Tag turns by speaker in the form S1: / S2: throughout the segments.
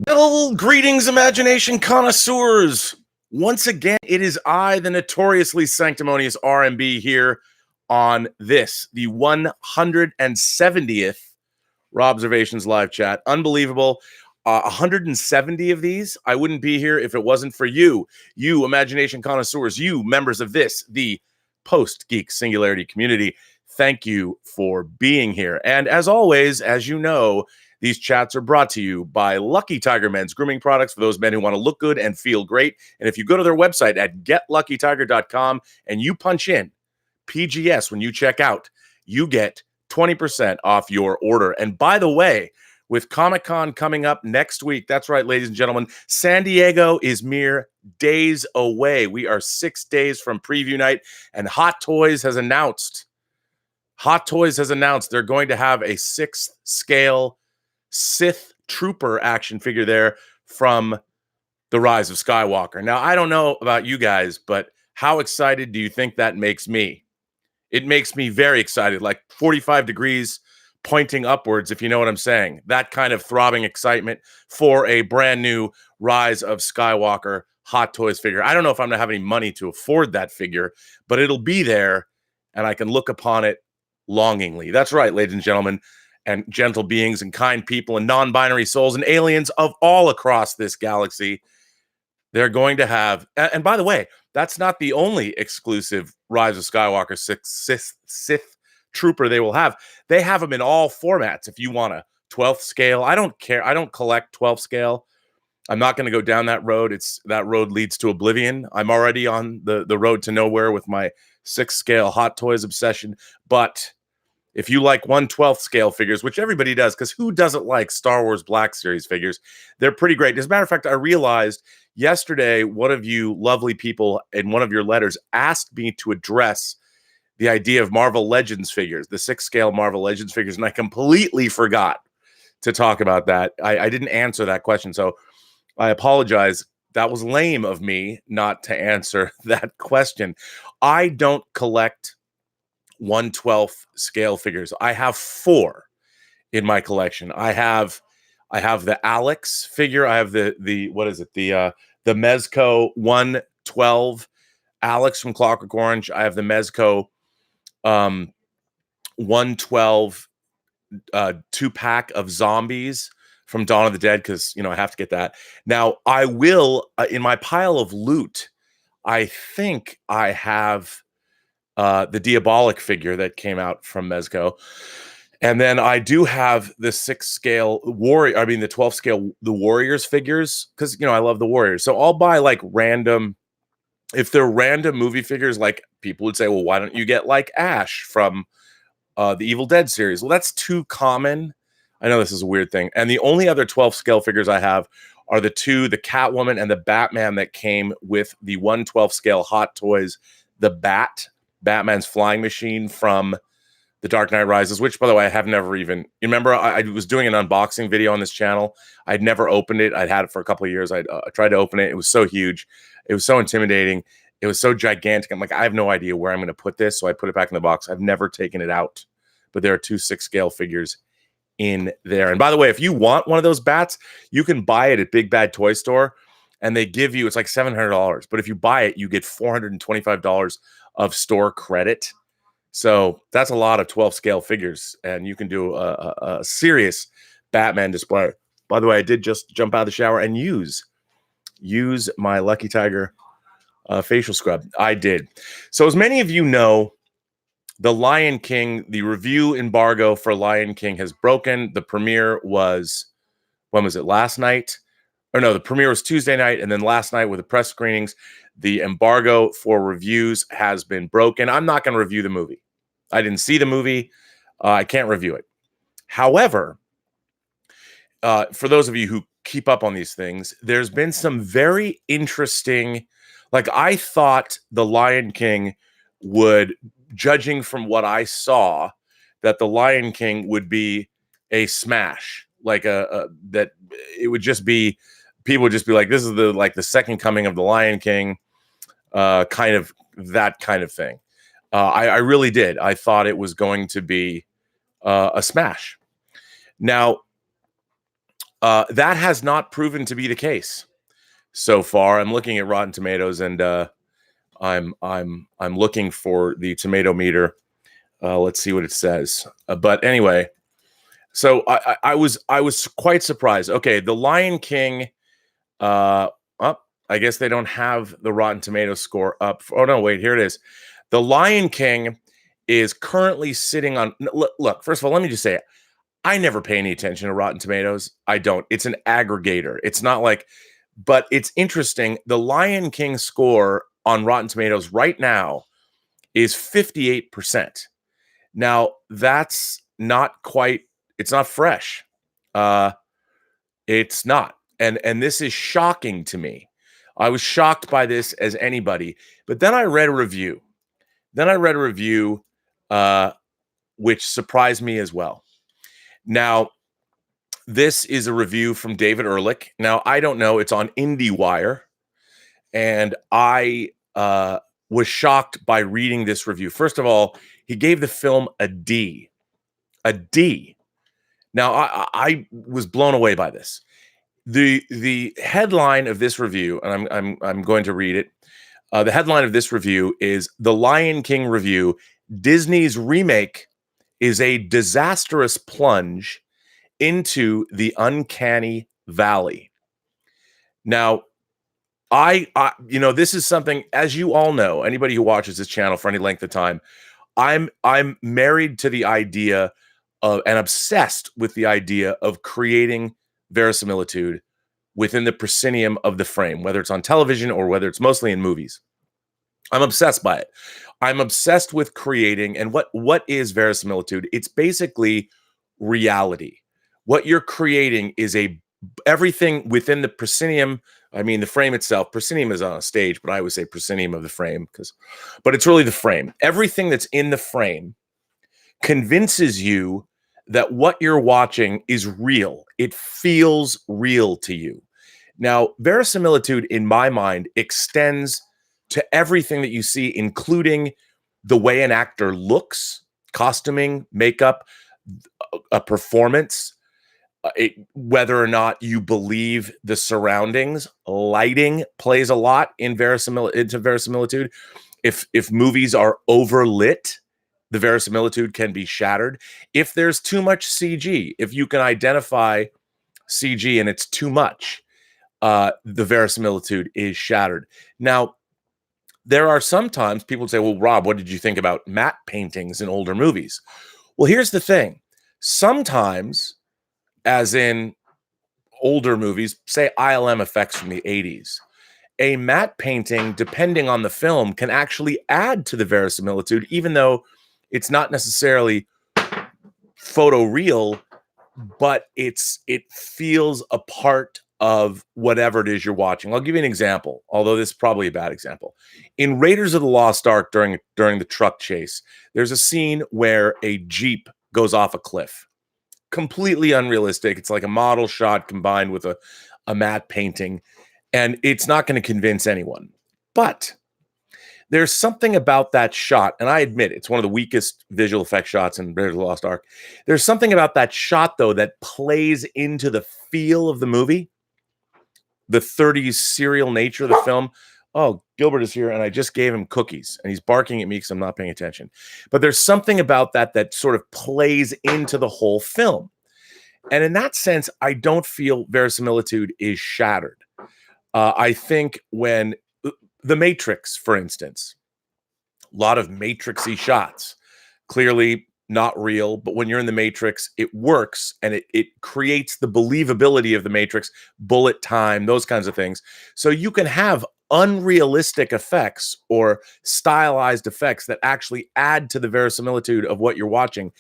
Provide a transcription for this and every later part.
S1: Well, greetings, imagination connoisseurs. Once again, it is I, the notoriously sanctimonious R&B, here on this, the 170th Robservations live chat. Unbelievable. 170 of these. I wouldn't be here if it wasn't for you, imagination connoisseurs, you members of this, the Post-Geek Singularity community. Thank you for being here. And as always, as you know, these chats are brought to you by Lucky Tiger Men's grooming products for those men who want to look good and feel great. And if you go to their website at getluckytiger.com and you punch in PGS when you check out, you get 20% off your order. And by the way, with Comic-Con coming up next week, that's right, ladies and gentlemen, San Diego is mere days away. We are 6 days from preview night, and Hot Toys has announced they're going to have a 6th scale Sith Trooper action figure there from The Rise of Skywalker. Now, I don't know about you guys, but how excited do you think that makes me? It makes me very excited, like 45 degrees pointing upwards, if you know what I'm saying. That kind of throbbing excitement for a brand new Rise of Skywalker Hot Toys figure. I don't know if I'm going to have any money to afford that figure, but it'll be there, and I can look upon it longingly. That's right, ladies and gentlemen, and gentle beings and kind people and non-binary souls and aliens of all across this galaxy. They're going to have, and by the way, that's not the only exclusive Rise of Skywalker Sith Trooper they will have. They have them in all formats. If you want a 12th scale, I don't care. I don't collect 12th scale. I'm not going to go down that road. That road leads to oblivion. I'm already on the road to nowhere with my 6th scale Hot Toys obsession. But if you like 1/12th scale figures, which everybody does, because who doesn't like Star Wars Black Series figures? They're pretty great. As a matter of fact, I realized yesterday one of you lovely people in one of your letters asked me to address the idea of Marvel Legends figures, the 6th scale Marvel Legends figures, and I completely forgot to talk about that. I didn't answer that question, so I apologize. That was lame of me not to answer that question. I don't collect 1/12th scale figures. I have 4 in my collection. I have the Alex figure. I have the what is it? The Mezco 1/12 Alex from Clockwork Orange. I have the Mezco 1/12 2-pack of zombies from Dawn of the Dead, because I have to get that. Now I will in my pile of loot, I think I have the Diabolic figure that came out from Mezco. And then I do have the 6th scale the 12th scale, the Warriors figures, because, I love the Warriors. So I'll buy like random, if they're random movie figures, like people would say, well, why don't you get like Ash from the Evil Dead series? Well, that's too common. I know this is a weird thing. And the only other 12th scale figures I have are the Catwoman and the Batman that came with the 1/12th scale Hot Toys, the Batman's flying machine from The Dark Knight Rises, which, by the way, I have never even... You remember, I was doing an unboxing video on this channel. I'd never opened it. I'd had it for a couple of years. I tried to open it. It was so huge. It was so intimidating. It was so gigantic. I'm like, I have no idea where I'm going to put this, so I put it back in the box. I've never taken it out. But there are 2 6 scale figures in there. And by the way, if you want one of those bats, you can buy it at Big Bad Toy Store, and they give you... It's like $700. But if you buy it, you get $425 of store credit. So that's a lot of 12 scale figures, and you can do a serious Batman display. By the way, I did just jump out of the shower and use my Lucky Tiger facial scrub. I did. So as many of you know, the Lion King, the review embargo for Lion King has broken. The premiere was, when was it? Last night? Or no, the premiere was Tuesday night, and then last night with the press screenings, the embargo for reviews has been broken. I'm not going to review the movie. I didn't see the movie. I can't review it. However, for those of you who keep up on these things, there's been some very interesting... Like, I thought The Lion King would, judging from what I saw, that The Lion King would be a smash. Like, that it would just be... People would just be like, this is the second coming of the Lion King, kind of that kind of thing. I really did. I thought it was going to be a smash. Now, That has not proven to be the case so far. I'm looking at Rotten Tomatoes, and I'm looking for the tomato meter. Let's see what it says. But anyway, so I was quite surprised. Okay, The Lion King. I guess they don't have the Rotten Tomatoes score up. Oh no, wait, here it is. The Lion King is currently sitting on. Look, first of all, let me just say it. I never pay any attention to Rotten Tomatoes. I don't. It's an aggregator. It's not like, but it's interesting. The Lion King score on Rotten Tomatoes right now is 58%. Now, that's not quite, it's not fresh. It's not. And this is shocking to me. I was shocked by this as anybody. But then I read a review. Which surprised me as well. Now, this is a review from David Ehrlich. Now, I don't know. It's on IndieWire. And I was shocked by reading this review. First of all, he gave the film a D. A D. Now, I was blown away by this. The headline of this review, and I'm going to read it. The headline of this review is The Lion King Review. Disney's remake is a disastrous plunge into the uncanny valley. Now, I this is something, as you all know, anybody who watches this channel for any length of time, I'm married to the idea of, and obsessed with the idea of, creating verisimilitude within the proscenium of the frame, whether it's on television or whether it's mostly in movies. I'm obsessed by it. I'm obsessed with creating, and what is verisimilitude? It's basically reality. What you're creating is everything within the proscenium. I mean, the frame itself. Proscenium is on a stage, but I would say proscenium of the frame, but it's really the frame. Everything that's in the frame convinces you that what you're watching is real. It feels real to you. Now, verisimilitude, in my mind, extends to everything that you see, including the way an actor looks, costuming, makeup, a performance, whether or not you believe the surroundings. Lighting plays a lot into verisimilitude. If movies are overlit, the verisimilitude can be shattered. If there's too much CG, if you can identify CG and it's too much, the verisimilitude is shattered. Now, there are sometimes people say, well, Rob, what did you think about matte paintings in older movies? Well, here's the thing. Sometimes, as in older movies, say ILM effects from the 80s, a matte painting, depending on the film, can actually add to the verisimilitude, even though it's not necessarily photoreal, but it feels a part of whatever it is you're watching. I'll give you an example, although this is probably a bad example. In Raiders of the Lost Ark, during the truck chase, there's a scene where a Jeep goes off a cliff. Completely unrealistic. It's like a model shot combined with a matte painting, and it's not going to convince anyone. But there's something about that shot, and I admit it's one of the weakest visual effects shots in Raiders of the Lost Ark. There's something about that shot, though, that plays into the feel of the movie, the 30s serial nature of the film. Oh, Gilbert is here, and I just gave him cookies, and he's barking at me because I'm not paying attention. But there's something about that sort of plays into the whole film. And in that sense, I don't feel verisimilitude is shattered. I think when The Matrix, for instance, a lot of Matrixy shots, clearly not real, but when you're in the Matrix, it works, and it creates the believability of the Matrix, bullet time, those kinds of things. So you can have unrealistic effects or stylized effects that actually add to the verisimilitude of what you're watching,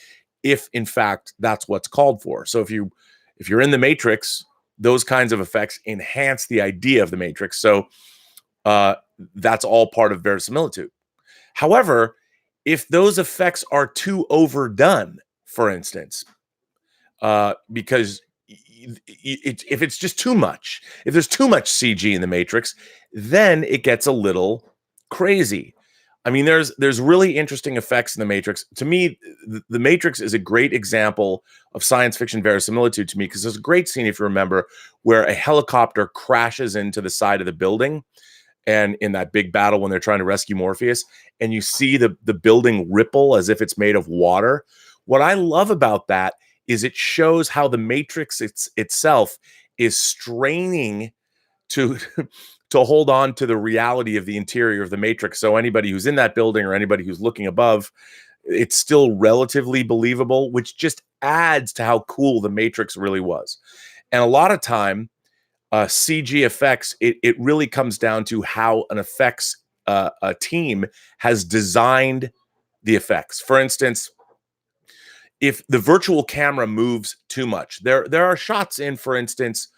S1: if in fact that's what's called for. So if you're in the Matrix, those kinds of effects enhance the idea of the Matrix. So that's all part of verisimilitude. However, if those effects are too overdone, for instance, because if it's just too much, if there's too much CG in the Matrix, then it gets a little crazy. I mean, there's really interesting effects in the Matrix. To me, the Matrix is a great example of science fiction verisimilitude to me, because there's a great scene, if you remember, where a helicopter crashes into the side of the building, and in that big battle when they're trying to rescue Morpheus, and you see the building ripple as if it's made of water. What I love about that is it shows how the Matrix itself is straining to to hold on to the reality of the interior of the Matrix. So anybody who's in that building or anybody who's looking above, it's still relatively believable, which just adds to how cool the Matrix really was. And a lot of time, CG effects, it really comes down to how an effects a team has designed the effects. For instance, if the virtual camera moves too much, there are shots in, for instance,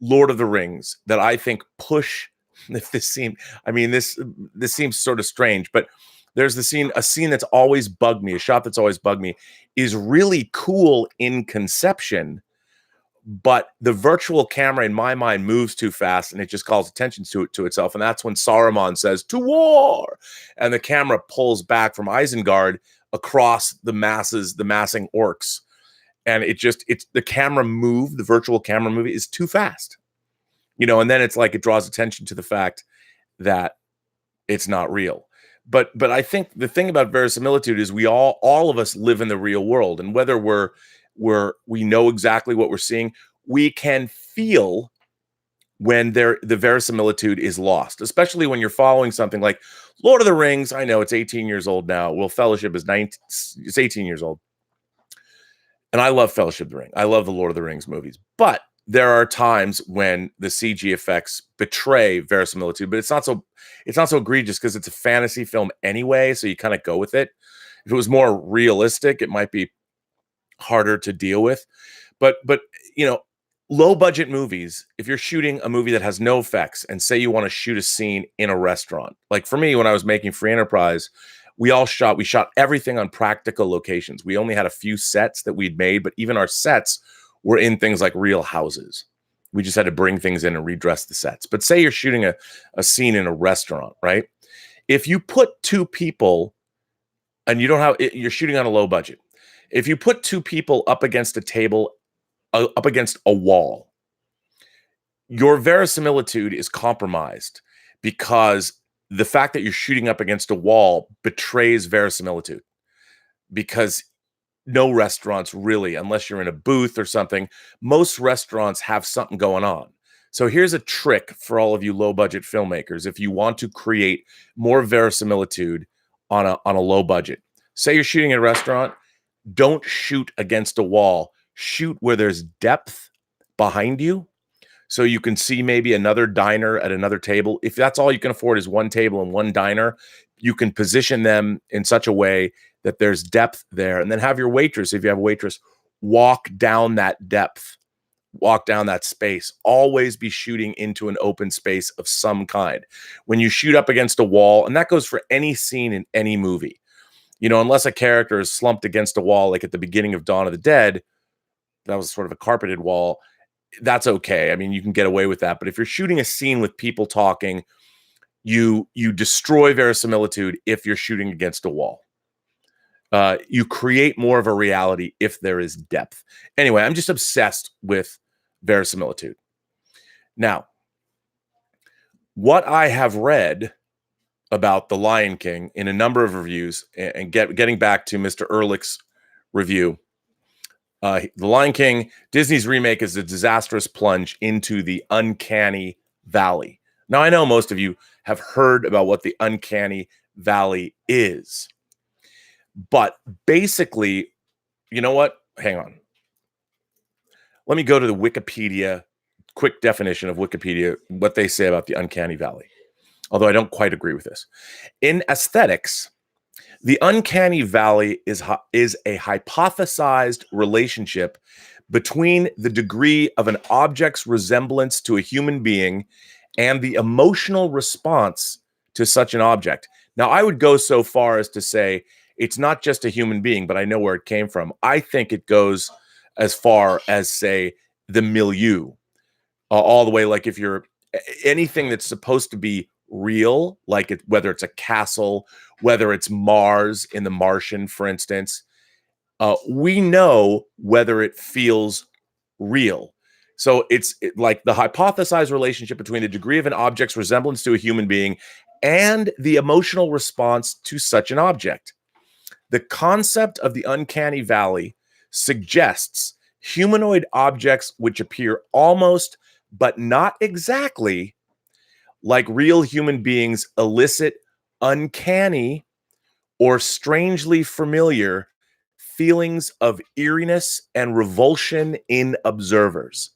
S1: Lord of the Rings that I think push. If this scene, I mean, this seems sort of strange, but there's a scene that's always bugged me, a shot that's always bugged me, is really cool in conception, but the virtual camera in my mind moves too fast and it just calls attention to itself. And that's when Saruman says, "To war!" And the camera pulls back from Isengard across the massing orcs. And it's the camera move, the virtual camera movie is too fast. And then it's like it draws attention to the fact that it's not real. But I think the thing about verisimilitude is we all of us live in the real world, and whether we know exactly what we're seeing, we can feel when the verisimilitude is lost, especially when you're following something like Lord of the Rings. I know it's 18 years old now. Well, Fellowship is it's 18 years old. And I love Fellowship of the Ring. I love the Lord of the Rings movies. But there are times when the CG effects betray verisimilitude, but it's not so egregious because it's a fantasy film anyway, so you kind of go with it. If it was more realistic, it might be harder to deal with. But low budget movies, if you're shooting a movie that has no effects, and say you want to shoot a scene in a restaurant, like for me when I was making Free Enterprise, we shot everything on practical locations. We only had a few sets that we'd made, but even our sets were in things like real houses. We just had to bring things in and redress the sets. But say you're shooting a scene in a restaurant, right? If you put two people, and you're shooting on a low budget, if you put two people up against a table, up against a wall, your verisimilitude is compromised, because the fact that you're shooting up against a wall betrays verisimilitude, because no restaurants really, unless you're in a booth or something, most restaurants have something going on. So here's a trick for all of you low budget filmmakers. If you want to create more verisimilitude on a low budget, say you're shooting at a restaurant, don't shoot against a wall. Shoot where there's depth behind you, so you can see maybe another diner at another table. If that's all you can afford is one table and one diner, you can position them in such a way that there's depth there, and then have your waitress, if you have a waitress, walk down that depth, walk down that space. Always be shooting into an open space of some kind. When you shoot up against a wall, and that goes for any scene in any movie, unless a character is slumped against a wall, like at the beginning of Dawn of the Dead, that was sort of a carpeted wall, that's okay. I mean, you can get away with that. But if you're shooting a scene with people talking, you destroy verisimilitude if you're shooting against a wall. You create more of a reality if there is depth. Anyway, I'm just obsessed with verisimilitude. Now, what I have read about The Lion King in a number of reviews, and getting back to Mr. Ehrlich's review, The Lion King, Disney's remake, is a disastrous plunge into the Uncanny Valley. Now, I know most of you have heard about what the Uncanny Valley is. But basically, you know what? Hang on. Let me go to the Wikipedia, quick definition of Wikipedia, what they say about the Uncanny Valley. Although I don't quite agree with this. In aesthetics, the Uncanny Valley is a hypothesized relationship between the degree of an object's resemblance to a human being and the emotional response to such an object. Now, I would go so far as to say it's not just a human being, but I know where it came from. I think it goes as far as, say, the milieu, all the way, like if you're anything that's supposed to be real, like whether it's a castle, whether it's Mars in The Martian, for instance, we know whether it feels real. So it's like the hypothesized relationship between the degree of an object's resemblance to a human being and the emotional response to such an object. The concept of the uncanny valley suggests humanoid objects which appear almost, but not exactly, like real human beings elicit uncanny or strangely familiar feelings of eeriness and revulsion in observers.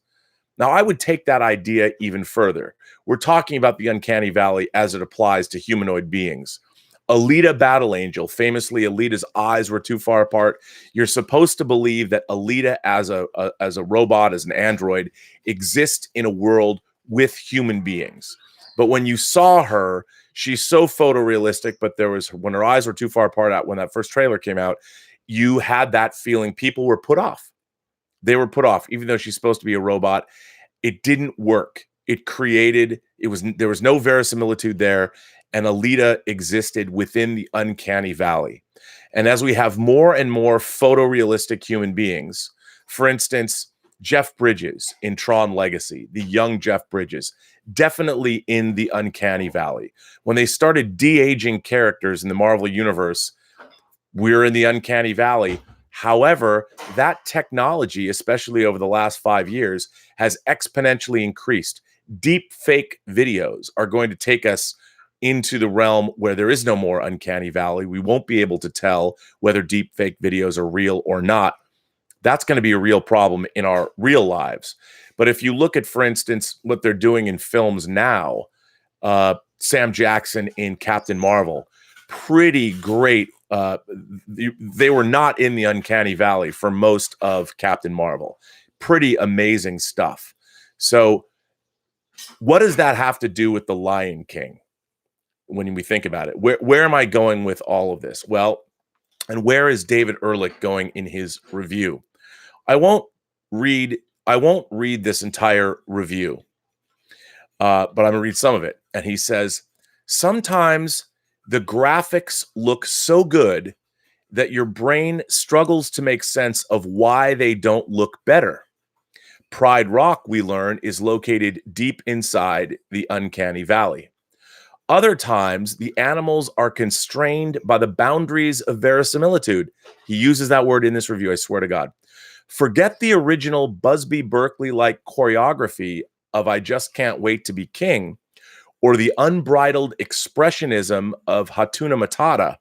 S1: Now, I would take that idea even further. We're talking about the uncanny valley as it applies to humanoid beings. Alita Battle Angel, famously, Alita's eyes were too far apart. You're supposed to believe that Alita, as a robot, as an android, exists in a world with human beings. But when you saw her, she's so photorealistic. But when her eyes were too far apart, when that first trailer came out, you had that feeling. People were put off. They were put off, even though she's supposed to be a robot. It didn't work. There was no verisimilitude there, and Alita existed within the uncanny valley. And as we have more and more photorealistic human beings, for instance, Jeff Bridges in Tron Legacy, the young Jeff Bridges, definitely in the uncanny valley. When they started de-aging characters in the Marvel Universe, we're in the uncanny valley. However, that technology, especially over the last 5 years, has exponentially increased. Deep fake videos are going to take us into the realm where there is no more uncanny valley. We won't be able to tell whether deep fake videos are real or not. That's going to be a real problem in our real lives. But if you look at, for instance, what they're doing in films now, Sam Jackson in Captain Marvel, pretty great. They were not in the uncanny valley for most of Captain Marvel. Pretty amazing stuff. So what does that have to do with The Lion King when we think about it? Where am I going with all of this? Well, and where is David Ehrlich going in his review? I won't read this entire review, but I'm going to read some of it. And he says, sometimes the graphics look so good that your brain struggles to make sense of why they don't look better. Pride Rock, we learn, is located deep inside the uncanny valley. Other times, the animals are constrained by the boundaries of verisimilitude. He uses that word in this review, I swear to God. Forget the original Busby Berkeley-like choreography of I Just Can't Wait to Be King, or the unbridled expressionism of Hakuna Matata,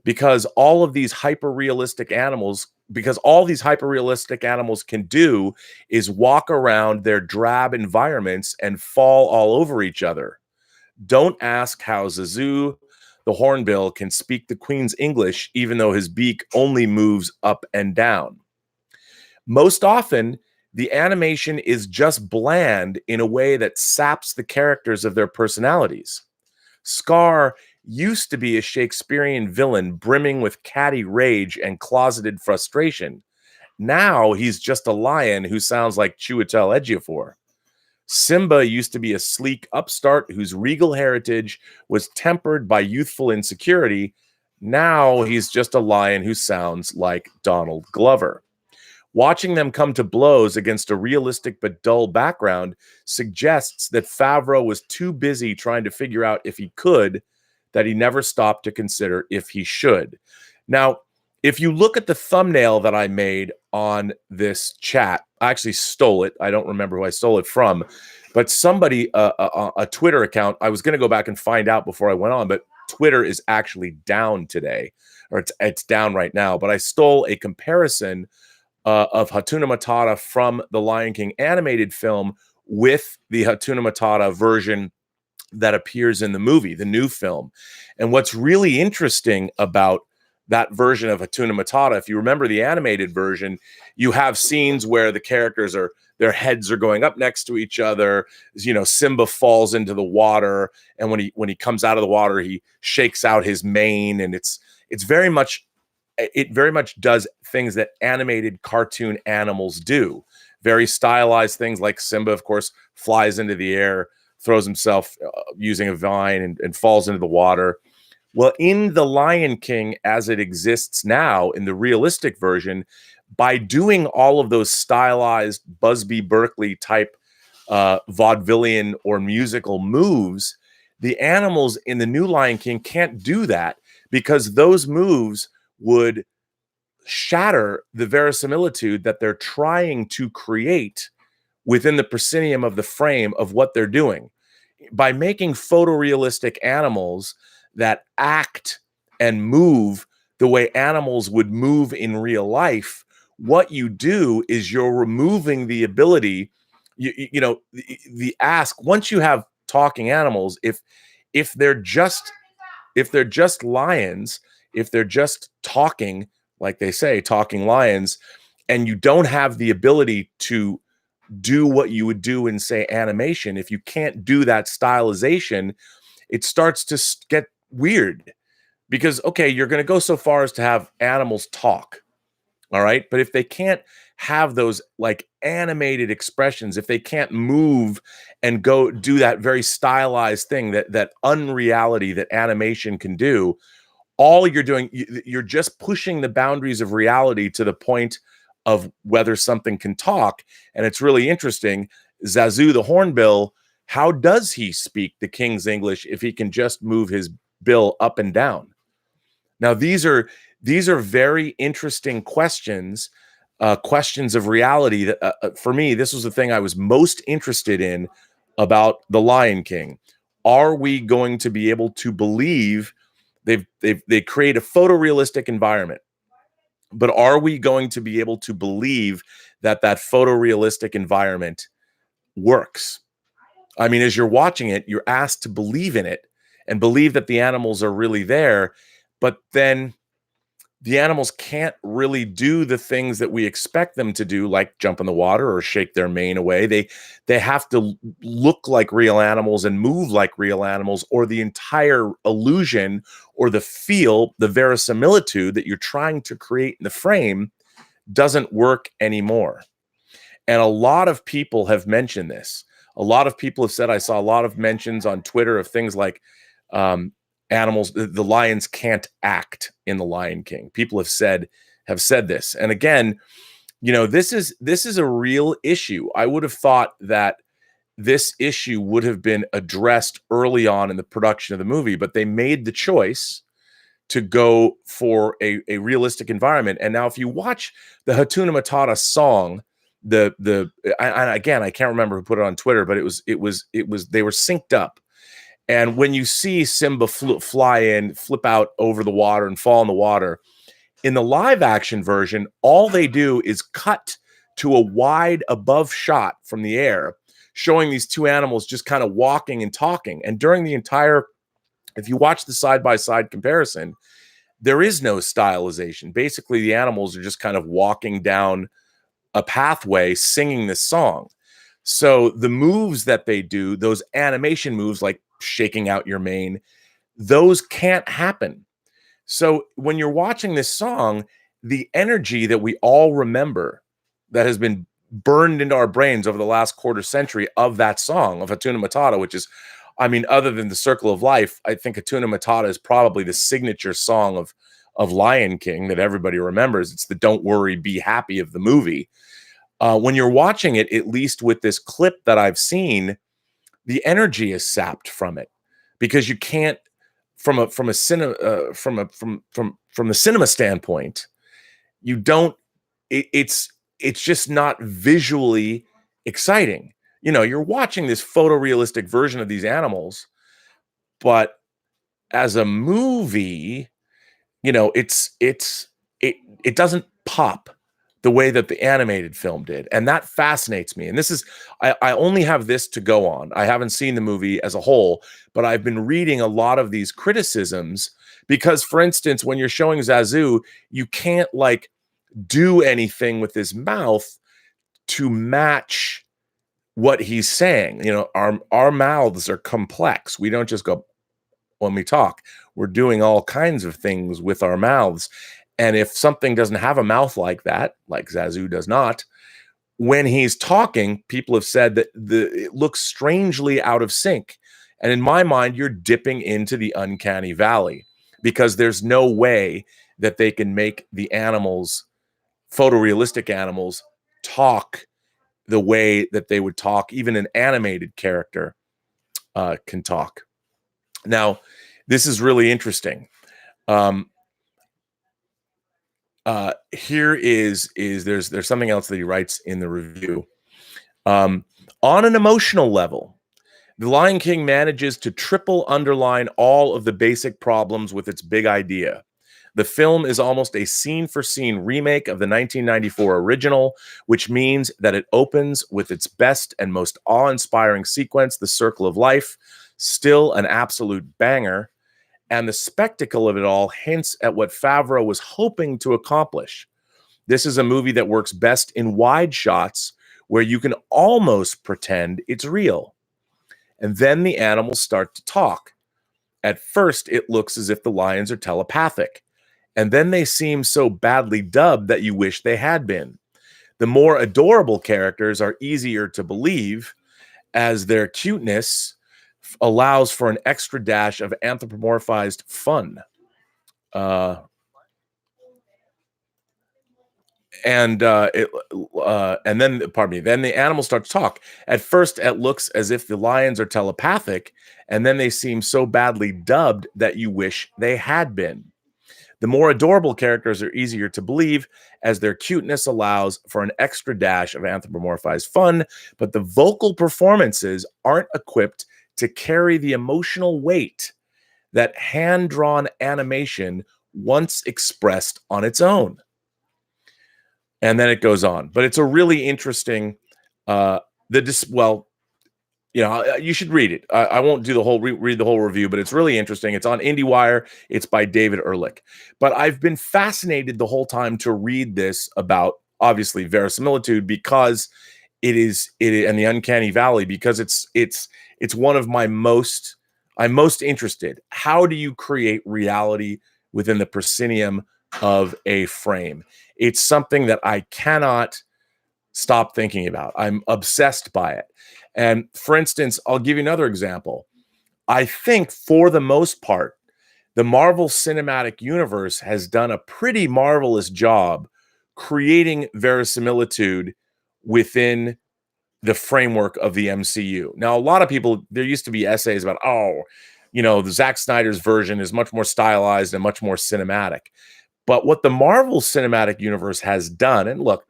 S1: because all these hyper-realistic animals can do is walk around their drab environments and fall all over each other. Don't ask how Zazu, the hornbill, can speak the Queen's English, even though his beak only moves up and down. Most often, the animation is just bland in a way that saps the characters of their personalities. Scar used to be a Shakespearean villain brimming with catty rage and closeted frustration. Now he's just a lion who sounds like Chiwetel Ejiofor. Simba used to be a sleek upstart whose regal heritage was tempered by youthful insecurity. Now he's just a lion who sounds like Donald Glover. Watching them come to blows against a realistic but dull background suggests that Favreau was too busy trying to figure out if he could, that he never stopped to consider if he should. Now, if you look at the thumbnail that I made on this chat, I actually stole it. I don't remember who I stole it from, but somebody, a Twitter account, I was going to go back and find out before I went on, but Twitter is actually down today, or it's down right now. But I stole a comparison of Hakuna Matata from the Lion King animated film with the Hakuna Matata version that appears in the movie, the new film. And what's really interesting about that version of Hakuna Matata, if you remember the animated version, you have scenes where the characters their heads are going up next to each other. You know, Simba falls into the water, and when he comes out of the water, he shakes out his mane, and it very much does things that animated cartoon animals do. Very stylized things, like Simba, of course, flies into the air, throws himself using a vine and falls into the water. Well, in The Lion King, as it exists now in the realistic version, by doing all of those stylized Busby Berkeley type vaudevillian or musical moves, the animals in the new Lion King can't do that because those moves would shatter the verisimilitude that they're trying to create within the proscenium of the frame of what they're doing. By making photorealistic animals that act and move the way animals would move in real life, what you do is you're removing the ability, the ask, once you have talking animals, if they're just lions, if they're just talking, like they say, talking lions, and you don't have the ability to do what you would do in, say, animation, if you can't do that stylization, it starts to get weird. Because, okay, you're going to go so far as to have animals talk, all right? But if they can't have those like animated expressions, if they can't move and go do that very stylized thing, that unreality that animation can do, all you're doing, you're just pushing the boundaries of reality to the point of whether something can talk. And it's really interesting. Zazu the Hornbill, how does he speak the King's English if he can just move his bill up and down? Now, these are very interesting questions, questions of reality. That for me, this was the thing I was most interested in about The Lion King. Are we going to be able to believe they create a photorealistic environment, but are we going to be able to believe that photorealistic environment works? I mean, as you're watching it, you're asked to believe in it and believe that the animals are really there, but then the animals can't really do the things that we expect them to do, like jump in the water or shake their mane away. They have to look like real animals and move like real animals, or the entire illusion or the feel, the verisimilitude that you're trying to create in the frame doesn't work anymore. And a lot of people have mentioned this. A lot of people have said, I saw a lot of mentions on Twitter of things like animals, the lions can't act in The Lion King. People have said this. And again, this is a real issue. I would have thought that this issue would have been addressed early on in the production of the movie, but they made the choice to go for a realistic environment. And now if you watch the Hakuna Matata song, again, I can't remember who put it on Twitter, but it was they were synced up. And when you see Simba fly in, flip out over the water and fall in the water, in the live action version, all they do is cut to a wide above shot from the air, showing these two animals just kind of walking and talking. And during the entire, if you watch the side-by-side comparison, there is no stylization. Basically, the animals are just kind of walking down a pathway singing this song. So the moves that they do, those animation moves like shaking out your mane, those can't happen. So when you're watching this song, the energy that we all remember that has been burned into our brains over the last quarter century of that song of Hakuna Matata, which is, I mean, other than the Circle of Life, I think Hakuna Matata is probably the signature song of Lion King that everybody remembers. It's the "Don't Worry, Be Happy" of the movie. When you're watching it, at least with this clip that I've seen, the energy is sapped from it because you can't, from the cinema standpoint, you don't. It's just not visually exciting. You're watching this photorealistic version of these animals, but as a movie, it doesn't pop the way that the animated film did. And that fascinates me. And this is, I only have this to go on. I haven't seen the movie as a whole, but I've been reading a lot of these criticisms because, for instance, when you're showing Zazu, you can't like do anything with his mouth to match what he's saying. Our mouths are complex. We don't just go when we talk. We're doing all kinds of things with our mouths. And if something doesn't have a mouth like that, like Zazu does not, when he's talking, people have said that it looks strangely out of sync. And in my mind, you're dipping into the uncanny valley, because there's no way that they can make the animals, photorealistic animals, talk the way that they would talk. Even an animated character can talk. Now, this is really interesting. Here is there's something else that he writes in the review. On an emotional level, The Lion King manages to triple underline all of the basic problems with its big idea. The film is almost a scene-for-scene remake of the 1994 original, which means that it opens with its best and most awe-inspiring sequence, The Circle of Life, still an absolute banger, and the spectacle of it all hints at what Favreau was hoping to accomplish. This is a movie that works best in wide shots where you can almost pretend it's real. And then the animals start to talk. At first, it looks as if the lions are telepathic, and then they seem so badly dubbed that you wish they had been. The more adorable characters are easier to believe, as their cuteness allows for an extra dash of anthropomorphized fun. And then the animals start to talk. At first, it looks as if the lions are telepathic, and then they seem so badly dubbed that you wish they had been. The more adorable characters are easier to believe, as their cuteness allows for an extra dash of anthropomorphized fun, but the vocal performances aren't equipped to carry the emotional weight that hand-drawn animation once expressed on its own. And then it goes on. But it's a really interesting, you should read it. I won't do the whole read the whole review, but it's really interesting. It's on IndieWire. It's by David Ehrlich. But I've been fascinated the whole time to read this about, obviously, verisimilitude, because it is and the Uncanny Valley, because it's one of I'm most interested. How do you create reality within the proscenium of a frame? It's something that I cannot stop thinking about. I'm obsessed by it. And for instance, I'll give you another example. I think for the most part, the Marvel Cinematic Universe has done a pretty marvelous job creating verisimilitude within the framework of the MCU. Now, a lot of people, there used to be essays about, the Zack Snyder's version is much more stylized and much more cinematic. But what the Marvel Cinematic Universe has done, and look,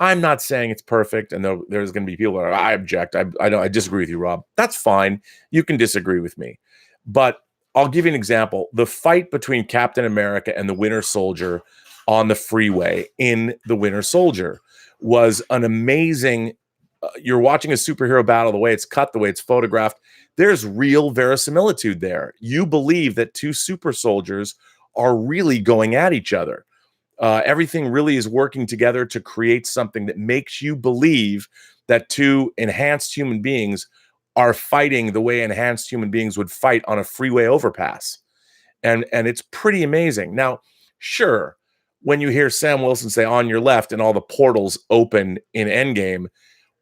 S1: I'm not saying it's perfect, and there's going to be people that I object. I disagree with you, Rob. That's fine. You can disagree with me. But I'll give you an example. The fight between Captain America and the Winter Soldier on the freeway in The Winter Soldier was an amazing, you're watching a superhero battle, the way it's cut, the way it's photographed. There's real verisimilitude there. You believe that two super soldiers are really going at each other. Everything really is working together to create something that makes you believe that two enhanced human beings are fighting the way enhanced human beings would fight on a freeway overpass. And it's pretty amazing. Now, sure, when you hear Sam Wilson say "on your left" and all the portals open in Endgame,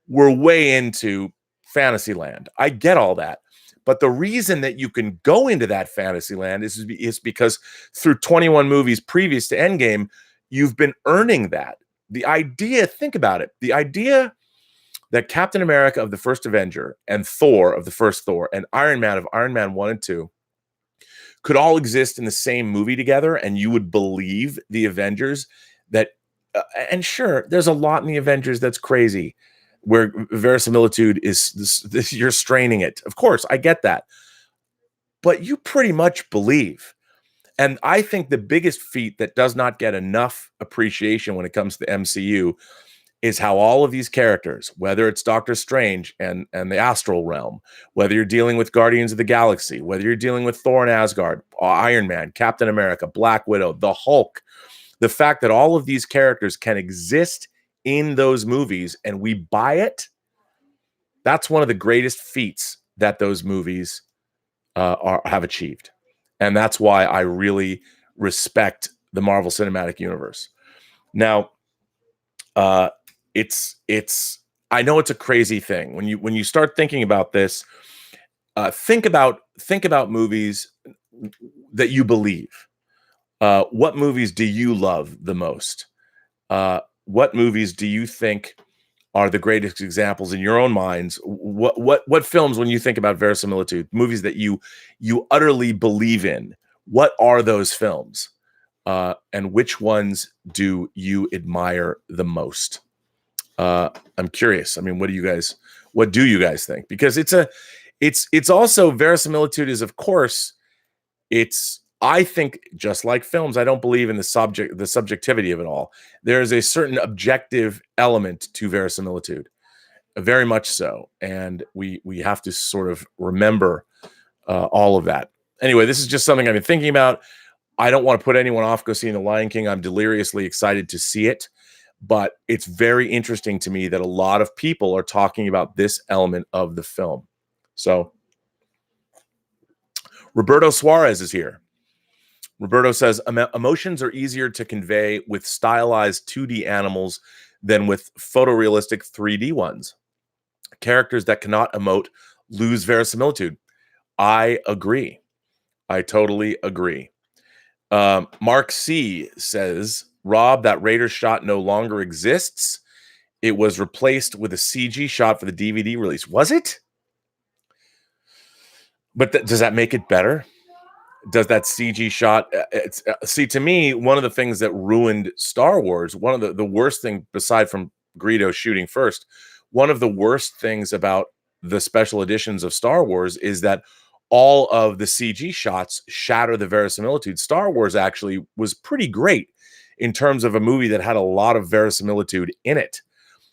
S1: we're way into fantasy land. I get all that. But the reason that you can go into that fantasy land is because through 21 movies previous to Endgame, you've been earning that. The idea, think about it, the idea that Captain America of the first Avenger and Thor of the first Thor and Iron Man of Iron Man 1 and 2 could all exist in the same movie together, and you would believe the Avengers that, and sure, there's a lot in the Avengers that's crazy, where verisimilitude is this, you're straining it. Of course, I get that. But you pretty much believe. And I think the biggest feat that does not get enough appreciation when it comes to the MCU is how all of these characters, whether it's Doctor Strange and the Astral Realm, whether you're dealing with Guardians of the Galaxy, whether you're dealing with Thor and Asgard, Iron Man, Captain America, Black Widow, the Hulk, the fact that all of these characters can exist in those movies and we buy it, that's one of the greatest feats that those movies have achieved. And that's why I really respect the Marvel Cinematic Universe. Now, it's I know it's a crazy thing when you start thinking about this. Think about movies that you believe. What movies do you love the most? What movies do you think are the greatest examples in your own minds? What films, when you think about verisimilitude, movies that you utterly believe in? What are those films? And which ones do you admire the most? I'm curious. I mean, what do you guys think? Because it's also, verisimilitude is, of course, I think, just like films, I don't believe in the subjectivity of it all. There is a certain objective element to verisimilitude, very much so, and we have to sort of remember all of that. Anyway, this is just something I've been thinking about. I don't want to put anyone off go seeing The Lion King. I'm deliriously excited to see it, but it's very interesting to me that a lot of people are talking about this element of the film. So, Roberto Suarez is here. Roberto says, emotions are easier to convey with stylized 2D animals than with photorealistic 3D ones. Characters that cannot emote lose verisimilitude. I agree. I totally agree. Mark C says, Rob, that Raiders shot no longer exists. It was replaced with a CG shot for the DVD release. Was it? But does that make it better? Does that CG shot? See, to me, one of the things that ruined Star Wars, one of the worst thing, aside from Greedo shooting first, one of the worst things about the special editions of Star Wars is that all of the CG shots shatter the verisimilitude. Star Wars actually was pretty great in terms of a movie that had a lot of verisimilitude in it.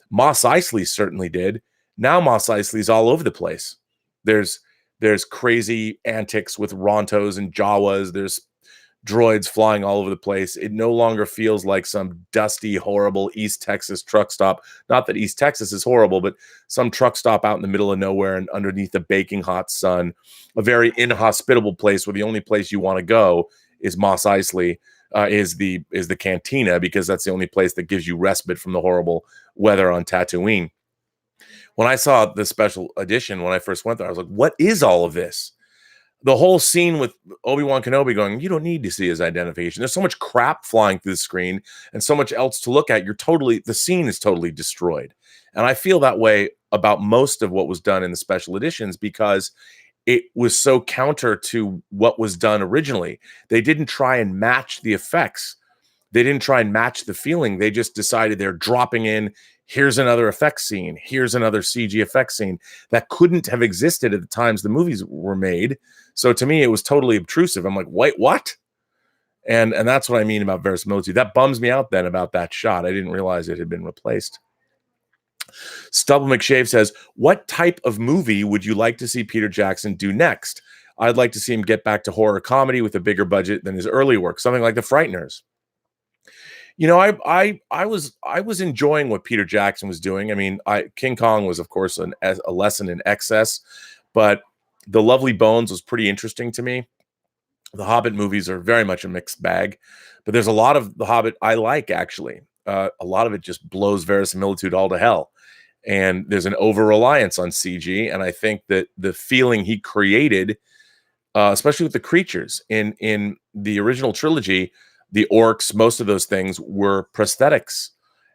S1: Mos Eisley certainly did. Now Mos Eisley's all over the place. There's crazy antics with Rontos and Jawas. There's droids flying all over the place. It no longer feels like some dusty, horrible East Texas truck stop. Not that East Texas is horrible, but some truck stop out in the middle of nowhere and underneath the baking hot sun. A very inhospitable place where the only place you want to go is Mos Eisley, is the cantina, because that's the only place that gives you respite from the horrible weather on Tatooine. When I saw the special edition, when I first went there, I was like, what is all of this? The whole scene with Obi-Wan Kenobi going, you don't need to see his identification. There's so much crap flying through the screen and so much else to look at. The scene is totally destroyed. And I feel that way about most of what was done in the special editions, because it was so counter to what was done originally. They didn't try and match the effects. They didn't try and match the feeling. They just decided they're dropping in, here's another effects scene, here's another CG effects scene that couldn't have existed at the times the movies were made. So to me, it was totally obtrusive. I'm like, wait, what? And that's what I mean about verisimilitude. That bums me out then about that shot. I didn't realize it had been replaced. Stubble McShave says, what type of movie would you like to see Peter Jackson do next? I'd like to see him get back to horror comedy with a bigger budget than his early work, something like The Frighteners. You know, I was enjoying what Peter Jackson was doing. I mean, King Kong was, of course, a lesson in excess, but The Lovely Bones was pretty interesting to me. The Hobbit movies are very much a mixed bag, but there's a lot of The Hobbit I like, actually. A lot of it just blows verisimilitude all to hell, and there's an over-reliance on CG, and I think that the feeling he created, especially with the creatures in the original trilogy, the orcs, most of those things were prosthetics.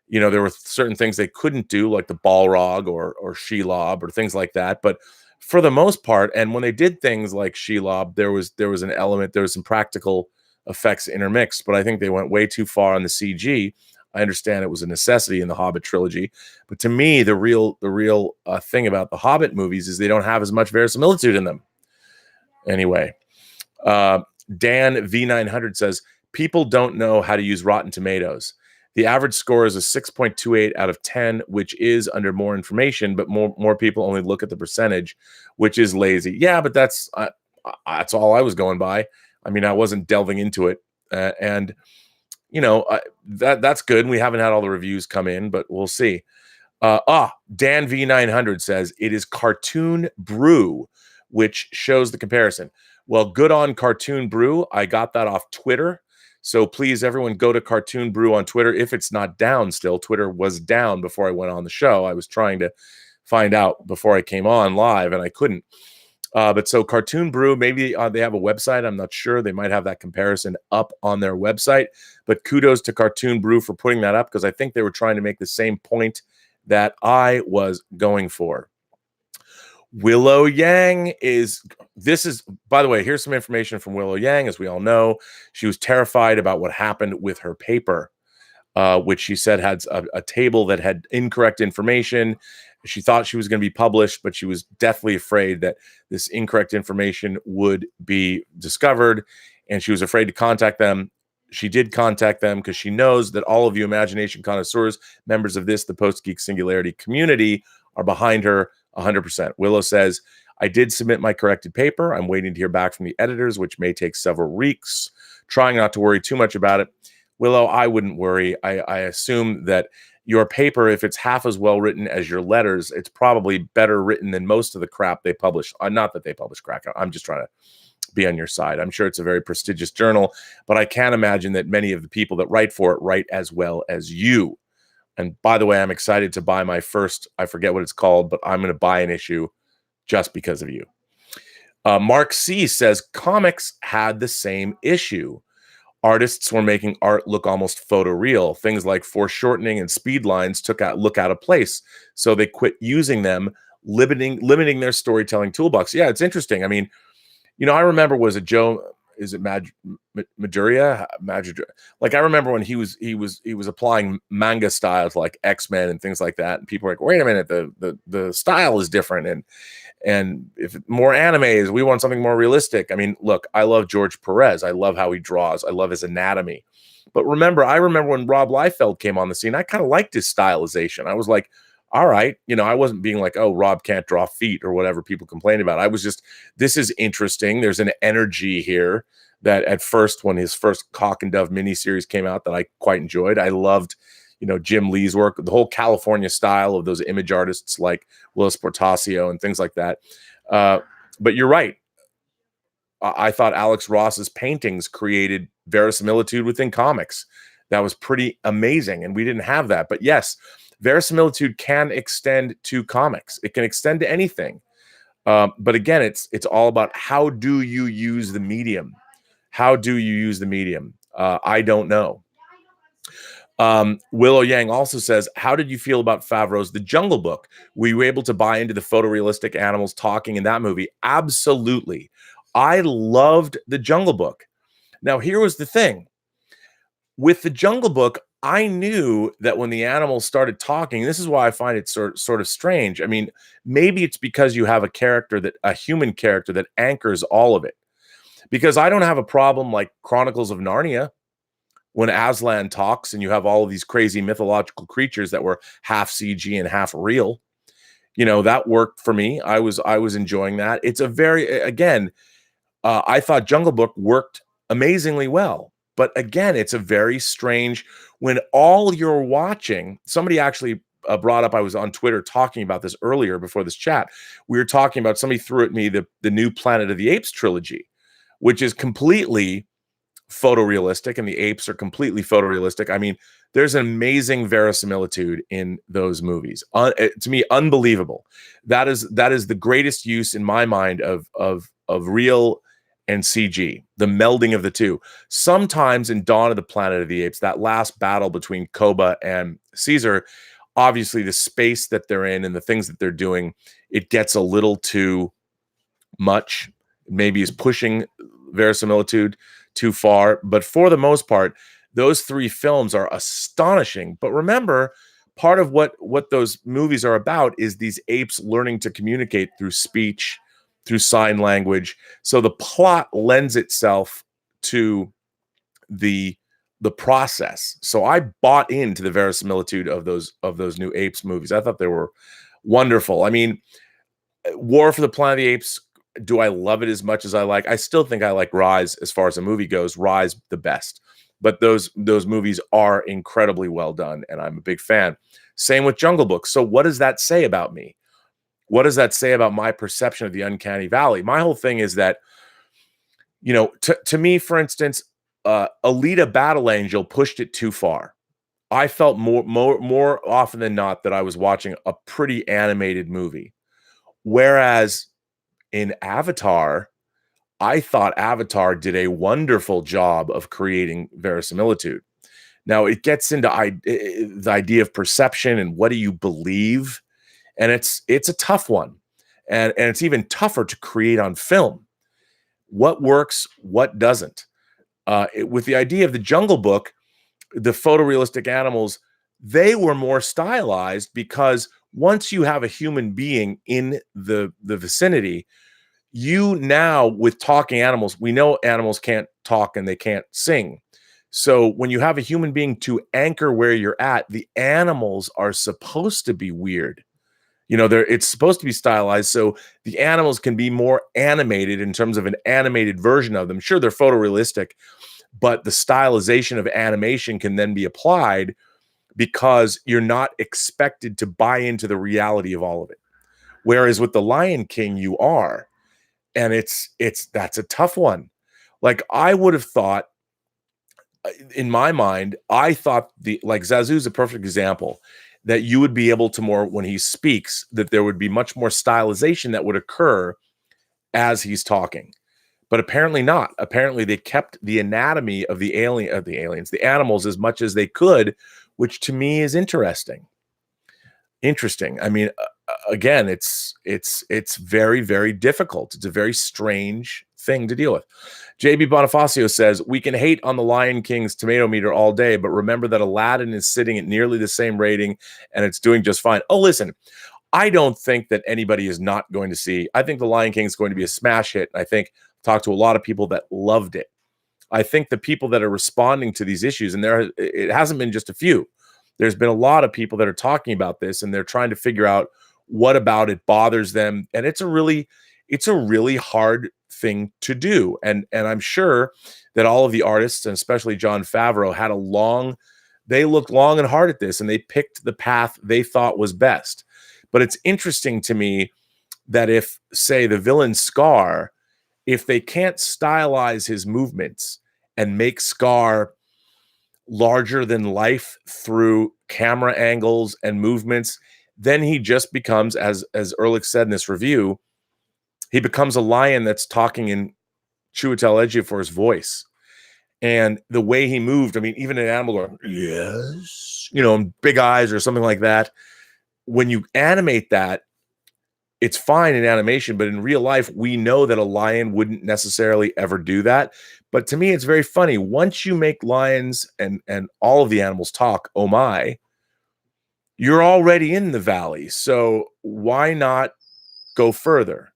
S1: You know, there were certain things they couldn't do, like the Balrog or Shelob or things like that. But for the most part, and when they did things like Shelob, there was an element, there was some practical effects intermixed. But I think they went way too far on the CG. I understand it was a necessity in the Hobbit trilogy, but to me, the real thing about the Hobbit movies is they don't have as much verisimilitude in them. Anyway, Dan V900 says, people don't know how to use Rotten Tomatoes. The average score is a 6.28 out of 10, which is under more information, but more people only look at the percentage, which is lazy. Yeah, but that's all I was going by. I mean, I wasn't delving into it, and you know, that's good. We haven't had all the reviews come in, but we'll see. Dan V900 says it is Cartoon Brew, which shows the comparison. Well, good on Cartoon Brew. I got that off Twitter. So please, everyone, go to Cartoon Brew on Twitter. If it's not down still, Twitter was down before I went on the show. I was trying to find out before I came on live, and I couldn't. But so Cartoon Brew, maybe they have a website. I'm not sure. They might have that comparison up on their website. But kudos to Cartoon Brew for putting that up, because I think they were trying to make the same point that I was going for. Willow Yang by the way, here's some information from Willow Yang. As we all know, she was terrified about what happened with her paper, which she said had a table that had incorrect information. She thought she was going to be published, but she was deathly afraid that this incorrect information would be discovered, and she was afraid to contact them. She did contact them because she knows that all of you imagination connoisseurs, members of the Post-Geek Singularity community, are behind her 100%. Willow says, I did submit my corrected paper. I'm waiting to hear back from the editors, which may take several weeks. Trying not to worry too much about it. Willow, I wouldn't worry. I assume that your paper, if it's half as well written as your letters, it's probably better written than most of the crap they publish. Not that they publish crap. I'm just trying to be on your side. I'm sure it's a very prestigious journal, but I can't imagine that many of the people that write for it write as well as you. And by the way, I'm excited to buy my first, I forget what it's called, but I'm going to buy an issue just because of you. Mark C says comics had the same issue. Artists were making art look almost photoreal. Things like foreshortening and speed lines look out of place. So they quit using them, limiting their storytelling toolbox. Yeah, it's interesting. I mean, I remember, was it Joe? Is it Maduria? Like, I remember when he was applying manga style to like X-Men and things like that, and people were like, "Wait a minute, the style is different, and if more animes, we want something more realistic." I mean, look, I love George Perez. I love how he draws. I love his anatomy. But I remember when Rob Liefeld came on the scene, I kind of liked his stylization. I was like, all right, I wasn't being like, oh, Rob can't draw feet or whatever people complain about. I was just, this is interesting. There's an energy here that at first, when his first Cock and Dove miniseries came out, that I quite enjoyed. I loved, Jim Lee's work, the whole California style of those image artists like Willis Portacio and things like that. But you're right. I thought Alex Ross's paintings created verisimilitude within comics. That was pretty amazing, and we didn't have that. But yes, verisimilitude can extend to comics. It can extend to anything. But again, it's all about how do you use the medium? How do you use the medium? I don't know. Willow Yang also says, how did you feel about Favreau's The Jungle Book? Were you able to buy into the photorealistic animals talking in that movie? Absolutely. I loved The Jungle Book. Now, here was the thing. With The Jungle Book, I knew that when the animals started talking, this is why I find it sort of strange. I mean, maybe it's because you have a human character that anchors all of it. Because I don't have a problem like Chronicles of Narnia, when Aslan talks and you have all of these crazy mythological creatures that were half CG and half real. That worked for me. I was enjoying that. It's I thought Jungle Book worked amazingly well. But again, it's a very strange, when all you're watching, somebody actually brought up, I was on Twitter talking about this earlier before this chat. We were talking about, somebody threw at me the new Planet of the Apes trilogy, which is completely photorealistic, and the apes are completely photorealistic. I mean, there's an amazing verisimilitude in those movies. To me, unbelievable. That is the greatest use in my mind of real and CG, the melding of the two. Sometimes in Dawn of the Planet of the Apes, that last battle between Koba and Caesar, obviously the space that they're in and the things that they're doing, it gets a little too much. Maybe is pushing verisimilitude too far. But for the most part, those three films are astonishing. But remember, part of what those movies are about is these apes learning to communicate through speech, through sign language. So the plot lends itself to the process. So I bought into the verisimilitude of those new Apes movies. I thought they were wonderful. I mean, War for the Planet of the Apes, do I love it as much as I like? I still think I like Rise as far as a movie goes. Rise the best. But those movies are incredibly well done, and I'm a big fan. Same with Jungle Book. So what does that say about me? What does that say about my perception of the Uncanny Valley? My whole thing is that, to me, for instance, Alita Battle Angel pushed it too far. I felt more often than not that I was watching a pretty animated movie. Whereas in Avatar, I thought Avatar did a wonderful job of creating verisimilitude. Now it gets into the idea of perception and what do you believe, and it's a tough one, and it's even tougher to create on film. What works, what doesn't. With the idea of the Jungle Book, the photorealistic animals, they were more stylized because once you have a human being in the vicinity, you now with talking animals, we know animals can't talk and they can't sing. So when you have a human being to anchor where you're at, the animals are supposed to be weird. It's supposed to be stylized so the animals can be more animated in terms of an animated version of them. Sure, they're photorealistic, but the stylization of animation can then be applied because you're not expected to buy into the reality of all of it. Whereas with the Lion King, you are, and that's a tough one. Like I would have thought, in my mind, I thought like Zazu's a perfect example that you would be able to more when he speaks, that there would be much more stylization that would occur as he's talking. But apparently not. Apparently they kept the anatomy of the aliens, the animals as much as they could, which to me is interesting. I mean, again, it's very, very difficult. It's a very strange thing to deal with. JB Bonifacio says, we can hate on the Lion King's tomato meter all day, but remember that Aladdin is sitting at nearly the same rating and it's doing just fine. Oh, listen, I don't think that anybody is not going to see. I think the Lion King is going to be a smash hit. I think talked to a lot of people that loved it. I think the people that are responding to these issues, and it hasn't been just a few. There's been a lot of people that are talking about this, and they're trying to figure out what about it bothers them. And it's a really hard thing to do. And I'm sure that all of the artists, and especially Jon Favreau, they looked long and hard at this, and they picked the path they thought was best. But it's interesting to me that if, say, the villain Scar, if they can't stylize his movements and make Scar larger than life through camera angles and movements, then he just becomes, as Ehrlich said in this review, he becomes a lion that's talking in Chiwetel Ejiofor's voice. And the way he moved, I mean, even an animal going, yes, big eyes or something like that. When you animate that, it's fine in animation, but in real life, we know that a lion wouldn't necessarily ever do that. But to me, it's very funny. Once you make lions and all of the animals talk, oh my, you're already in the valley. So why not go further?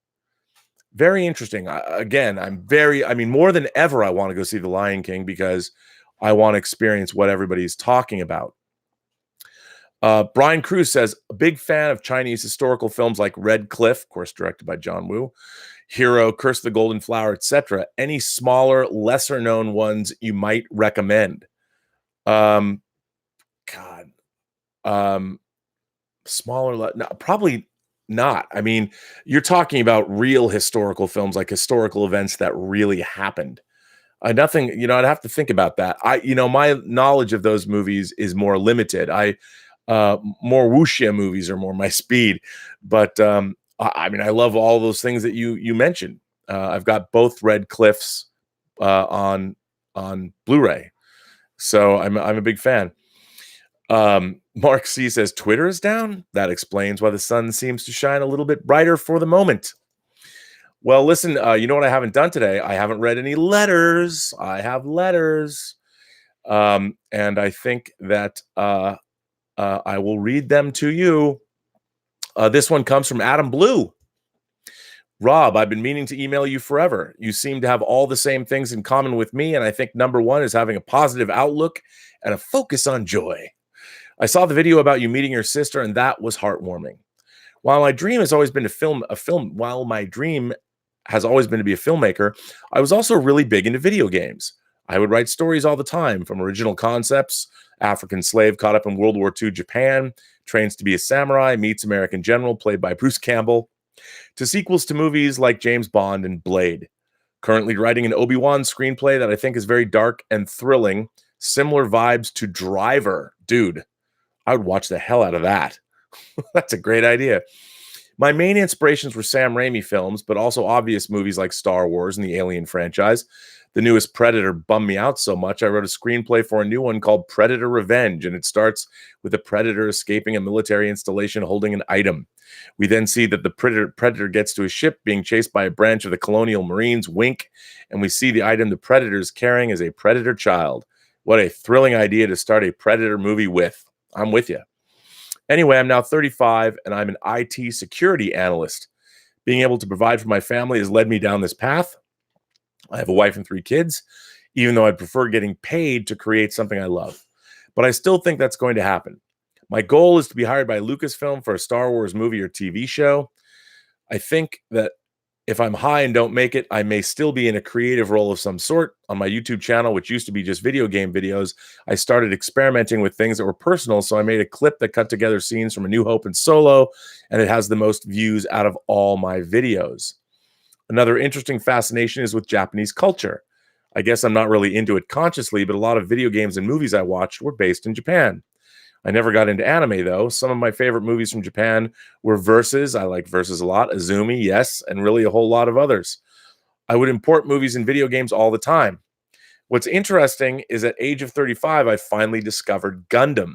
S1: Very interesting. More than ever, I want to go see The Lion King because I want to experience what everybody's talking about. Brian Cruz says, a big fan of Chinese historical films like Red Cliff, of course, directed by John Woo, Hero, Curse of the Golden Flower, etc. Any smaller, lesser known ones you might recommend? Smaller, no, probably not. I mean, you're talking about real historical films, like historical events that really happened. Nothing, I'd have to think about that. My knowledge of those movies is more limited. More wuxia movies are more my speed, but I love all those things that you mentioned. I've got both Red Cliffs on Blu-ray, so I'm a big fan. Mark C says Twitter is down. That explains why the sun seems to shine a little bit brighter for the moment. Well, listen, you know what I haven't done today? I haven't read any letters. I have letters, and I think that I will read them to you. This one comes from Adam Blue. Rob, I've been meaning to email you forever. You seem to have all the same things in common with me, and I think number one is having a positive outlook and a focus on joy. I saw the video about you meeting your sister, and that was heartwarming. While my dream has always been to be a filmmaker, I was also really big into video games. I would write stories all the time, from original concepts, African slave caught up in World War II Japan, trains to be a samurai, meets American general, played by Bruce Campbell, to sequels to movies like James Bond and Blade. Currently writing an Obi-Wan screenplay that I think is very dark and thrilling. Similar vibes to Driver. Dude, I would watch the hell out of that. That's a great idea. My main inspirations were Sam Raimi films, but also obvious movies like Star Wars and the Alien franchise. The newest Predator bummed me out so much, I wrote a screenplay for a new one called Predator Revenge, and it starts with the Predator escaping a military installation holding an item. We then see that the Predator gets to a ship being chased by a branch of the Colonial Marines, wink, and we see the item the Predator is carrying as a Predator child. What a thrilling idea to start a Predator movie with. I'm with you. Anyway, I'm now 35 and I'm an IT security analyst. Being able to provide for my family has led me down this path. I have a wife and 3 kids, even though I'd prefer getting paid to create something I love. But I still think that's going to happen. My goal is to be hired by Lucasfilm for a Star Wars movie or TV show. I think that if I'm high and don't make it, I may still be in a creative role of some sort. On my YouTube channel, which used to be just video game videos, I started experimenting with things that were personal, so I made a clip that cut together scenes from A New Hope and Solo, and it has the most views out of all my videos. Another interesting fascination is with Japanese culture. I guess I'm not really into it consciously, but a lot of video games and movies I watched were based in Japan. I never got into anime, though. Some of my favorite movies from Japan were Versus. I like Versus a lot. Azumi, yes, and really a whole lot of others. I would import movies and video games all the time. What's interesting is at age of 35, I finally discovered Gundam.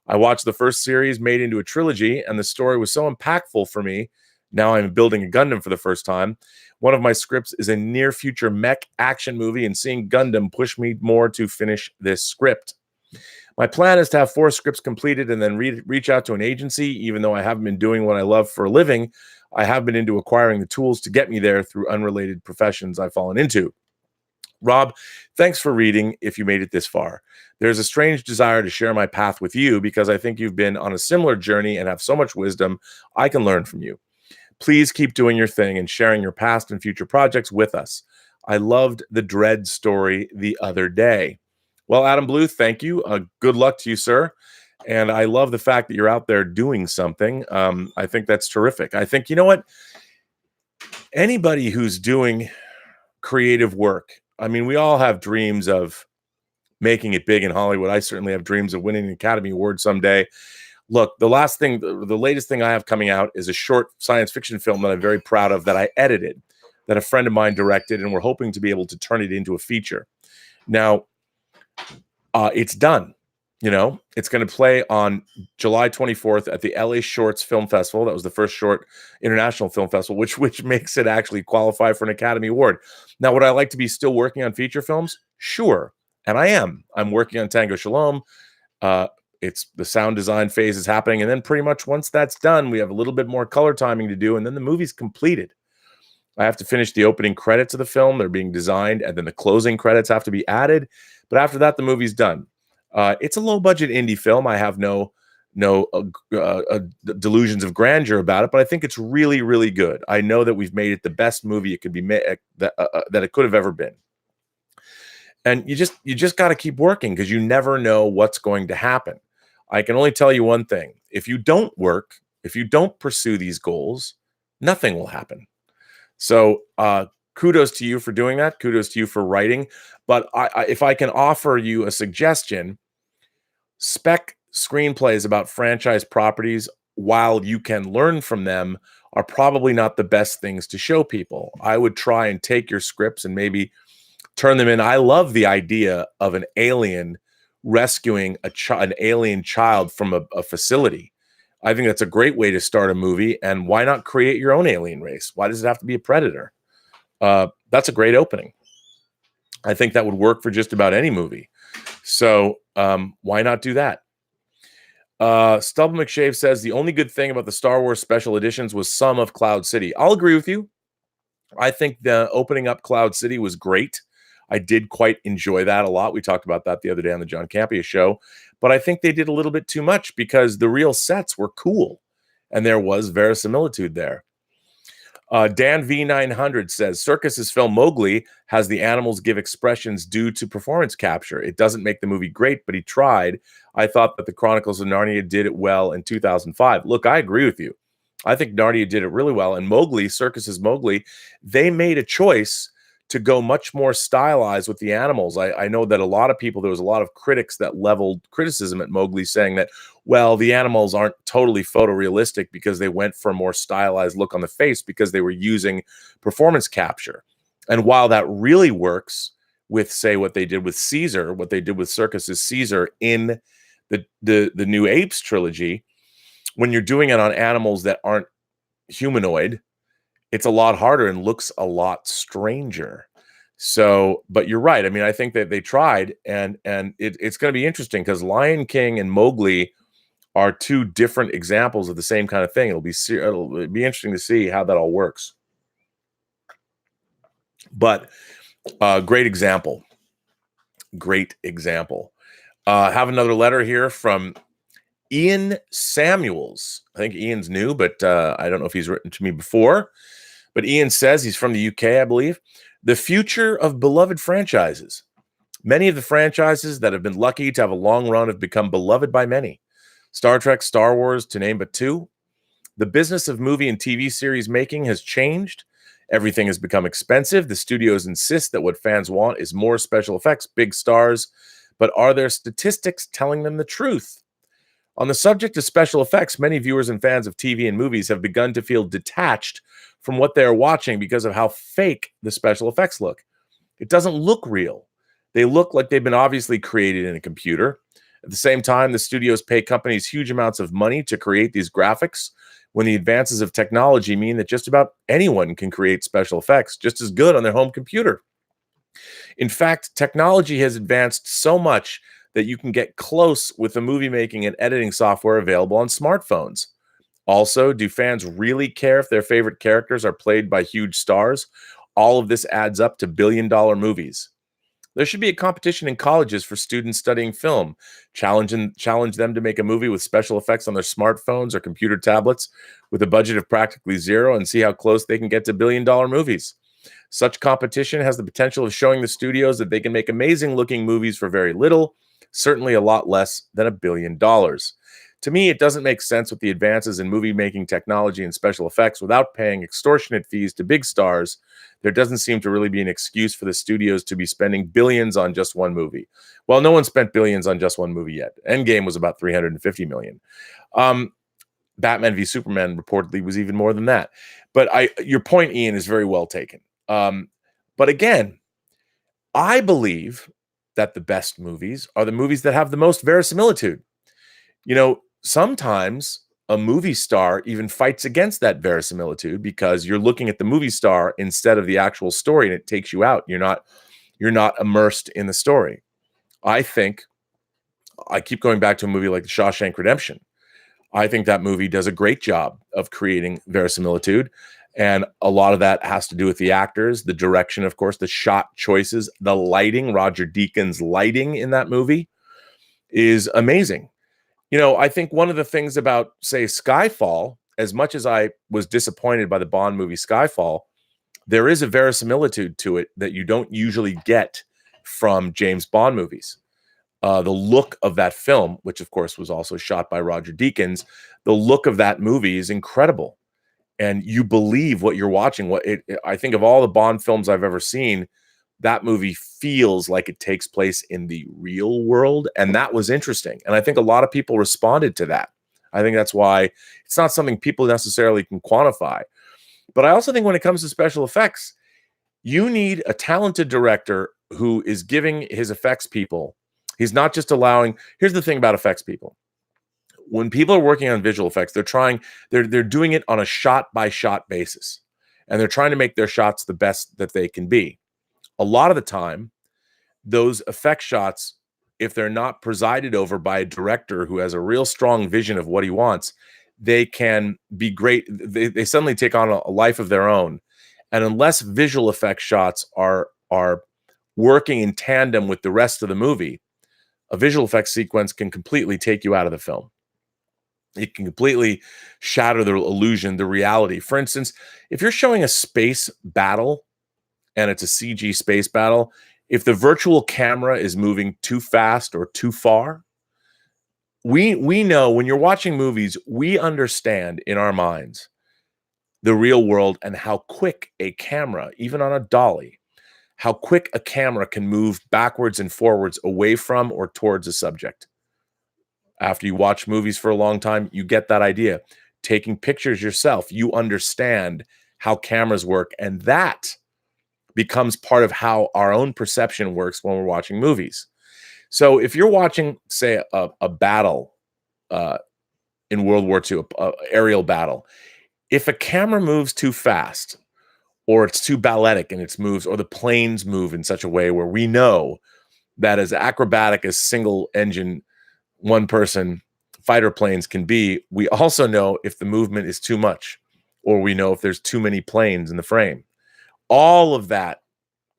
S1: I watched the first series made into a trilogy, and the story was so impactful for me. Now I'm building a Gundam for the first time. One of my scripts is a near-future mech action movie, and seeing Gundam pushed me more to finish this script. My plan is to have 4 scripts completed and then reach out to an agency. Even though I haven't been doing what I love for a living, I have been into acquiring the tools to get me there through unrelated professions I've fallen into. Rob, thanks for reading if you made it this far. There's a strange desire to share my path with you because I think you've been on a similar journey and have so much wisdom I can learn from you. Please keep doing your thing and sharing your past and future projects with us. I loved the Dread story the other day. Well, Adam Blue, thank you. Good luck to you, sir. And I love the fact that you're out there doing something. I think that's terrific. I think, you know what? Anybody who's doing creative work, I mean, we all have dreams of making it big in Hollywood. I certainly have dreams of winning an Academy Award someday. Look, the latest thing I have coming out is a short science fiction film that I'm very proud of that I edited, that a friend of mine directed, and we're hoping to be able to turn it into a feature. Now, it's done. You know, it's going to play on July 24th at the LA Shorts Film Festival. That was the first short international film festival, which makes it actually qualify for an Academy Award. Now, would I like to be still working on feature films? Sure. And I am. I'm working on Tango Shalom. It's the sound design phase is happening. And then pretty much once that's done, we have a little bit more color timing to do. And then the movie's completed. I have to finish the opening credits of the film. They're being designed. And then the closing credits have to be added. But after that, the movie's done. It's a low-budget indie film. I have no delusions of grandeur about it, but I think it's really, really good. I know that we've made it the best movie it could be made that it could have ever been. And you just got to keep working because you never know what's going to happen. I can only tell you one thing: if you don't work, if you don't pursue these goals, nothing will happen. So, kudos to you for doing that. Kudos to you for writing. But if I can offer you a suggestion, spec screenplays about franchise properties, while you can learn from them, are probably not the best things to show people. I would try and take your scripts and maybe turn them in. I love the idea of an alien rescuing an alien child from a facility. I think that's a great way to start a movie. And why not create your own alien race? Why does it have to be a predator? That's a great opening. I think that would work for just about any movie. So why not do that? Stubble McShave says the only good thing about the Star Wars special editions was some of Cloud City. I'll agree with you. I think the opening up Cloud City was great. I did quite enjoy that a lot. We talked about that the other day on the John Campea show. But I think they did a little bit too much because the real sets were cool. And there was verisimilitude there. Dan V900 says, Circus's film Mowgli has the animals give expressions due to performance capture. It doesn't make the movie great, but he tried. I thought that the Chronicles of Narnia did it well in 2005. Look, I agree with you. I think Narnia did it really well. And Mowgli, Circus's Mowgli, they made a choice to go much more stylized with the animals. I know that a lot of people, there was a lot of critics that leveled criticism at Mowgli, saying that, well, the animals aren't totally photorealistic because they went for a more stylized look on the face because they were using performance capture. And while that really works with, say, what they did with Caesar, what they did with Circus's Caesar in the New Apes trilogy, when you're doing it on animals that aren't humanoid, it's a lot harder and looks a lot stranger. So, but you're right. I mean, I think that they tried, and it's going to be interesting because Lion King and Mowgli are two different examples of the same kind of thing. It'll be interesting to see how that all works. But great example. Great example. Have another letter here from Ian Samuels. I think Ian's new, but I don't know if he's written to me before. But Ian says, he's from the UK, I believe, the future of beloved franchises. Many of the franchises that have been lucky to have a long run have become beloved by many. Star Trek, Star Wars, to name but two. The business of movie and TV series making has changed. Everything has become expensive. The studios insist that what fans want is more special effects, big stars. But are there statistics telling them the truth? On the subject of special effects, many viewers and fans of TV and movies have begun to feel detached from what they are watching because of how fake the special effects look. It doesn't look real. They look like they've been obviously created in a computer. At the same time, the studios pay companies huge amounts of money to create these graphics, when the advances of technology mean that just about anyone can create special effects just as good on their home computer. In fact, technology has advanced so much that you can get close with the movie making and editing software available on smartphones. Also, do fans really care if their favorite characters are played by huge stars? All of this adds up to billion-dollar movies. There should be a competition in colleges for students studying film. Challenge them to make a movie with special effects on their smartphones or computer tablets with a budget of practically zero and see how close they can get to billion-dollar movies. Such competition has the potential of showing the studios that they can make amazing-looking movies for very little, certainly a lot less than $1 billion. To me, it doesn't make sense with the advances in movie-making technology and special effects without paying extortionate fees to big stars. There doesn't seem to really be an excuse for the studios to be spending billions on just one movie. Well, no one spent billions on just one movie yet. Endgame was about $350 million. Batman v Superman reportedly was even more than that. But your point, Ian, is very well taken. But again, I believe that the best movies are the movies that have the most verisimilitude. You know, sometimes a movie star even fights against that verisimilitude because you're looking at the movie star instead of the actual story, and it takes you out. You're not immersed in the story. I think I keep going back to a movie like The Shawshank Redemption. I think that movie does a great job of creating verisimilitude. And a lot of that has to do with the actors, the direction, of course, the shot choices, the lighting. Roger Deakins' lighting in that movie is amazing. You know, I think one of the things about, say, Skyfall, as much as I was disappointed by the Bond movie Skyfall, there is a verisimilitude to it that you don't usually get from James Bond movies. The look of that film, which of course was also shot by Roger Deakins, the look of that movie is incredible. And you believe what you're watching. I think of all the Bond films I've ever seen, that movie feels like it takes place in the real world. And that was interesting. And I think a lot of people responded to that. I think that's why it's not something people necessarily can quantify. But I also think when it comes to special effects, you need a talented director who is giving his effects people. He's not just allowing. Here's the thing about effects people. When people are working on visual effects, they're doing it on a shot by shot basis. And they're trying to make their shots the best that they can be. A lot of the time, those effect shots, if they're not presided over by a director who has a real strong vision of what he wants, they can be great. They suddenly take on a life of their own. And unless visual effect shots are working in tandem with the rest of the movie, a visual effects sequence can completely take you out of the film. It can completely shatter the illusion, the reality. For instance, if you're showing a space battle and it's a CG space battle, if the virtual camera is moving too fast or too far, we know when you're watching movies, we understand in our minds the real world and how quick a camera, even on a dolly, how quick a camera can move backwards and forwards away from or towards a subject. After you watch movies for a long time, you get that idea. Taking pictures yourself, you understand how cameras work, and that becomes part of how our own perception works when we're watching movies. So if you're watching, say, a battle in World War II, a aerial battle, if a camera moves too fast, or it's too balletic and it moves, or the planes move in such a way where we know that as acrobatic as single engine, one person fighter planes can be, we also know if the movement is too much, or we know if there's too many planes in the frame. All of that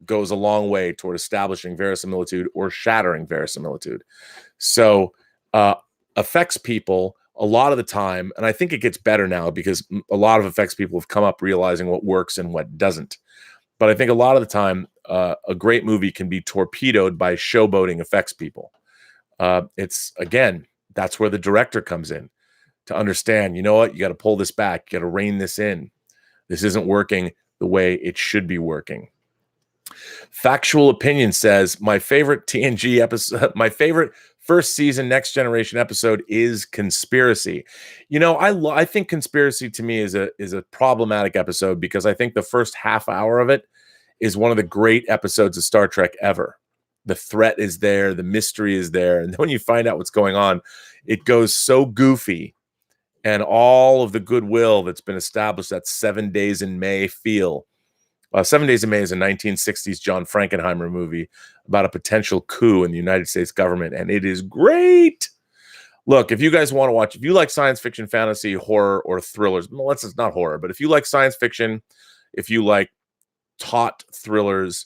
S1: goes a long way toward establishing verisimilitude or shattering verisimilitude. So effects people, a lot of the time, and I think it gets better now because a lot of effects people have come up realizing what works and what doesn't. But I think a lot of the time, a great movie can be torpedoed by showboating effects people. It's, again, that's where the director comes in to understand, you know what, you got to pull this back. You got to rein this in. This isn't working the way it should be working. Factual Opinion says, my favorite TNG episode, my favorite first season Next Generation episode is Conspiracy. You know, I think Conspiracy to me is a problematic episode because I think the first half hour of it is one of the great episodes of Star Trek ever. The threat is there, the mystery is there, and then when you find out what's going on, it goes so goofy, and all of the goodwill that's been established, that 7 Days in May feel. 7 Days in May is a 1960s John Frankenheimer movie about a potential coup in the United States government, and it is great. Look, if you guys want to watch, if you like science fiction, fantasy, horror, or thrillers, well, it's not horror, but if you like science fiction, if you like taut thrillers,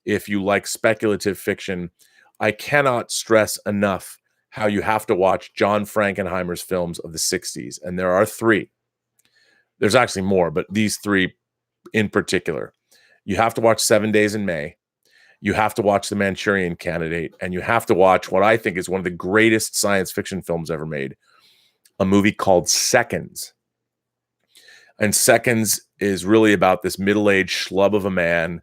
S1: if you like speculative fiction, I cannot stress enough how you have to watch John Frankenheimer's films of the 60s, and there are three. There's actually more, but these three in particular. You have to watch 7 Days in May. You have to watch The Manchurian Candidate, and you have to watch what I think is one of the greatest science fiction films ever made, a movie called Seconds. And Seconds is really about this middle-aged schlub of a man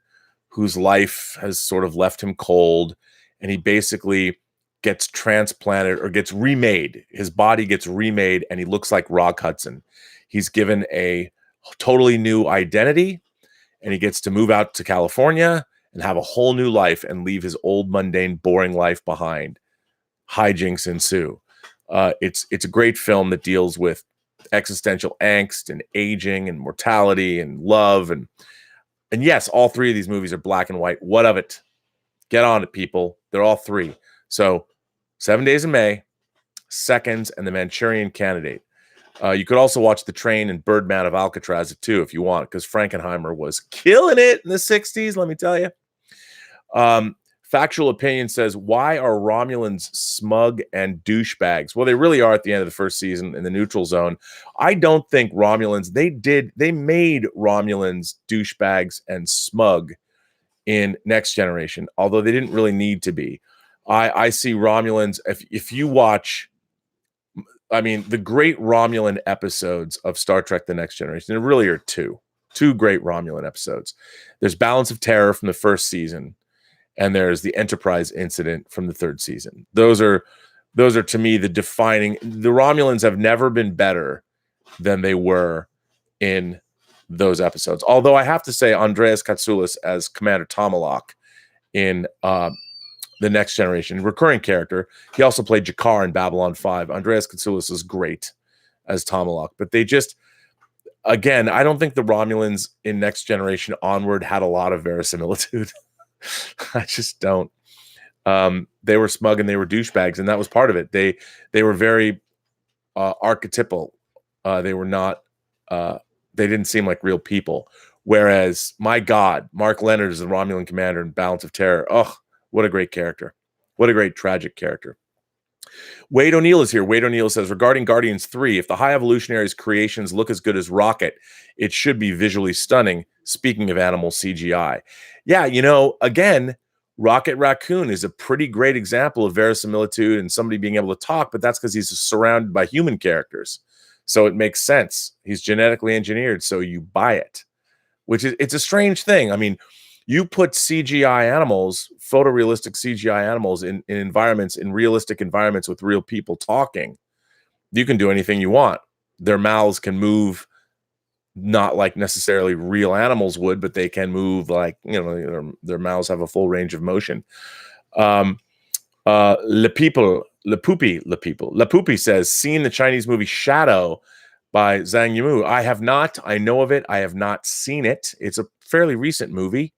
S1: whose life has sort of left him cold, and he basically gets transplanted or gets remade. His body gets remade, and he looks like Rock Hudson. He's given a totally new identity, and he gets to move out to California and have a whole new life and leave his old, mundane, boring life behind. Hijinks ensue. It's a great film that deals with existential angst and aging and mortality and love. And yes, all three of these movies are black and white. What of it? Get on it, people. They're all three. So 7 Days in May, Seconds, and The Manchurian Candidate. You could also watch The Train and Birdman of Alcatraz too if you want, because Frankenheimer was killing it in the 60s, let me tell you. Factual Opinion says, why are Romulans smug and douchebags? Well, they really are at the end of the first season in the neutral zone. I don't think Romulans, they made Romulans douchebags and smug in Next Generation, although they didn't really need to be. I see Romulans, if you watch, I mean, the great Romulan episodes of Star Trek The Next Generation, there really are two great Romulan episodes. There's Balance of Terror from the first season, and there's the Enterprise incident from the third season. Those are to me the defining. The Romulans have never been better than they were in those episodes. Although I have to say, Andreas Katsoulis as Commander Tomalak in The Next Generation, recurring character. He also played Jakar in Babylon 5. Andreas Katsoulis is great as Tomalak, but they just, again, I don't think the Romulans in Next Generation onward had a lot of verisimilitude. I just don't. They were smug and they were douchebags, and that was part of it. They were very archetypal. They were not. They didn't seem like real people. Whereas, my God, Mark Leonard is the Romulan commander in Balance of Terror. Oh, what a great character! What a great tragic character. Wade O'Neill is here. Wade O'Neill says, regarding Guardians 3, if the High Evolutionaries' creations look as good as Rocket, it should be visually stunning. Speaking of animal CGI. Yeah, you know, again, Rocket Raccoon is a pretty great example of verisimilitude and somebody being able to talk, but that's because he's surrounded by human characters. So it makes sense. He's genetically engineered, so you buy it, which is, it's a strange thing. I mean, You put CGI animals, photorealistic CGI animals in environments, in realistic environments with real people talking. You can do anything you want. Their mouths can move, not like necessarily real animals would, but they can move like, their mouths have a full range of motion. Le Poopy says, seen the Chinese movie Shadow by Zhang Yimou. I have not. I know of it. I have not seen it. It's a fairly recent movie.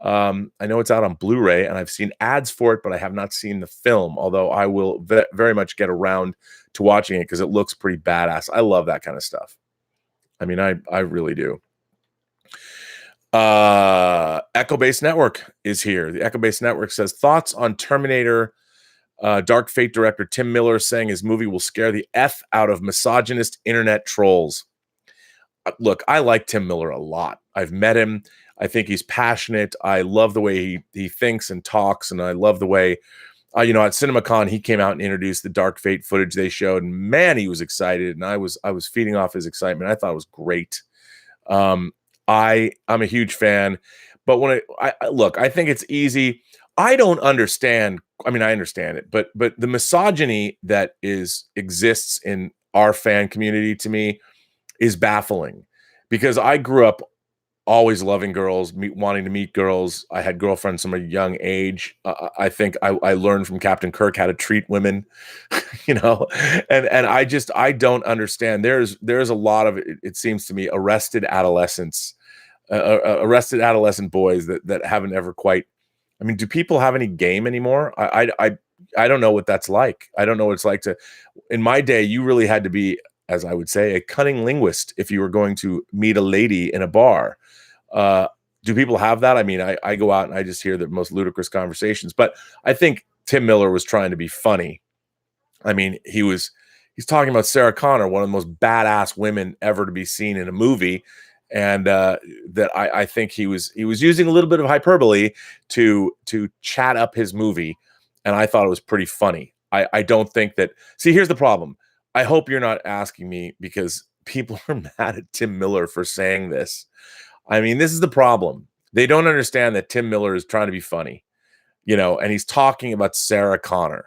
S1: I know it's out on Blu-ray, and I've seen ads for it, but I have not seen the film, although I will very much get around to watching it because it looks pretty badass. I love that kind of stuff. I mean, I really do. Echo Base Network is here. The Echo Base Network says, thoughts on Terminator. Dark Fate director Tim Miller saying his movie will scare the F out of misogynist internet trolls. Look, I like Tim Miller a lot. I've met him. I think he's passionate. I love the way he thinks and talks, and I love the way, at CinemaCon, he came out and introduced the Dark Fate footage they showed, and man, he was excited, and I was feeding off his excitement. I thought it was great. I'm a huge fan, but when I think it's easy. I don't understand. I mean, I understand it, but the misogyny that exists in our fan community, to me, is baffling, because I grew up always loving girls, wanting to meet girls. I had girlfriends from a young age. I think I learned from Captain Kirk how to treat women, and I don't understand. There's a lot of it seems to me, arrested adolescent boys that haven't ever quite. I mean, do people have any game anymore? I don't know what that's like. I don't know what it's like to. In my day, you really had to be, as I would say, a cunning linguist if you were going to meet a lady in a bar. Do people have that? I mean, I go out and I just hear the most ludicrous conversations. But I think Tim Miller was trying to be funny. I mean, he's talking about Sarah Connor, one of the most badass women ever to be seen in a movie. And that I think he was using a little bit of hyperbole to chat up his movie, and I thought it was pretty funny. I don't think that. See, here's the problem. I hope you're not asking me because people are mad at Tim Miller for saying this. I mean, this is the problem. They don't understand that Tim Miller is trying to be funny, and he's talking about Sarah Connor.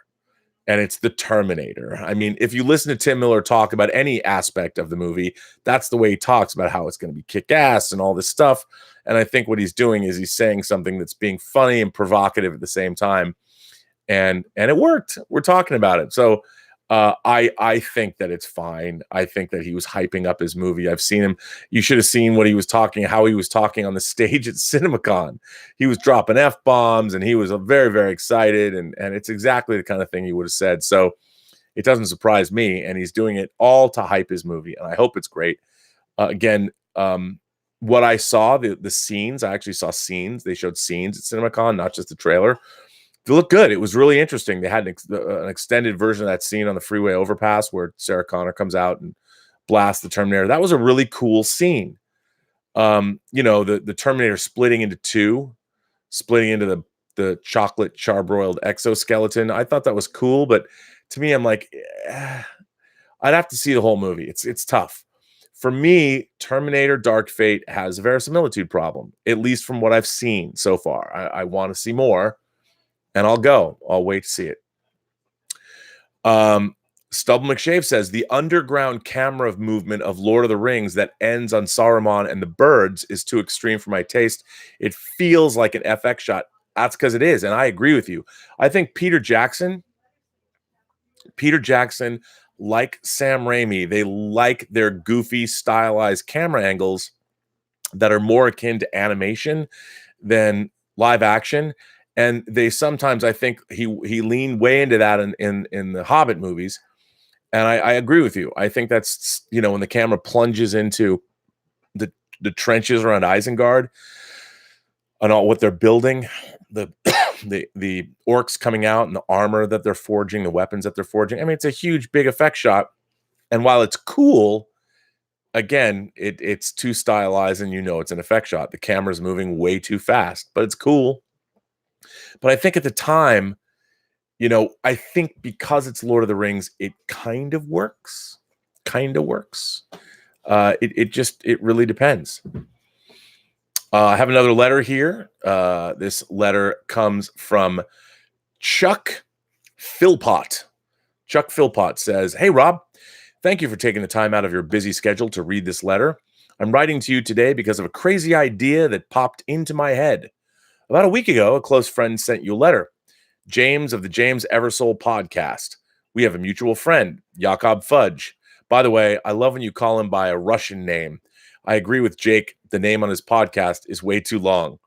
S1: And it's the Terminator. I mean, if you listen to Tim Miller talk about any aspect of the movie, that's the way he talks about how it's going to be kick-ass and all this stuff. And I think what he's doing is he's saying something that's being funny and provocative at the same time. And it worked. We're talking about it. So I think that it's fine. I think that he was hyping up his movie. I've seen him. You should have seen what he was talking, how he was talking on the stage at CinemaCon. He was dropping F-bombs and he was very, very excited. And it's exactly the kind of thing he would have said. So it doesn't surprise me. And he's doing it all to hype his movie. And I hope it's great. Again, what I saw, the scenes, I actually saw scenes. They showed scenes at CinemaCon, not just the trailer. They look good. It was really interesting. They had an extended version of that scene on the freeway overpass where Sarah Connor comes out and blasts the Terminator. That was a really cool scene. The Terminator splitting into two, splitting into the chocolate charbroiled exoskeleton. I thought that was cool, but to me, I'm like, I'd have to see the whole movie. It's tough. For me, Terminator Dark Fate has a verisimilitude problem, at least from what I've seen so far. I want to see more. And I'll wait to see it. Stubble McShave says, the underground camera movement of Lord of the Rings that ends on Saruman and the birds is too extreme for my taste. It feels like an FX shot. That's because it is. And I agree with you. I think Peter Jackson, like Sam Raimi, they like their goofy, stylized camera angles that are more akin to animation than live action. And they sometimes, I think he leaned way into that in the Hobbit movies. And I agree with you. I think that's, when the camera plunges into the trenches around Isengard and all what they're building, the orcs coming out and the armor that they're forging, the weapons that they're forging. I mean, it's a huge, big effect shot. And while it's cool, again, it's too stylized and it's an effect shot. The camera's moving way too fast, but it's cool. But I think at the time, I think because it's Lord of the Rings, it kind of works. It really depends. I have another letter here. This letter comes from Chuck Philpott. Chuck Philpott says, "Hey, Rob, thank you for taking the time out of your busy schedule to read this letter. I'm writing to you today because of a crazy idea that popped into my head. About a week ago, a close friend sent you a letter. James of the James Eversole podcast. We have a mutual friend, Jakob Fudge. By the way, I love when you call him by a Russian name. I agree with Jake. The name on his podcast is way too long.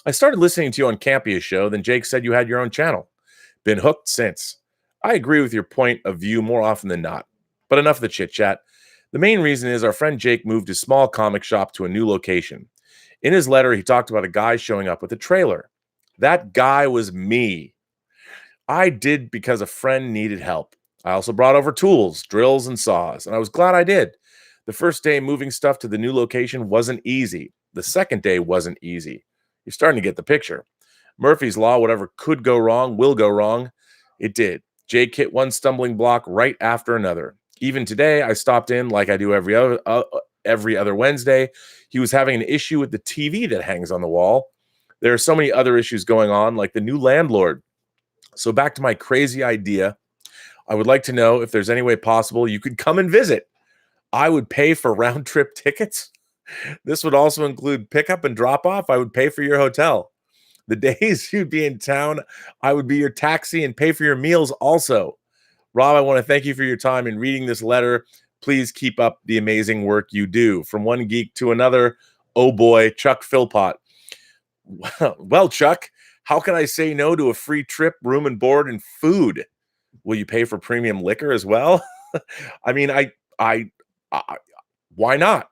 S1: I started listening to you on Campia's show. Then Jake said you had your own channel. Been hooked since. I agree with your point of view more often than not. But enough of the chit chat. The main reason is our friend Jake moved his small comic shop to a new location. In his letter, he talked about a guy showing up with a trailer. That guy was me. I did because a friend needed help. I also brought over tools, drills, and saws, and I was glad I did. The first day moving stuff to the new location wasn't easy. The second day wasn't easy. You're starting to get the picture. Murphy's Law, whatever could go wrong, will go wrong. It did. Jake hit one stumbling block right after another. Even today, I stopped in like I do every other Wednesday. He was having an issue with the TV that hangs on the wall. There are so many other issues going on, like the new landlord. So back to my crazy idea. I would like to know if there's any way possible you could come and visit. I would pay for round trip tickets. This would also include pickup and drop off. I would pay for your hotel. The days you'd be in town, I would be your taxi and pay for your meals also. Rob, I want to thank you for your time in reading this letter. Please keep up the amazing work you do. From one geek to another, oh boy, Chuck Philpott. Well, Chuck, how can I say no to a free trip, room and board, and food? Will you pay for premium liquor as well? I mean, I why not?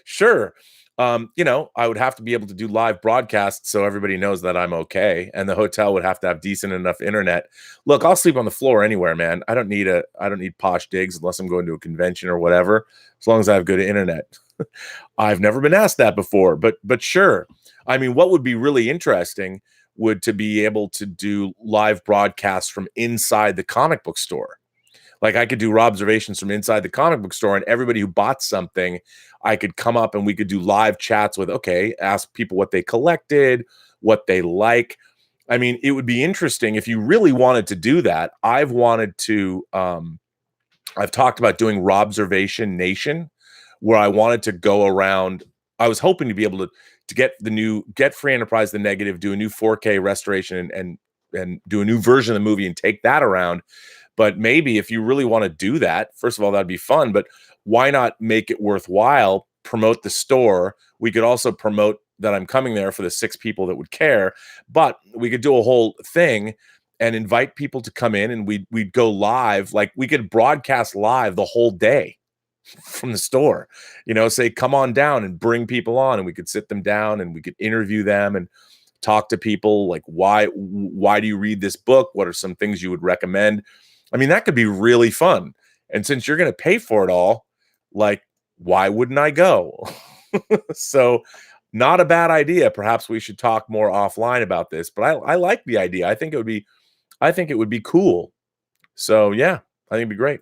S1: Sure. I would have to be able to do live broadcasts so everybody knows that I'm okay, and the hotel would have to have decent enough internet. Look, I'll sleep on the floor anywhere, man. I don't need posh digs unless I'm going to a convention or whatever, as long as I have good internet. I've never been asked that before, but sure. I mean, what would be really interesting would to be able to do live broadcasts from inside the comic book store. Like I could do Robservations from inside the comic book store, and everybody who bought something, I could come up and we could do live chats with, ask people what they collected, what they like. I mean, it would be interesting if you really wanted to do that. I've talked about doing Robservation Nation, where I wanted to go around. I was hoping to be able to get Free Enterprise the Negative, do a new 4K restoration and do a new version of the movie and take that around. But maybe if you really want to do that, first of all, that'd be fun, but why not make it worthwhile, promote the store? We could also promote that I'm coming there for the 6 people that would care, but we could do a whole thing and invite people to come in, and we'd go live. Like we could broadcast live the whole day from the store, say, come on down and bring people on, and we could sit them down and we could interview them and talk to people like, why do you read this book? What are some things you would recommend? I mean, that could be really fun. And since you're going to pay for it all, like, why wouldn't I go? So not a bad idea. Perhaps we should talk more offline about this, but I like the idea. I think it would be cool. So yeah, I think it'd be great.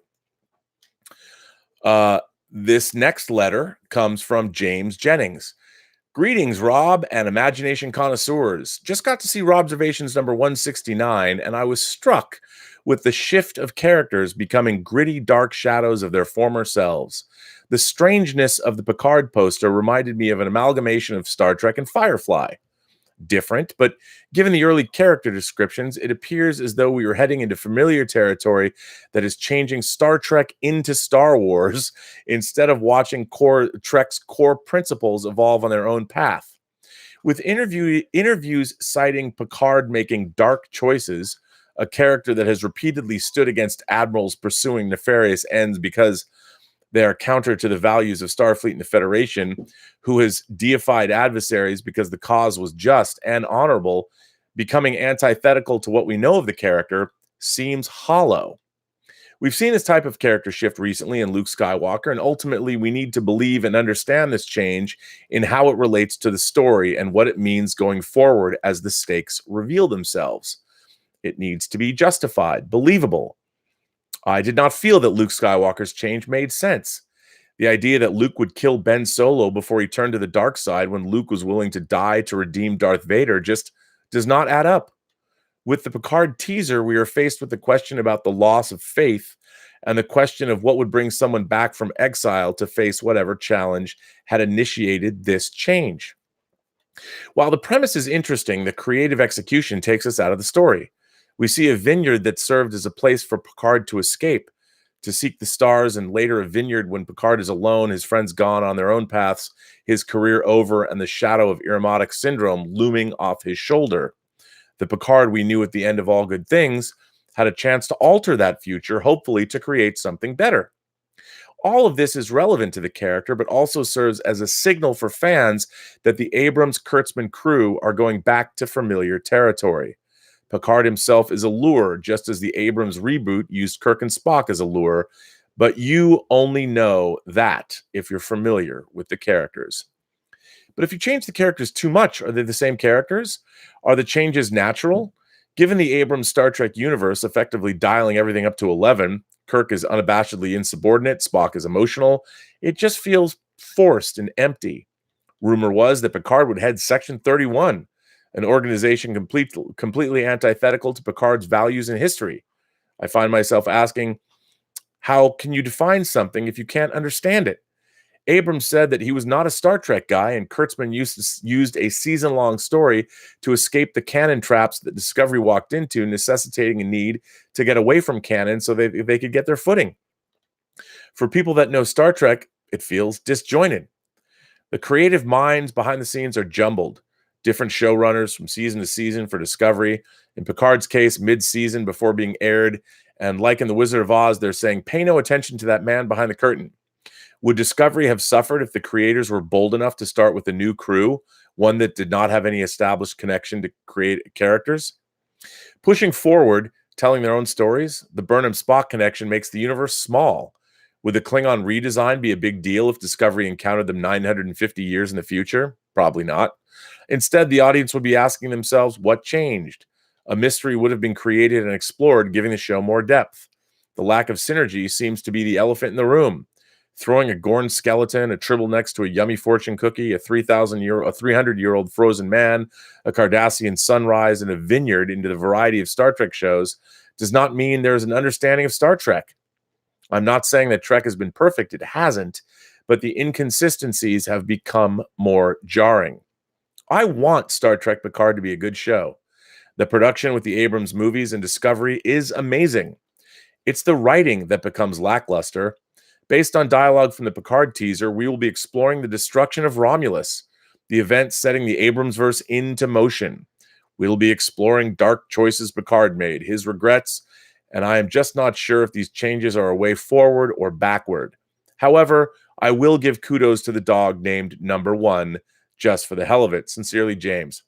S1: This next letter comes from James Jennings. Greetings, Rob and imagination connoisseurs. Just got to see Robservations number 169, and I was struck with the shift of characters becoming gritty, dark shadows of their former selves. The strangeness of the Picard poster reminded me of an amalgamation of Star Trek and Firefly. Different, but given the early character descriptions, it appears as though we were heading into familiar territory that is changing Star Trek into Star Wars instead of watching Trek's core principles evolve on their own path. With interviews citing Picard making dark choices, a character that has repeatedly stood against admirals pursuing nefarious ends because they are counter to the values of Starfleet and the Federation, who has deified adversaries because the cause was just and honorable, becoming antithetical to what we know of the character, seems hollow. We've seen this type of character shift recently in Luke Skywalker, and ultimately we need to believe and understand this change in how it relates to the story and what it means going forward as the stakes reveal themselves. It needs to be justified, believable. I did not feel that Luke Skywalker's change made sense. The idea that Luke would kill Ben Solo before he turned to the dark side when Luke was willing to die to redeem Darth Vader just does not add up. With the Picard teaser, we are faced with the question about the loss of faith and the question of what would bring someone back from exile to face whatever challenge had initiated this change. While the premise is interesting, the creative execution takes us out of the story. We see a vineyard that served as a place for Picard to escape, to seek the stars, and later a vineyard when Picard is alone, his friends gone on their own paths, his career over, and the shadow of Irumodic syndrome looming off his shoulder. The Picard we knew at the end of All Good Things had a chance to alter that future, hopefully to create something better. All of this is relevant to the character, but also serves as a signal for fans that the Abrams-Kurtzman crew are going back to familiar territory. Picard himself is a lure, just as the Abrams reboot used Kirk and Spock as a lure, but you only know that if you're familiar with the characters. But if you change the characters too much, are they the same characters? Are the changes natural? Given the Abrams Star Trek universe effectively dialing everything up to 11, Kirk is unabashedly insubordinate, Spock is emotional, it just feels forced and empty. Rumor was that Picard would head Section 31, an organization completely antithetical to Picard's values and history. I find myself asking, how can you define something if you can't understand it? Abrams said that he was not a Star Trek guy, and Kurtzman used a season-long story to escape the canon traps that Discovery walked into, necessitating a need to get away from canon so they could get their footing. For people that know Star Trek, it feels disjointed. The creative minds behind the scenes are jumbled. Different showrunners from season to season for Discovery. In Picard's case, mid-season before being aired. And like in The Wizard of Oz, they're saying, pay no attention to that man behind the curtain. Would Discovery have suffered if the creators were bold enough to start with a new crew, one that did not have any established connection to create characters? Pushing forward, telling their own stories, the Burnham-Spock connection makes the universe small. Would the Klingon redesign be a big deal if Discovery encountered them 950 years in the future? Probably not. Instead, the audience would be asking themselves, what changed? A mystery would have been created and explored, giving the show more depth. The lack of synergy seems to be the elephant in the room. Throwing a Gorn skeleton, a Tribble next to a yummy fortune cookie, a 300-year-old frozen man, a Cardassian sunrise, and a vineyard into the variety of Star Trek shows does not mean there is an understanding of Star Trek. I'm not saying that Trek has been perfect. It hasn't. But the inconsistencies have become more jarring. I want Star Trek Picard to be a good show. The production with the Abrams movies and Discovery is amazing. It's the writing that becomes lackluster. Based on dialogue from the Picard teaser, we will be exploring the destruction of Romulus, the event setting the Abramsverse into motion. We will be exploring dark choices Picard made, his regrets, and I am just not sure if these changes are a way forward or backward. However, I will give kudos to the dog named Number One, just for the hell of it. Sincerely, James.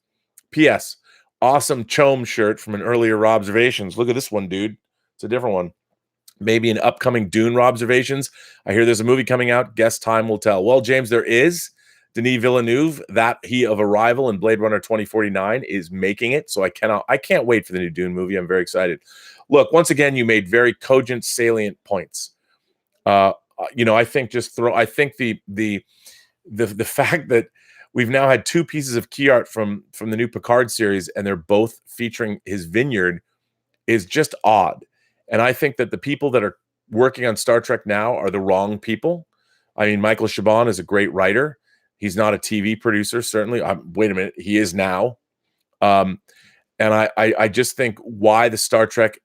S1: P.S. Awesome Chome shirt from an earlier Robservations. Look at this one, dude. It's a different one. Maybe an upcoming Dune Robservations. I hear there's a movie coming out. Guess time will tell. Well, James, there is. Denis Villeneuve, that he of Arrival and Blade Runner 2049 is making it. So I can't wait for the new Dune movie. I'm very excited. Look, once again, you made very cogent, salient points. I think the fact that we've now had two pieces of key art from the new Picard series, and they're both featuring his vineyard, is just odd. And I think that the people that are working on Star Trek now are the wrong people. I mean, Michael Chabon is a great writer. He's not a TV producer, certainly. Wait a minute, he is now. And I just think why Star Trek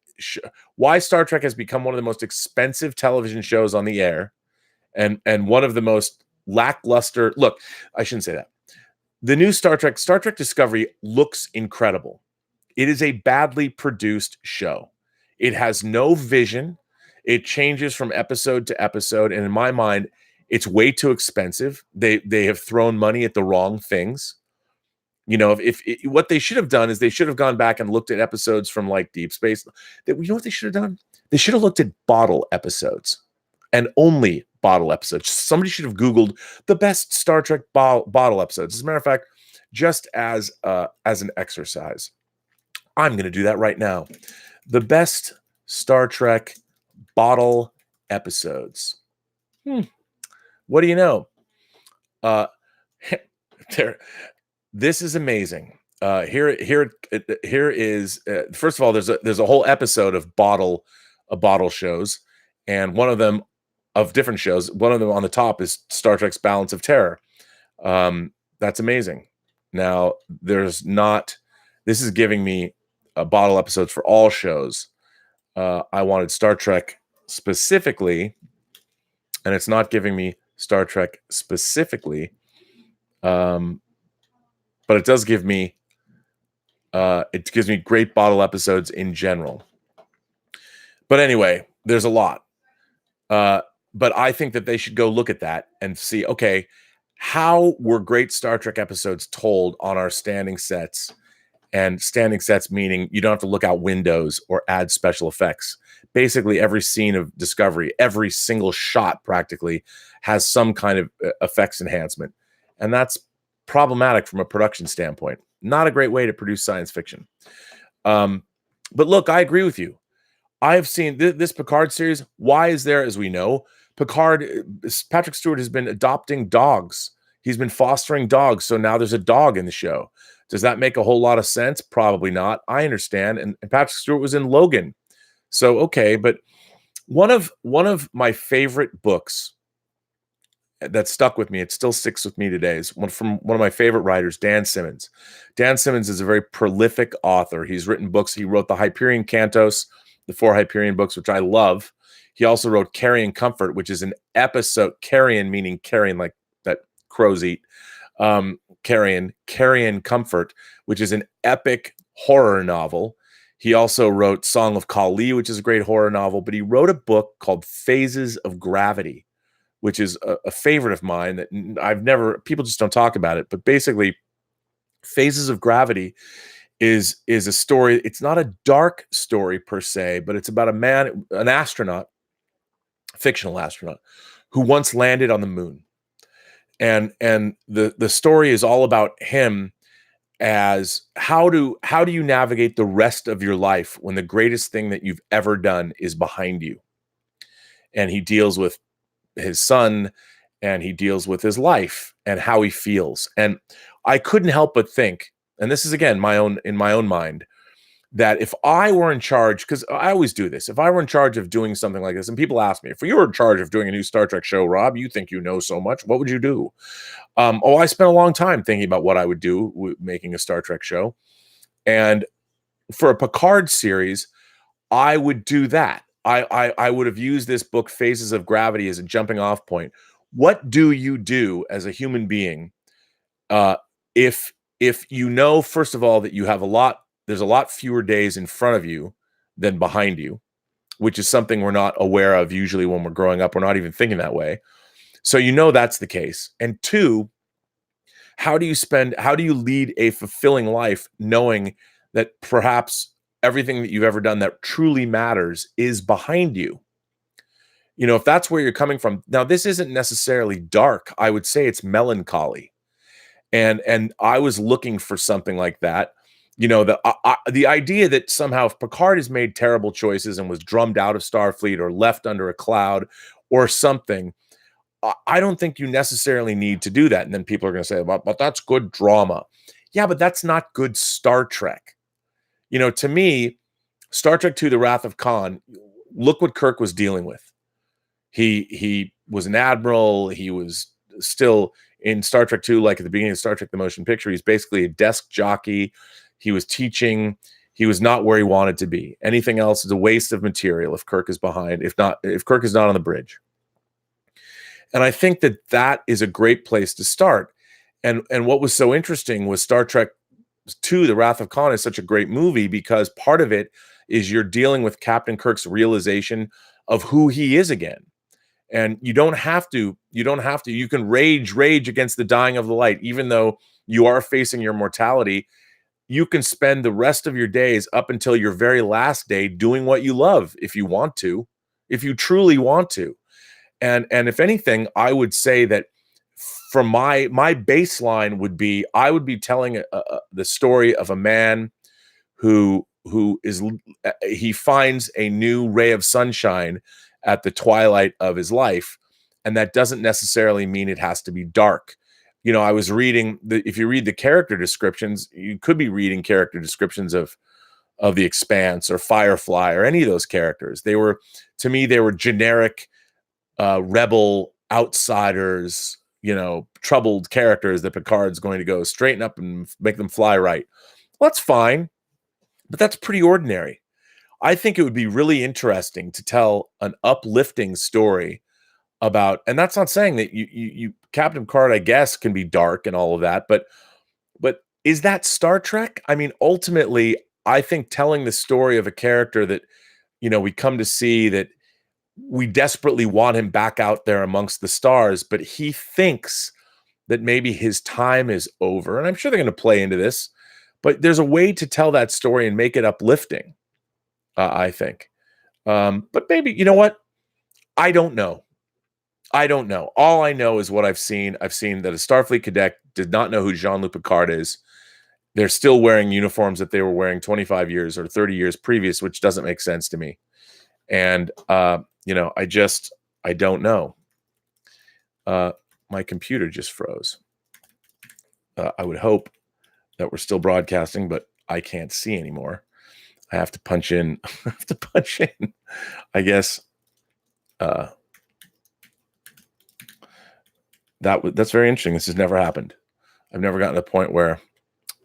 S1: has become one of the most expensive television shows on the air, and one of the most lackluster. Look, I shouldn't say that. The new Star Trek Discovery looks incredible. It is a badly produced show. It has no vision. It changes from episode to episode. And in my mind, it's way too expensive. They have thrown money at the wrong things. You know, what they should have done is they should have gone back and looked at episodes from like Deep Space. You know what they should have done? They should have looked at bottle episodes and only bottle episodes. Somebody should have Googled the best Star Trek bottle episodes. As a matter of fact, just as an exercise, I'm going to do that right now. The best Star Trek bottle episodes. What do you know? Uh, there, this is amazing. Here is first of all, there's a whole episode of bottle shows, and one of them of different shows. One of them on the top is Star Trek's Balance of Terror. That's amazing. Now, there's not. This is giving me bottle episodes for all shows. I wanted Star Trek specifically, and it's not giving me Star Trek specifically. But it does give me it gives me great bottle episodes in general. But anyway, there's a lot. But I think that they should go look at that and see, okay, how were great Star Trek episodes told on our standing sets? And standing sets meaning you don't have to look out windows or add special effects. Basically, every scene of Discovery, every single shot practically has some kind of effects enhancement. And that's problematic from a production standpoint. Not a great way to produce science fiction. But look, I agree with you. I've seen this Picard series. Why is there, as we know, Patrick Stewart has been adopting dogs. He's been fostering dogs. So now there's a dog in the show. Does that make a whole lot of sense? Probably not. I understand. And Patrick Stewart was in Logan. So, okay. But one of my favorite books that stuck with me, it still sticks with me today, is one from one of my favorite writers, Dan Simmons. Dan Simmons is a very prolific author. He's written books. He wrote the Hyperion Cantos, the 4 Hyperion books, which I love. He also wrote Carrion Comfort, which is an episode, carrion meaning carrion, like that crows eat. Carrion Comfort, which is an epic horror novel. He also wrote Song of Kali, which is a great horror novel, but he wrote a book called Phases of Gravity, which is a favorite of mine that people just don't talk about it. But basically, Phases of Gravity is a story. It's not a dark story per se, but it's about an astronaut, fictional astronaut, who once landed on the moon. And the story is all about him as how do you navigate the rest of your life when the greatest thing that you've ever done is behind you. And he deals with his son, and he deals with his life and how he feels. And I couldn't help but think, and this is again in my own mind, that if I were in charge, because I always do this, if I were in charge of doing something like this, and people ask me, if you were in charge of doing a new Star Trek show, Rob, you think you know so much, what would you do? I spent a long time thinking about what I would do with making a Star Trek show. And for a Picard series, I would do that. I would have used this book, Phases of Gravity, as a jumping off point. What do you do as a human being if you know, first of all, that you have there's a lot fewer days in front of you than behind you, which is something we're not aware of usually when we're growing up. We're not even thinking that way. So you know that's the case. And 2, how do you lead a fulfilling life knowing that perhaps everything that you've ever done that truly matters is behind you? You know, if that's where you're coming from. Now, this isn't necessarily dark. I would say it's melancholy. And I was looking for something like that. You know, the idea that somehow if Picard has made terrible choices and was drummed out of Starfleet or left under a cloud or something, I don't think you necessarily need to do that. And then people are going to say, but that's good drama. Yeah, but that's not good Star Trek. You know, to me, Star Trek II, The Wrath of Khan, look what Kirk was dealing with. He was an admiral. He was still in Star Trek II, like at the beginning of Star Trek The Motion Picture. He's basically a desk jockey. He was teaching. He was not where he wanted to be. Anything else is a waste of material if Kirk is behind, if Kirk is not on the bridge. And I think that is a great place to start. And what was so interesting was Star Trek II, The Wrath of Khan is such a great movie because part of it is you're dealing with Captain Kirk's realization of who he is again. And you can rage against the dying of the light, even though you are facing your mortality. You can spend the rest of your days up until your very last day doing what you love if you want to, if you truly want to. And if anything, I would say that from my baseline would be, I would be telling the story of a man who he finds a new ray of sunshine at the twilight of his life, and that doesn't necessarily mean it has to be dark. I was reading if you read the character descriptions, you could be reading character descriptions of The Expanse or Firefly or any of those characters. To me, they were generic rebel outsiders, troubled characters that Picard's going to go straighten up and make them fly right. Well, that's fine, but that's pretty ordinary. I think it would be really interesting to tell an uplifting story about, and that's not saying that you Captain Picard, I guess, can be dark and all of that, but is that Star Trek? I mean, ultimately, I think telling the story of a character that, we come to see, that we desperately want him back out there amongst the stars, but he thinks that maybe his time is over. And I'm sure they're going to play into this, but there's a way to tell that story and make it uplifting, I think. But maybe, you know what? I don't know. All I know is what I've seen. I've seen that a Starfleet cadet did not know who Jean-Luc Picard is. They're still wearing uniforms that they were wearing 25 years or 30 years previous, which doesn't make sense to me. And, I don't know. My computer just froze. I would hope that we're still broadcasting, but I can't see anymore. I have to punch in. I guess. That's very interesting. This has never happened. I've never gotten to the point where,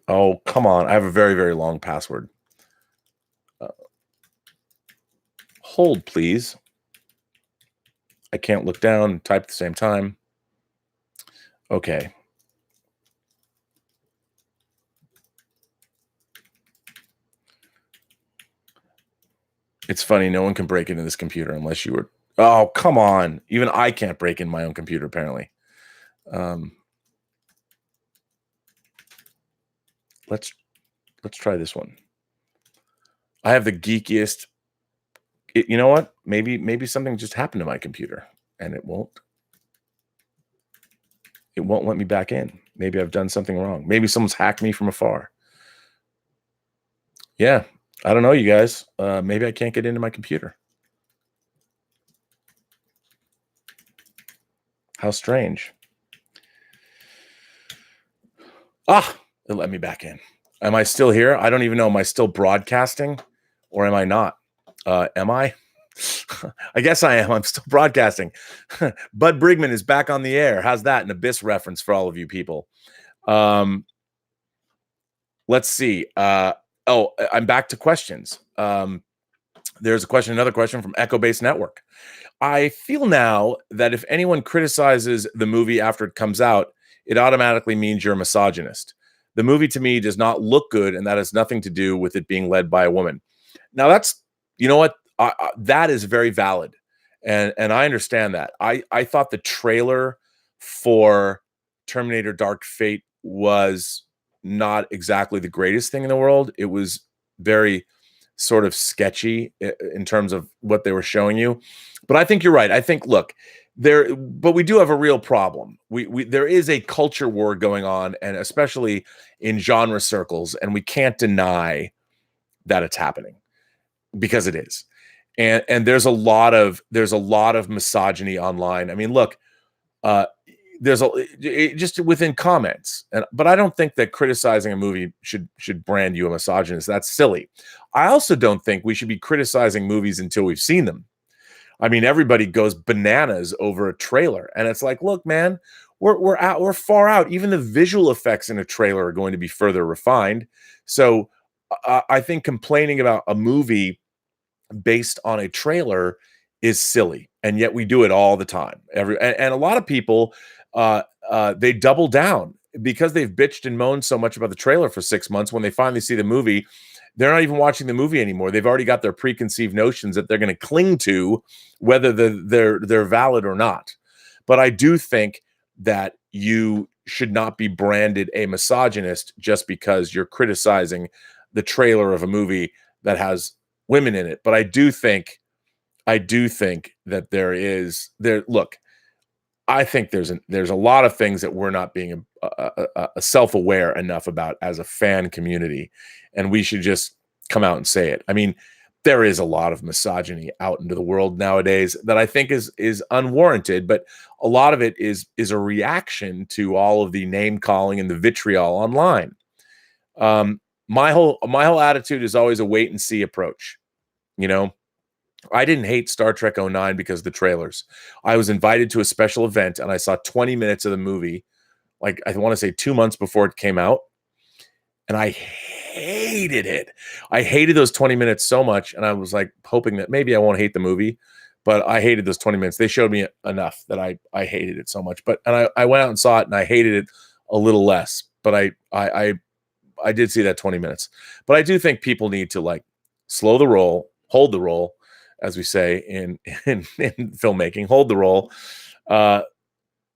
S1: oh, come on. I have a very, very long password. Hold, please. I can't look down and type at the same time. Okay. It's funny. No one can break into this computer unless you were. Oh, come on. Even I can't break in my own computer, apparently. Let's try this one. I have the geekiest. You know what? Maybe something just happened to my computer and it won't let me back in. Maybe I've done something wrong. Maybe someone's hacked me from afar. Yeah, I don't know, you guys. Maybe I can't get into my computer. How strange. It let me back in. Am I still here? I don't even know. Am I still broadcasting or am I not? Am I? I guess I am. I'm still broadcasting. Bud Brigman is back on the air. How's that? An Abyss reference for all of you people. Let's see. I'm back to questions. There's another question from Echo Base Network. I feel now that if anyone criticizes the movie after it comes out, it automatically means you're a misogynist. The movie to me does not look good, and that has nothing to do with it being led by a woman. Now that's, you know what? That is very valid. And I understand that. I thought the trailer for Terminator Dark Fate was not exactly the greatest thing in the world. It was very sort of sketchy in terms of what they were showing you. But I think you're right. I think, look, but we do have a real problem. There is a culture war going on, and especially in genre circles, and we can't deny that it's happening because it is. And there's a lot of misogyny online. I mean, look, just within comments, but I don't think that criticizing a movie should brand you a misogynist. That's silly. I also don't think we should be criticizing movies until we've seen them. I mean, everybody goes bananas over a trailer, and it's like, look, man, we're far out. Even the visual effects in a trailer are going to be further refined. So I think complaining about a movie based on a trailer is silly, and yet we do it all the time. And a lot of people they double down because they've bitched and moaned so much about the trailer for 6 months. When they finally see the movie, they're not even watching the movie anymore. They've already got their preconceived notions that they're going to cling to, whether they're valid or not. But I do think that you should not be branded a misogynist just because you're criticizing the trailer of a movie that has women in it. But I do think that look, I think there's a lot of things that we're not being self-aware enough about as a fan community, and we should just come out and say it. I mean, there is a lot of misogyny out into the world nowadays that I think is unwarranted, but a lot of it is a reaction to all of the name calling and the vitriol online. My whole attitude is always a wait and see approach. You know, I didn't hate Star Trek '09 because of the trailers. I was invited to a special event and I saw 20 minutes of the movie, like I want to say 2 months before it came out, and I hated it. I hated those 20 minutes so much, and I was like hoping that maybe I won't hate the movie, but I hated those 20 minutes. They showed me enough that I hated it so much. But I went out and saw it, and I hated it a little less. But I did see that 20 minutes. But I do think people need to like slow the roll, hold the roll, as we say in filmmaking, hold the roll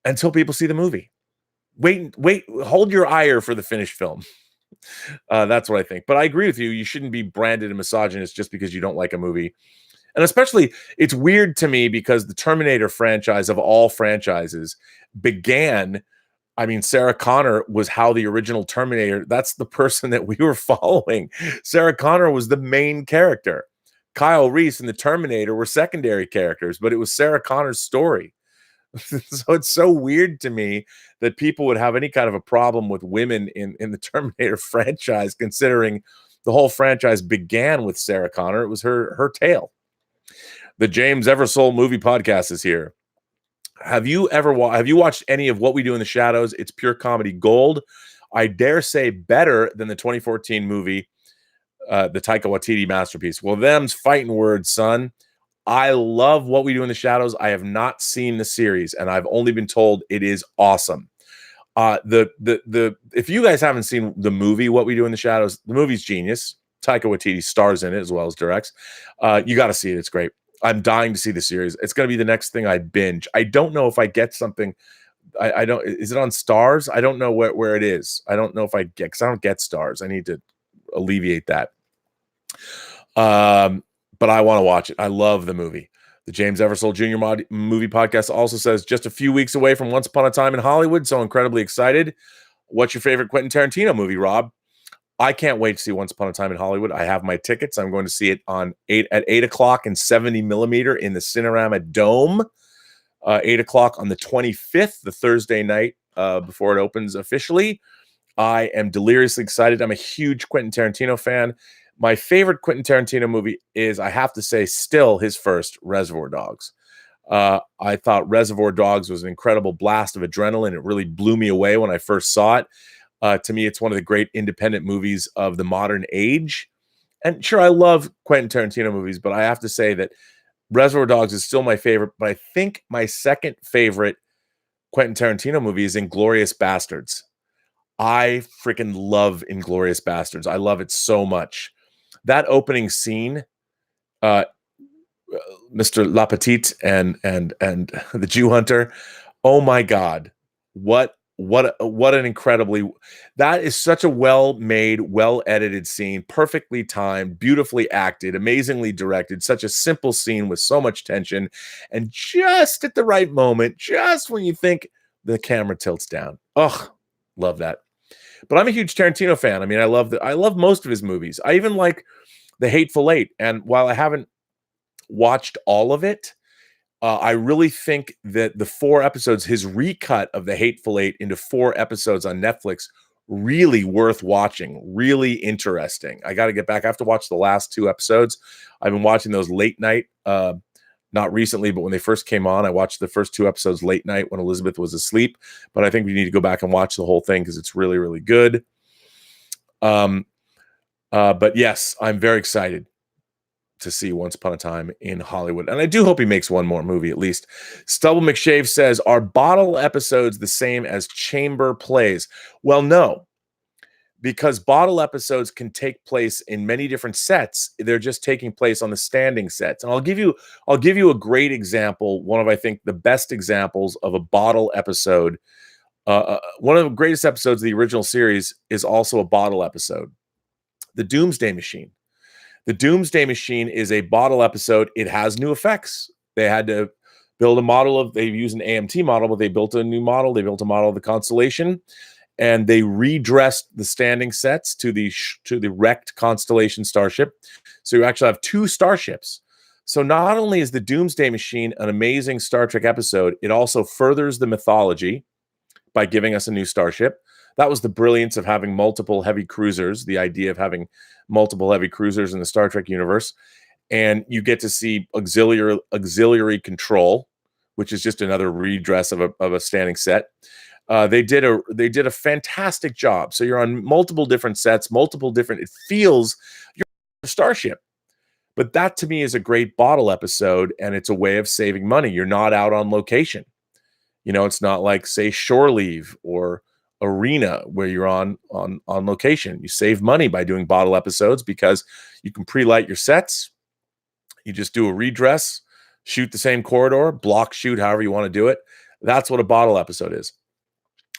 S1: until people see the movie. Wait, hold your ire for the finished film. That's what I think. But I agree with you. You shouldn't be branded a misogynist just because you don't like a movie. And especially, it's weird to me because the Terminator franchise of all franchises began. I mean, Sarah Connor was how the original Terminator, that's the person that we were following. Sarah Connor was the main character. Kyle Reese and the Terminator were secondary characters, but it was Sarah Connor's story. So it's so weird to me that people would have any kind of a problem with women in the Terminator franchise, considering the whole franchise began with Sarah Connor. It was her tale. The James Eversole Movie Podcast is here. Have you watched any of What We Do in the Shadows? It's pure comedy gold. I dare say better than the 2014 movie, the Taika Waititi masterpiece. Well, them's fighting words, son. I love What We Do in the Shadows. I have not seen the series, and I've only been told it is awesome. If you guys haven't seen the movie What We Do in the Shadows, the movie's genius. Taika Waititi stars in it as well as directs. You got to see it. It's great. I'm dying to see the series. It's going to be the next thing I binge. I don't know if I get something. I don't. Is it on Stars? I don't know where it is. I don't know if I get, because I don't get Stars. I need to alleviate that. But I want to watch it. I love the movie. The James Eversole Jr. Movie Podcast also says just a few weeks away from Once Upon a Time in Hollywood. So incredibly excited. What's your favorite Quentin Tarantino movie, Rob? I can't wait to see Once Upon a Time in Hollywood. I have my tickets. I'm going to see it at 8 o'clock in 70 millimeter in the Cinerama Dome. 8 o'clock on the 25th, the Thursday night before it opens officially. I am deliriously excited. I'm a huge Quentin Tarantino fan. My favorite Quentin Tarantino movie is, I have to say, still his first, Reservoir Dogs. I thought Reservoir Dogs was an incredible blast of adrenaline. It really blew me away when I first saw it. To me, it's one of the great independent movies of the modern age. And sure, I love Quentin Tarantino movies, but I have to say that Reservoir Dogs is still my favorite. But I think my second favorite Quentin Tarantino movie is Inglorious Basterds. I freaking love Inglorious Basterds. I love it so much. That opening scene, Mr. Lapetite and the Jew hunter. Oh my God. What an incredibly, that is such a well-made, well-edited scene, perfectly timed, beautifully acted, amazingly directed, such a simple scene with so much tension, and just at the right moment, just when you think the camera tilts down. Ugh, love that. But I'm a huge Tarantino fan. I mean, I love most of his movies. I even like The Hateful Eight. And while I haven't watched all of it, I really think that the 4 episodes, his recut of The Hateful Eight into 4 episodes on Netflix, really worth watching, really interesting. I got to get back. I have to watch the last 2 episodes. I've been watching those late night, not recently, but when they first came on, I watched the first 2 episodes late night when Elizabeth was asleep. But I think we need to go back and watch the whole thing because it's really, really good. But yes, I'm very excited to see Once Upon a Time in Hollywood. And I do hope he makes one more movie at least. Stubble McShave says, are bottle episodes the same as chamber plays? Well, no. Because bottle episodes can take place in many different sets. They're just taking place on the standing sets. And I'll give you a great example. One of, I think, the best examples of a bottle episode. One of the greatest episodes of the original series is also a bottle episode. The Doomsday Machine. The Doomsday Machine is a bottle episode. It has new effects. They had to build a model of, they used an AMT model, but they built a new model. They built a model of the Constellation. and they redressed the standing sets to the wrecked Constellation starship. So you actually have two starships. So not only is the Doomsday Machine an amazing Star Trek episode, it also furthers the mythology by giving us a new starship. That was the brilliance of having multiple heavy cruisers, the idea of having multiple heavy cruisers in the Star Trek universe. And you get to see auxiliary control, which is just another redress of a standing set. They did a fantastic job. So you're on multiple different sets, it feels you're a starship. But that to me is a great bottle episode, and it's a way of saving money. You're not out on location. It's not like, say, Shore Leave or Arena where you're on location. You save money by doing bottle episodes because you can pre-light your sets. You just do a redress, shoot the same corridor, block shoot, however you want to do it. That's what a bottle episode is.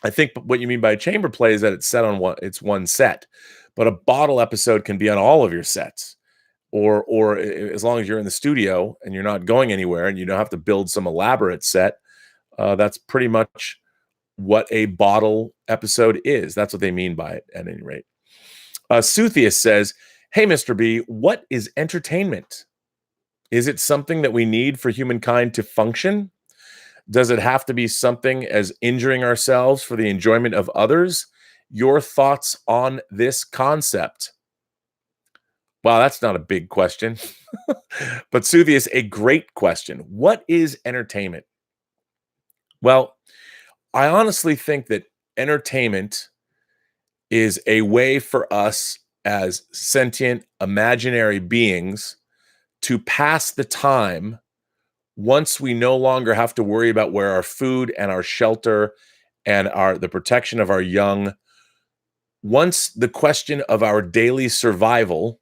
S1: I think what you mean by a chamber play is that it's set on one set, but a bottle episode can be on all of your sets, or as long as you're in the studio and you're not going anywhere and you don't have to build some elaborate set. That's pretty much what a bottle episode is. That's what they mean by it, at any rate. Suthius says, "Hey, Mr. B, what is entertainment? Is it something that we need for humankind to function? Does it have to be something as injuring ourselves for the enjoyment of others? Your thoughts on this concept?" Wow, that's not a big question. But Suthius, a great question. What is entertainment? Well, I honestly think that entertainment is a way for us as sentient, imaginary beings to pass the time once we no longer have to worry about where our food and our shelter and the protection of our young. Once the question of our daily survival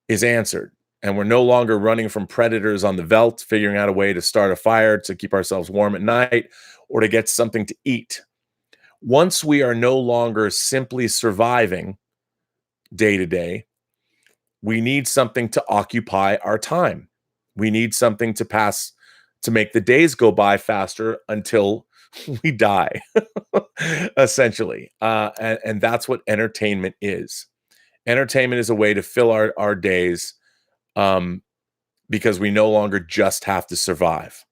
S1: is answered, and we're no longer running from predators on the veldt, figuring out a way to start a fire to keep ourselves warm at night or to get something to eat. Once we are no longer simply surviving day to day, we need something to occupy our time. We need something to make the days go by faster until we die, essentially. And that's what entertainment is. Entertainment is a way to fill our days, because we no longer just have to survive.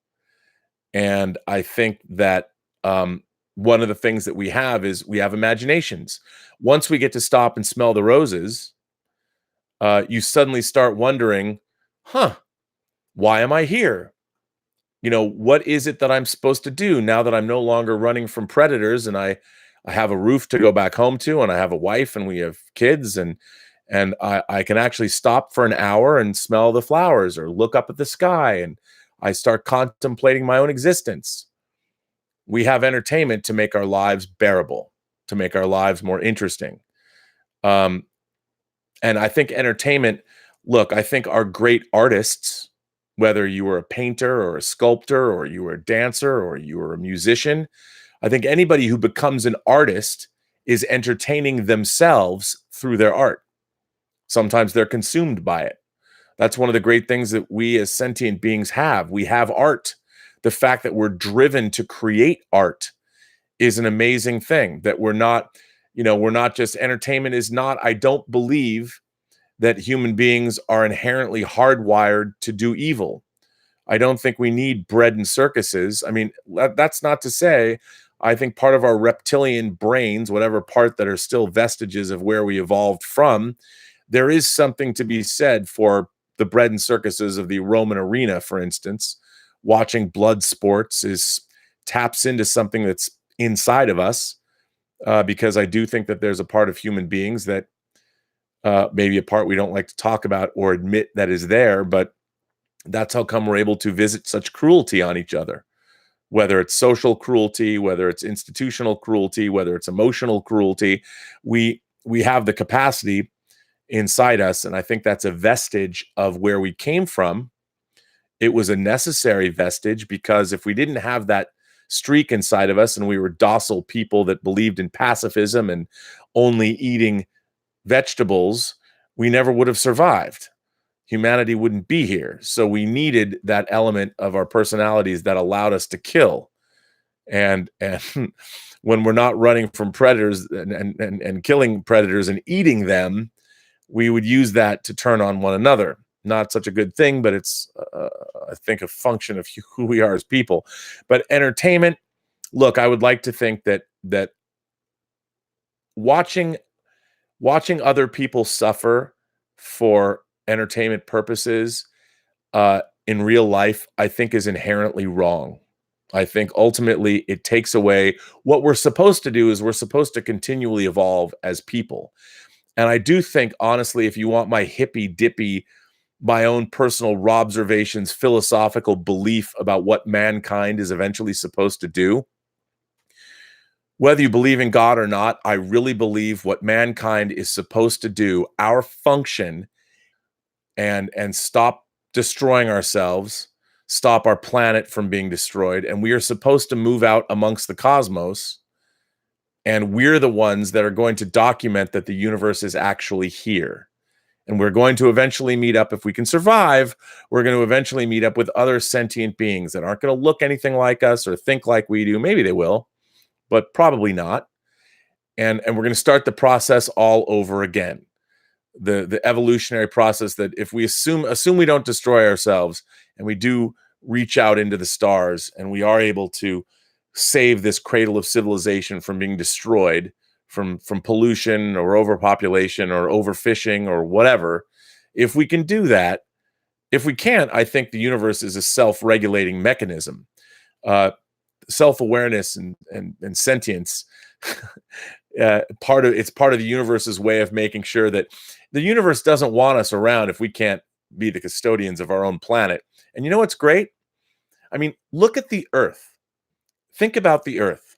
S1: And I think that one of the things that we have is we have imaginations. Once we get to stop and smell the roses, you suddenly start wondering, why am I here? What is it that I'm supposed to do now that I'm no longer running from predators, and I have a roof to go back home to, and I have a wife, and we have kids, and I can actually stop for an hour and smell the flowers or look up at the sky, and I start contemplating my own existence. We have entertainment to make our lives bearable, to make our lives more interesting. And I think entertainment, look, I think our great artists, whether you were a painter or a sculptor or you were a dancer or you were a musician, I think anybody who becomes an artist is entertaining themselves through their art. Sometimes they're consumed by it. That's one of the great things that we as sentient beings have. We have art. The fact that we're driven to create art is an amazing thing, that we're not just, entertainment is not, I don't believe that human beings are inherently hardwired to do evil. I don't think we need bread and circuses. I mean, that's not to say, I think part of our reptilian brains, whatever part that are still vestiges of where we evolved from, there is something to be said for the bread and circuses of the Roman arena, for instance. Watching blood sports taps into something that's inside of us, because I do think that there's a part of human beings that maybe a part we don't like to talk about or admit that is there, but that's how come we're able to visit such cruelty on each other, whether it's social cruelty, whether it's institutional cruelty, whether it's emotional cruelty. We have the capacity inside us, and I think that's a vestige of where we came from. It was a necessary vestige, because if we didn't have that streak inside of us and we were docile people that believed in pacifism and only eating vegetables, we never would have survived. Humanity wouldn't be here. So we needed that element of our personalities that allowed us to kill. And when we're not running from predators and killing predators and eating them, we would use that to turn on one another. Not such a good thing, but it's, I think, a function of who we are as people. But entertainment, look, I would like to think that watching other people suffer for entertainment purposes in real life, I think, is inherently wrong. I think ultimately it takes away what we're supposed to do. Is we're supposed to continually evolve as people. And I do think, honestly, if you want my hippy dippy, my own personal Robservations philosophical belief about what mankind is eventually supposed to do, whether you believe in God or not, I really believe what mankind is supposed to do, our function, and stop destroying ourselves, stop our planet from being destroyed, and we are supposed to move out amongst the cosmos, and we're the ones that are going to document that the universe is actually here. And we're going to eventually meet up, if we can survive, we're going to eventually meet up with other sentient beings that aren't going to look anything like us or think like we do. Maybe they will, but probably not. And we're going to start the process all over again. The evolutionary process that, if we assume we don't destroy ourselves and we do reach out into the stars and we are able to save this cradle of civilization from being destroyed from pollution or overpopulation or overfishing or whatever, if we can do that, if we can't, I think the universe is a self-regulating mechanism. Self-awareness and sentience, part of the universe's way of making sure that the universe doesn't want us around if we can't be the custodians of our own planet. And you know what's great? I mean, look at the Earth. Think about the Earth.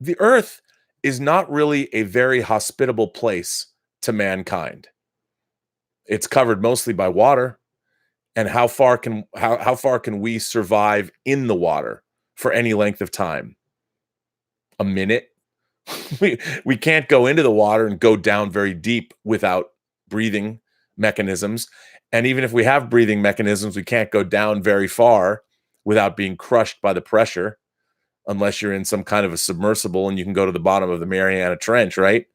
S1: The Earth is not really a very hospitable place to mankind. It's covered mostly by water. And how far can we survive in the water for any length of time? A minute? we can't go into the water and go down very deep without breathing mechanisms. And even if we have breathing mechanisms, we can't go down very far without being crushed by the pressure, unless you're in some kind of a submersible and you can go to the bottom of the Mariana Trench, right?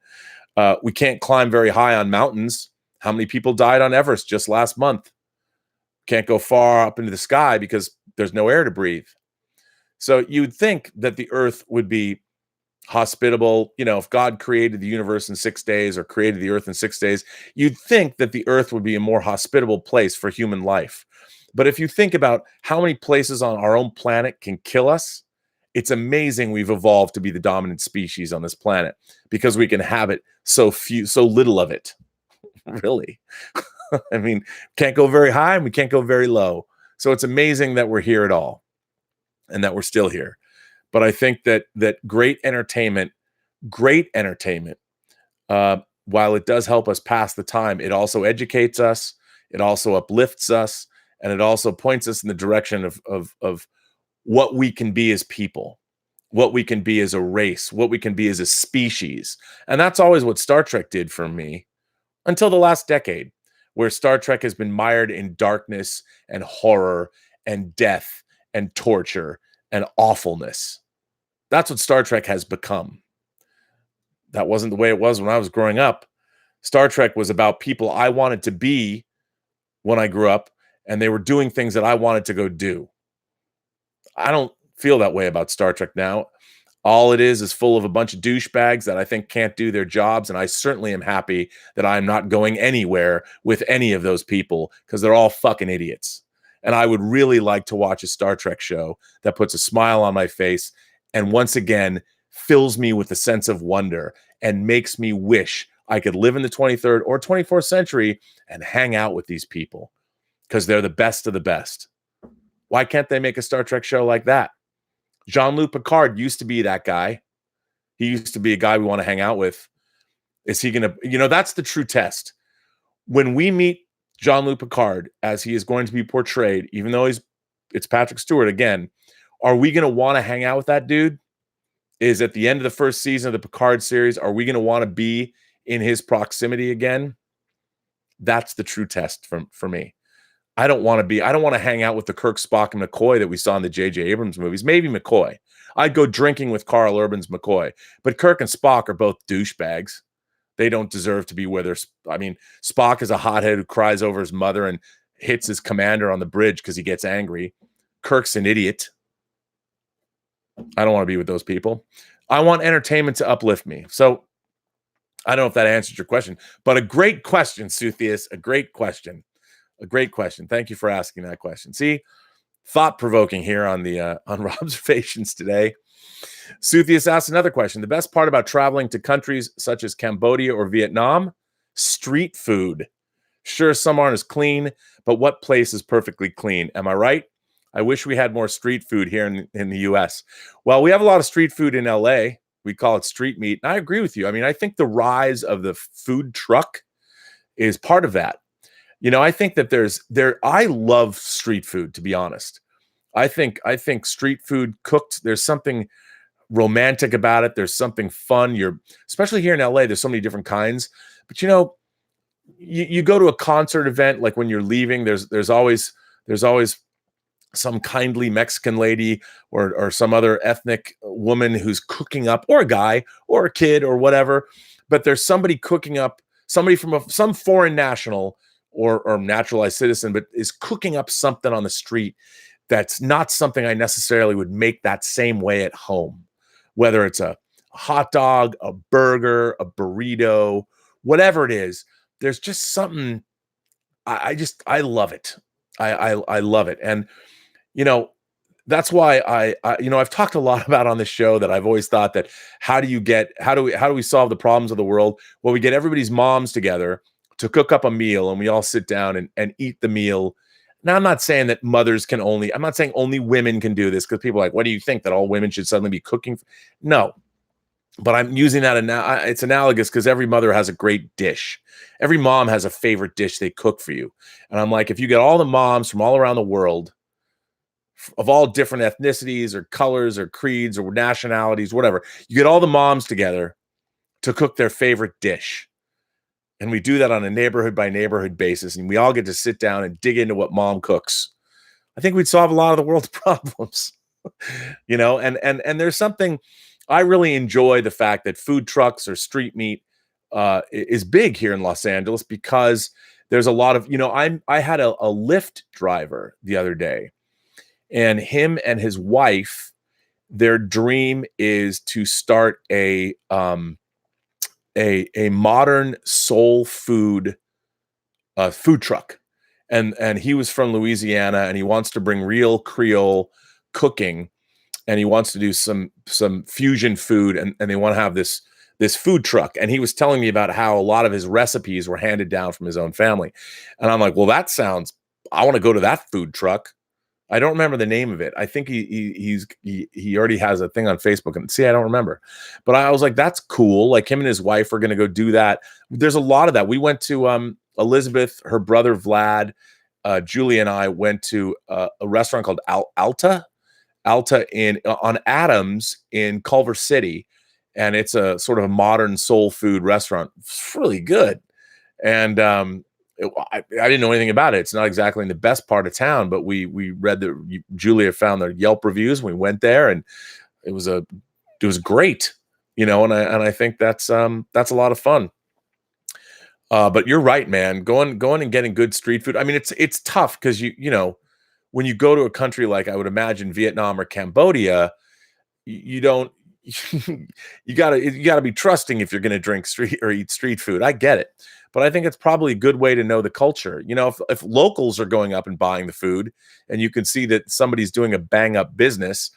S1: We can't climb very high on mountains. How many people died on Everest just last month? Can't go far up into the sky because there's no air to breathe. So you'd think that the Earth would be hospitable. You know, if God created the universe in 6 days or created the Earth in 6 days, you'd think that the Earth would be a more hospitable place for human life. But if you think about how many places on our own planet can kill us, it's amazing we've evolved to be the dominant species on this planet because we can habit so little of it. Really. I mean, can't go very high and we can't go very low. So it's amazing that we're here at all and that we're still here. But I think that great entertainment, while it does help us pass the time, it also educates us, it also uplifts us, and it also points us in the direction of what we can be as people, what we can be as a race, what we can be as a species. And that's always what Star Trek did for me until the last decade, where Star Trek has been mired in darkness and horror and death and torture and awfulness. That's what Star Trek has become. That wasn't the way it was when I was growing up. Star Trek was about people I wanted to be when I grew up, and they were doing things that I wanted to go do. I don't feel that way about Star Trek now. All it is full of a bunch of douchebags that I think can't do their jobs, and I certainly am happy that I'm not going anywhere with any of those people because they're all fucking idiots. And I would really like to watch a Star Trek show that puts a smile on my face and once again fills me with a sense of wonder and makes me wish I could live in the 23rd or 24th century and hang out with these people because they're the best of the best. Why can't they make a Star Trek show like that? Jean-Luc Picard used to be that guy. He used to be a guy we want to hang out with. Is he going to, that's the true test. When we meet Jean-Luc Picard as he is going to be portrayed, even though it's Patrick Stewart again, are we going to want to hang out with that dude? Is at the end of the first season of the Picard series, are we going to want to be in his proximity again? That's the true test for me. I don't want to hang out with the Kirk, Spock, and McCoy that we saw in the J.J. Abrams movies. Maybe McCoy. I'd go drinking with Carl Urban's McCoy. But Kirk and Spock are both douchebags. They don't deserve to be where they're. I mean, Spock is a hothead who cries over his mother and hits his commander on the bridge because he gets angry. Kirk's an idiot. I don't want to be with those people. I want entertainment to uplift me. So I don't know if that answers your question, but a great question, Suthius. A great question. A great question. Thank you for asking that question. See, thought-provoking here on the on Robservations today. Suthius asked another question. The best part about traveling to countries such as Cambodia or Vietnam? Street food. Sure, some aren't as clean, but what place is perfectly clean? Am I right? I wish we had more street food here in the U.S. Well, we have a lot of street food in L.A. We call it street meat. And I agree with you. I mean, I think the rise of the food truck is part of that. You know, I think that I love street food, to be honest. I think street food cooked, there's something romantic about it. There's something fun. Especially here in LA, there's so many different kinds. But you know, you go to a concert event, like when you're leaving, there's always some kindly Mexican lady or some other ethnic woman who's cooking up, or a guy or a kid or whatever. But there's somebody cooking up, somebody from some foreign national or naturalized citizen, but is cooking up something on the street that's not something I necessarily would make that same way at home. Whether it's a hot dog, a burger, a burrito, whatever it is, there's just something. I love it. I love it. And you know, that's why I've talked a lot about on this show that I've always thought that how do we solve the problems of the world? Well, we get everybody's moms together to cook up a meal, and we all sit down and eat the meal. Now, I'm not saying that I'm not saying only women can do this, because people are like, what do you think, that all women should suddenly be cooking? No, but I'm using that. It's analogous because every mother has a great dish. Every mom has a favorite dish they cook for you. And I'm like, if you get all the moms from all around the world of all different ethnicities or colors or creeds or nationalities, whatever, you get all the moms together to cook their favorite dish. And we do that on a neighborhood by neighborhood basis. And we all get to sit down and dig into what mom cooks. I think we'd solve a lot of the world's problems, you know, and there's something. I really enjoy the fact that food trucks or street meat is big here in Los Angeles, because there's a lot of, I had a Lyft driver the other day, and him and his wife, their dream is to start a modern soul food food truck. And he was from Louisiana, and he wants to bring real Creole cooking, and he wants to do some fusion food, and they want to have this food truck. And he was telling me about how a lot of his recipes were handed down from his own family. And I'm like, well, I want to go to that food truck. I don't remember the name of it. I think he already has a thing on Facebook, and see, I don't remember, but I was like, that's cool. Like, him and his wife are going to go do that. There's a lot of that. We went to Elizabeth, her brother Vlad, Julie, and I went to a restaurant called Alta on Adams in Culver City, and it's a sort of a modern soul food restaurant. It's really good, and I didn't know anything about it. It's not exactly in the best part of town, but we read that Julia found their Yelp reviews. We went there, and it was great, and I think that's a lot of fun. But you're right, man. Going and getting good street food. I mean, it's tough because when you go to a country like, I would imagine, Vietnam or Cambodia, you don't. you gotta be trusting if you're going to drink street or eat street food. I get it. But I think it's probably a good way to know the culture. If locals are going up and buying the food, and you can see that somebody's doing a bang up business,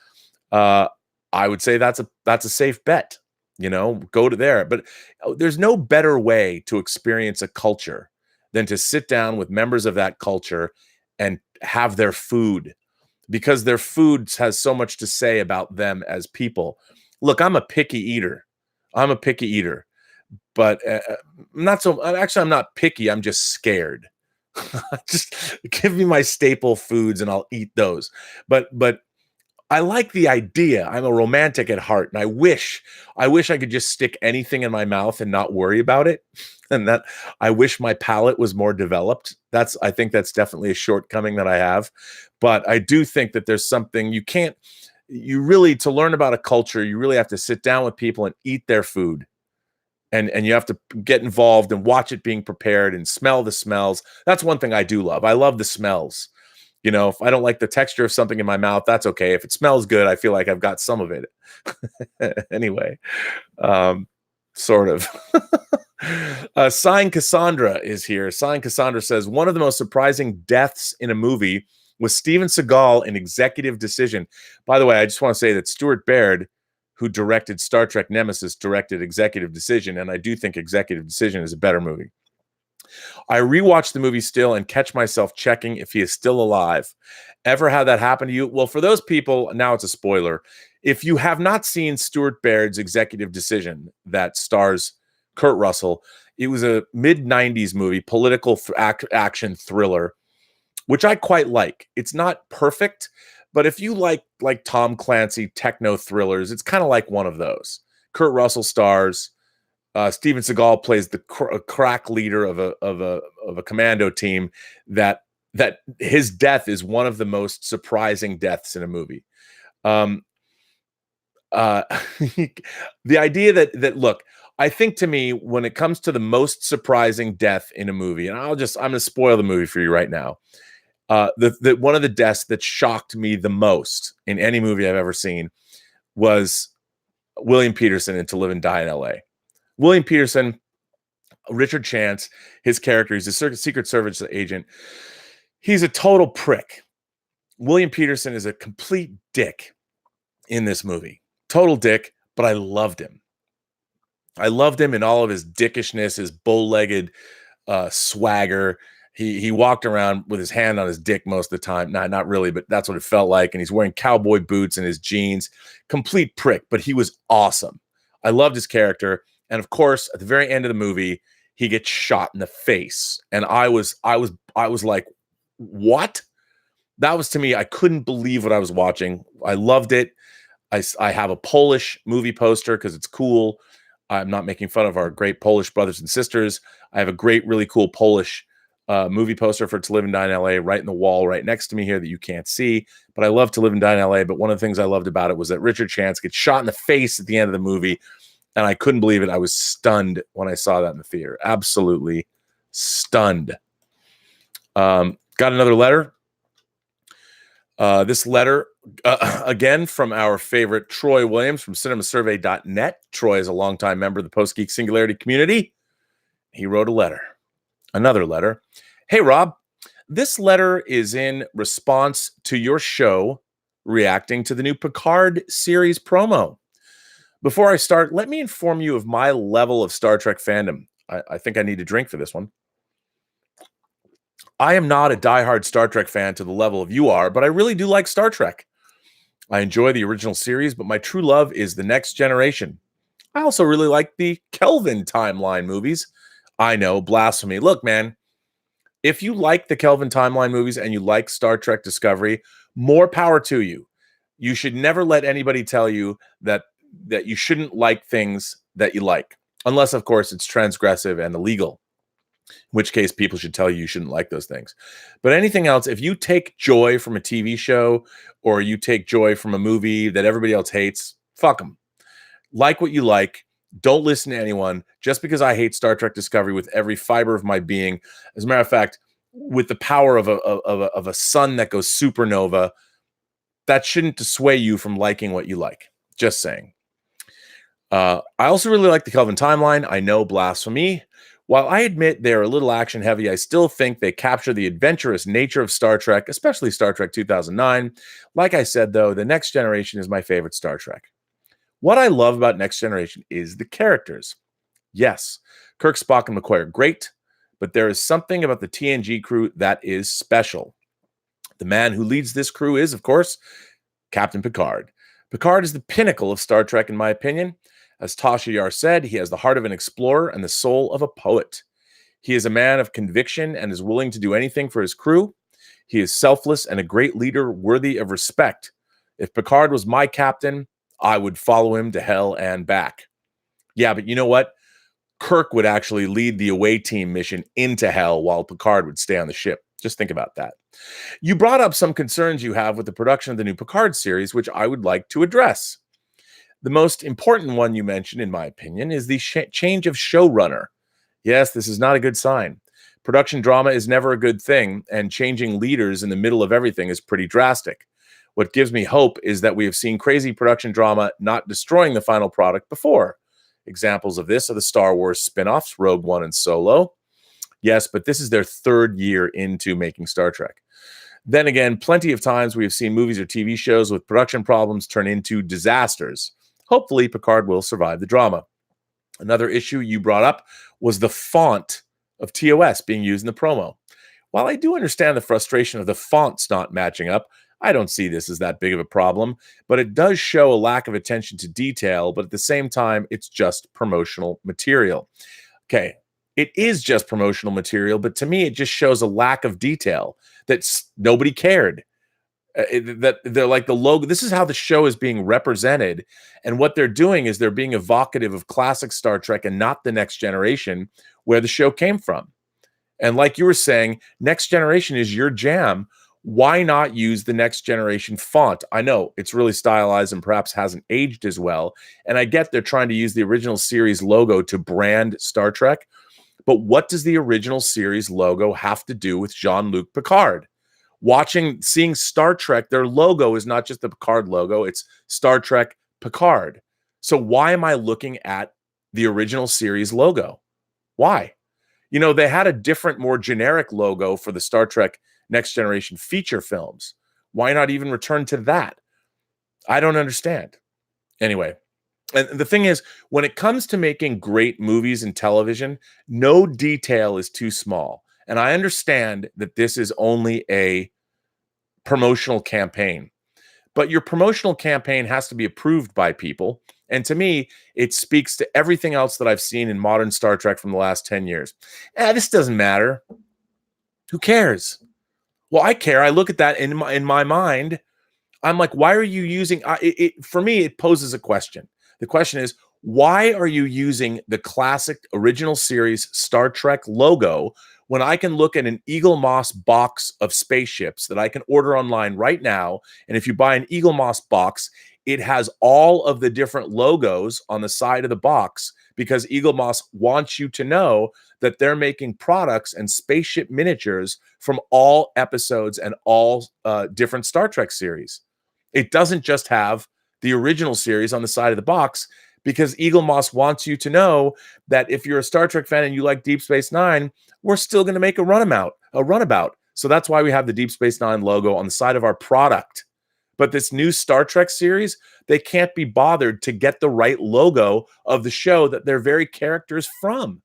S1: I would say that's a safe bet. Go to there. But there's no better way to experience a culture than to sit down with members of that culture and have their food, because their food has so much to say about them as people. Look, I'm a picky eater. But not so. Actually, I'm not picky. I'm just scared. Just give me my staple foods, and I'll eat those. But I like the idea. I'm a romantic at heart, and I wish I could just stick anything in my mouth and not worry about it. And that I wish my palate was more developed. I think that's definitely a shortcoming that I have. But I do think that there's something you can't. you really, to learn about a culture, you really have to sit down with people and eat their food. And you have to get involved and watch it being prepared and smell the smells. That's one thing I do love. I love the smells. You know, if I don't like the texture of something in my mouth, that's okay. If it smells good, I feel like I've got some of it. Anyway, sort of. Sign Cassandra is here. Sign Cassandra says, one of the most surprising deaths in a movie was Steven Seagal in Executive Decision. By the way, I just want to say that Stuart Baird, who directed Star Trek Nemesis, directed Executive Decision, and I do think Executive Decision is a better movie. I rewatch the movie still and catch myself checking if he is still alive. Ever had that happen to you? Well, for those people, now it's a spoiler. If you have not seen Stuart Baird's Executive Decision that stars Kurt Russell, it was a mid-90s movie, political action thriller, which I quite like. It's not perfect, but if you like Tom Clancy techno thrillers, it's kind of like one of those. Kurt Russell stars. Steven Seagal plays the crack leader of a commando team. That his death is one of the most surprising deaths in a movie. The idea that look, I think to me, when it comes to the most surprising death in a movie, and I'm going to spoil the movie for you right now. The one of the deaths that shocked me the most in any movie I've ever seen was William Peterson in To Live and Die in L.A. William Peterson, Richard Chance, his character, he's a Secret Service agent. He's a total prick. William Peterson is a complete dick in this movie. Total dick, but I loved him. I loved him in all of his dickishness, his bow-legged swagger. He walked around with his hand on his dick most of the time. Not really, but that's what it felt like. And he's wearing cowboy boots and his jeans. Complete prick, but he was awesome. I loved his character. And of course, at the very end of the movie, he gets shot in the face. And I was like, what? That was, to me, I couldn't believe what I was watching. I loved it. I have a Polish movie poster because it's cool. I'm not making fun of our great Polish brothers and sisters. I have a great, really cool Polish movie poster for To Live and Die in LA right in the wall right next to me here that you can't see. But I love To Live and Die in LA. But one of the things I loved about it was that Richard Chance gets shot in the face at the end of the movie. And I couldn't believe it. I was stunned when I saw that in the theater. Absolutely stunned. Got another letter. This letter, again, from our favorite Troy Williams from cinemasurvey.net. Troy is a longtime member of the Post-Geek Singularity community. He wrote a letter. Another letter. Hey, Rob, this letter is in response to your show reacting to the new Picard series promo. Before I start, let me inform you of my level of Star Trek fandom. I think I need a drink for this one. I am not a diehard Star Trek fan to the level of you are, but I really do like Star Trek. I enjoy the original series, but my true love is The Next Generation. I also really like the Kelvin timeline movies. I know, blasphemy. Look, man, if you like the Kelvin timeline movies and you like Star Trek Discovery, more power to you. You should never let anybody tell you that you shouldn't like things that you like, unless, of course, it's transgressive and illegal, in which case people should tell you shouldn't like those things. But anything else, if you take joy from a TV show or you take joy from a movie that everybody else hates, fuck them. Like what you like. Don't listen to anyone. Just because I hate Star Trek Discovery with every fiber of my being, as a matter of fact, with the power of a sun that goes supernova, that shouldn't dissuade you from liking what you like. Just saying. I also really like the Kelvin timeline. I know, blasphemy. While I admit they're a little action heavy, I still think they capture the adventurous nature of Star Trek, especially Star Trek 2009. Like I said, though, The Next Generation is my favorite Star Trek. What I love about Next Generation is the characters. Yes, Kirk, Spock, and McCoy are great, but there is something about the TNG crew that is special. The man who leads this crew is, of course, Captain Picard. Picard is the pinnacle of Star Trek, in my opinion. As Tasha Yar said, he has the heart of an explorer and the soul of a poet. He is a man of conviction and is willing to do anything for his crew. He is selfless and a great leader worthy of respect. If Picard was my captain, I would follow him to hell and back. Yeah, but you know what? Kirk would actually lead the away team mission into hell while Picard would stay on the ship. Just think about that. You brought up some concerns you have with the production of the new Picard series, which I would like to address. The most important one you mentioned, in my opinion, is the change of showrunner. Yes, this is not a good sign. Production drama is never a good thing, and changing leaders in the middle of everything is pretty drastic. What gives me hope is that we have seen crazy production drama not destroying the final product before. Examples of this are the Star Wars spin-offs, Rogue One and Solo. Yes, but this is their third year into making Star Trek. Then again, plenty of times we have seen movies or TV shows with production problems turn into disasters. Hopefully, Picard will survive the drama. Another issue you brought up was the font of TOS being used in the promo. While I do understand the frustration of the fonts not matching up, I don't see this as that big of a problem, but it does show a lack of attention to detail, but at the same time, it's just promotional material. Okay, it is just promotional material, but to me, it just shows a lack of detail that nobody cared. That they're like the logo. This is how the show is being represented. And what they're doing is they're being evocative of classic Star Trek and not the Next Generation where the show came from. And like you were saying, Next Generation is your jam. Why not use the Next Generation font? I know it's really stylized and perhaps hasn't aged as well. And I get they're trying to use the original series logo to brand Star Trek. But what does the original series logo have to do with Jean-Luc Picard? Seeing Star Trek, their logo is not just the Picard logo, it's Star Trek Picard. So why am I looking at the original series logo? Why? You know, they had a different, more generic logo for the Star Trek Next Generation feature films. Why not even return to that? I don't understand. Anyway, and the thing is, when it comes to making great movies and television, no detail is too small. And I understand that this is only a promotional campaign, but your promotional campaign has to be approved by people. And to me, it speaks to everything else that I've seen in modern Star Trek from the last 10 years. This doesn't matter. Who cares? Well, I care. I look at that in my mind. I'm like, why are you using for me, it poses a question. The question is, why are you using the classic original series Star Trek logo when I can look at an Eagle Moss box of spaceships that I can order online right now? And if you buy an Eagle Moss box, it has all of the different logos on the side of the box because Eagle Moss wants you to know that they're making products and spaceship miniatures from all episodes and all different Star Trek series. It doesn't just have the original series on the side of the box, because Eagle Moss wants you to know that if you're a Star Trek fan and you like Deep Space Nine, we're still going to make a runabout. So that's why we have the Deep Space Nine logo on the side of our product. But this new Star Trek series, they can't be bothered to get the right logo of the show that their very characters from.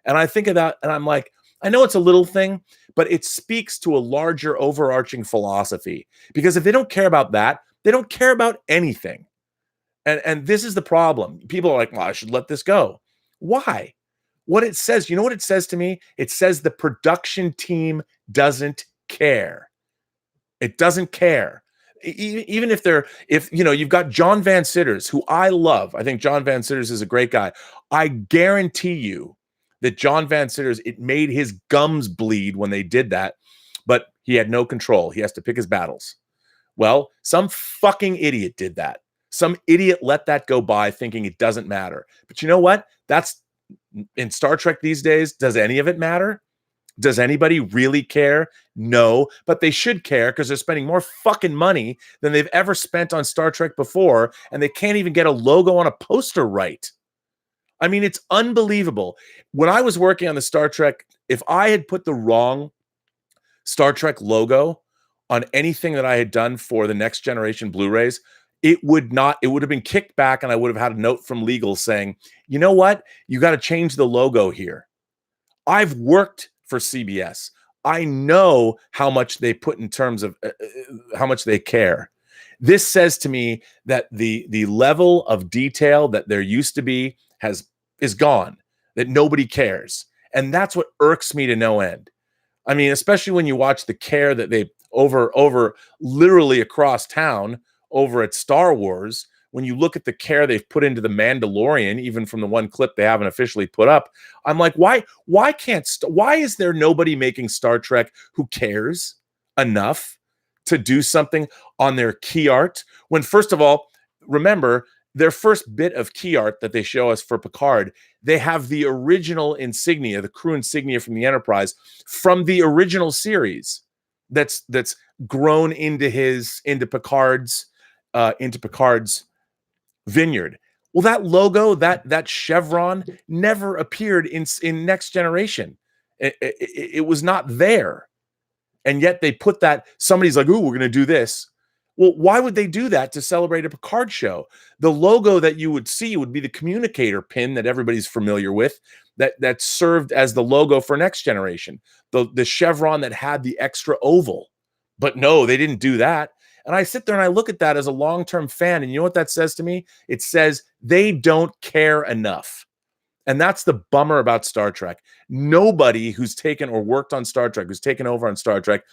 S1: And I think of that and I'm like, I know it's a little thing, but it speaks to a larger overarching philosophy. Because if they don't care about that, they don't care about anything. And this is the problem. People are like, well, I should let this go. Why? What it says, you know what it says to me? It says the production team doesn't care. It doesn't care. Even if you've got John Van Citters, who I love. I think John Van Citters is a great guy. I guarantee you that John Van Citters, it made his gums bleed when they did that, but he had no control. He has to pick his battles. Well, some fucking idiot did that. Some idiot let that go by thinking it doesn't matter. But you know what? That's in Star Trek these days. Does any of it matter? Does anybody really care? No, but they should care because they're spending more fucking money than they've ever spent on Star Trek before, and they can't even get a logo on a poster right. I mean, it's unbelievable. When I was working on the Star Trek, if I had put the wrong Star Trek logo on anything that I had done for the Next Generation Blu-rays, it would have been kicked back, and I would have had a note from legal saying, you know what? You got to change the logo here. I've worked for CBS. I know how much they put in terms of how much they care. This says to me that the level of detail that there used to be is gone, that nobody cares. And that's what irks me to no end. I mean, especially when you watch the care that they over literally across town over at Star Wars, when you look at the care they've put into the Mandalorian, even from the one clip they haven't officially put up, I'm like, why is there nobody making Star Trek who cares enough to do something on their key art? When, first of all, remember, their first bit of key art that they show us for Picard, they have the original insignia, the crew insignia from the Enterprise, from the original series that's grown into Picard's vineyard. Well, that logo, that chevron never appeared in Next Generation. It was not there. And yet they put that, somebody's like, ooh, we're going to do this. Well, why would they do that to celebrate a Picard show? The logo that you would see would be the communicator pin that everybody's familiar with, that served as the logo for Next Generation. The chevron that had the extra oval. But no, they didn't do that. And I sit there and I look at that as a long-term fan, and you know what that says to me? It says they don't care enough. And that's the bummer about Star Trek. Nobody who's taken or worked on Star Trek, who's taken over on Star Trek,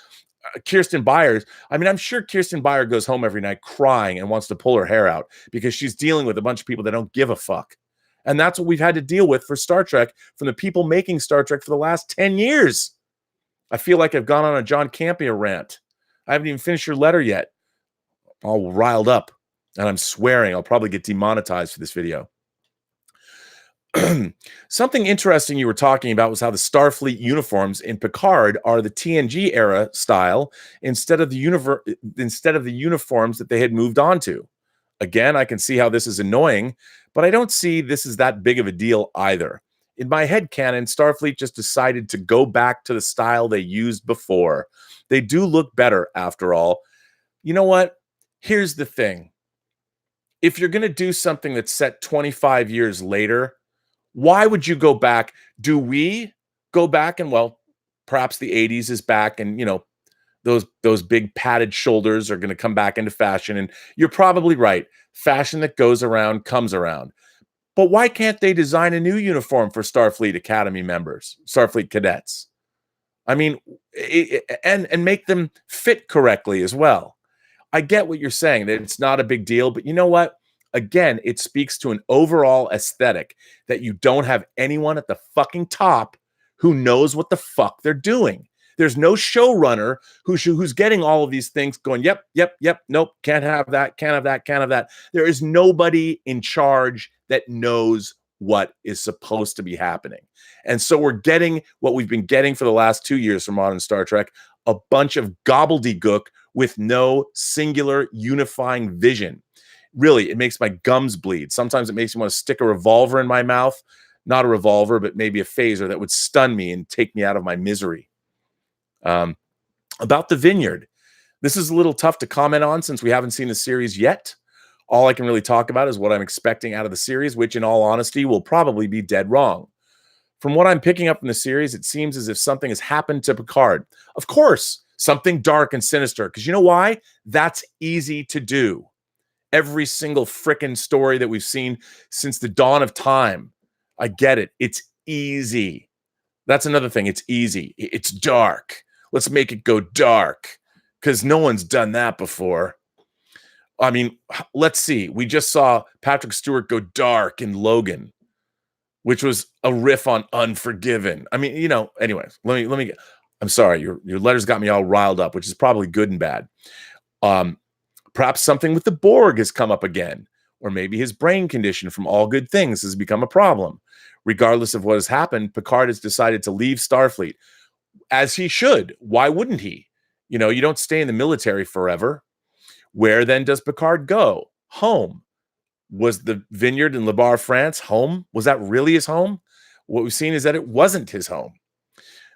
S1: Kirsten Byers, I mean, I'm sure Kirsten Byers goes home every night crying and wants to pull her hair out because she's dealing with a bunch of people that don't give a fuck. And that's what we've had to deal with for Star Trek from the people making Star Trek for the last 10 years. I feel like I've gone on a John Campea rant. I haven't even finished your letter yet. All riled up, and I'm swearing I'll probably get demonetized for this video. Something interesting you were talking about was how the Starfleet uniforms in Picard are the TNG era style instead of the uniforms that they had moved on to. Again, I can see how this is annoying, but I don't see this as that big of a deal either. In my headcanon, Starfleet just decided to go back to the style they used before. They do look better, after all. You know what? Here's the thing. If you're going to do something that's set 25 years later, why would you go back? Do we go back and, well, perhaps the 80s is back and, you know, those big padded shoulders are going to come back into fashion. And you're probably right. Fashion that goes around comes around. But why can't they design a new uniform for Starfleet Academy members, Starfleet cadets? I mean, and make them fit correctly as well. I get what you're saying, that it's not a big deal, but you know what? Again, it speaks to an overall aesthetic that you don't have anyone at the fucking top who knows what the fuck they're doing. There's no showrunner who's getting all of these things going, yep, nope, can't have that, can't have that, can't have that. There is nobody in charge that knows what is supposed to be happening. And so we're getting what we've been getting for the last 2 years from modern Star Trek, a bunch of gobbledygook with no singular unifying vision. Really, it makes my gums bleed. Sometimes it makes me want to stick a revolver in my mouth. Not a revolver, but maybe a phaser that would stun me and take me out of my misery. About the vineyard, this is a little tough to comment on since we haven't seen the series yet. All I can really talk about is what I'm expecting out of the series, which in all honesty will probably be dead wrong. From what I'm picking up from the series, it seems as if something has happened to Picard. Of course, something dark and sinister, because you know why? That's easy to do. Every single frickin' story that we've seen since the dawn of time. I get it. It's easy. That's another thing. It's easy. It's dark. Let's make it go dark, because no one's done that before. I mean, let's see. We just saw Patrick Stewart go dark in Logan, which was a riff on Unforgiven. I mean, you know, anyways, let me get, I'm sorry. Your letters got me all riled up, which is probably good and bad. Perhaps something with the Borg has come up again, or maybe his brain condition from All Good Things has become a problem. Regardless of what has happened, Picard has decided to leave Starfleet, as he should. Why wouldn't he? You know, you don't stay in the military forever. Where then does Picard go? Home. Was the vineyard in Le Bar, France, home? Was that really his home? What we've seen is that it wasn't his home.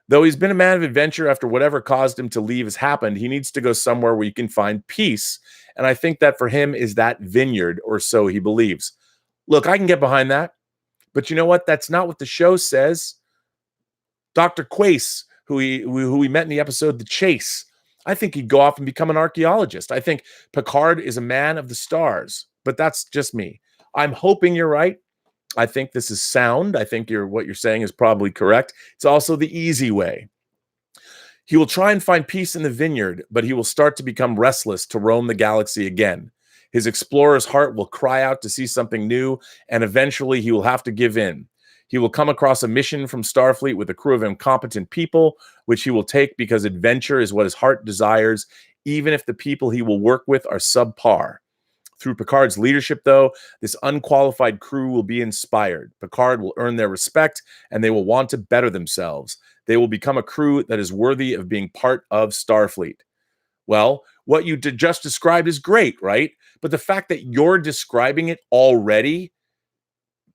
S1: Though he's been a man of adventure after whatever caused him to leave has happened, he needs to go somewhere where you can find peace. And I think that for him is that vineyard, or so he believes. Look, I can get behind that. But you know what? That's not what the show says. Dr. Quace, who we met in the episode The Chase, I think he'd go off and become an archaeologist. I think Picard is a man of the stars, but that's just me. I'm hoping you're right. I think this is sound. I think what you're saying is probably correct. It's also the easy way. He will try and find peace in the vineyard, but he will start to become restless to roam the galaxy again. His explorer's heart will cry out to see something new, and eventually he will have to give in. He will come across a mission from Starfleet with a crew of incompetent people, which he will take because adventure is what his heart desires, even if the people he will work with are subpar. Through Picard's leadership, though, this unqualified crew will be inspired. Picard will earn their respect, and they will want to better themselves. They will become a crew that is worthy of being part of Starfleet. Well, what you just described is great, right? But the fact that you're describing it already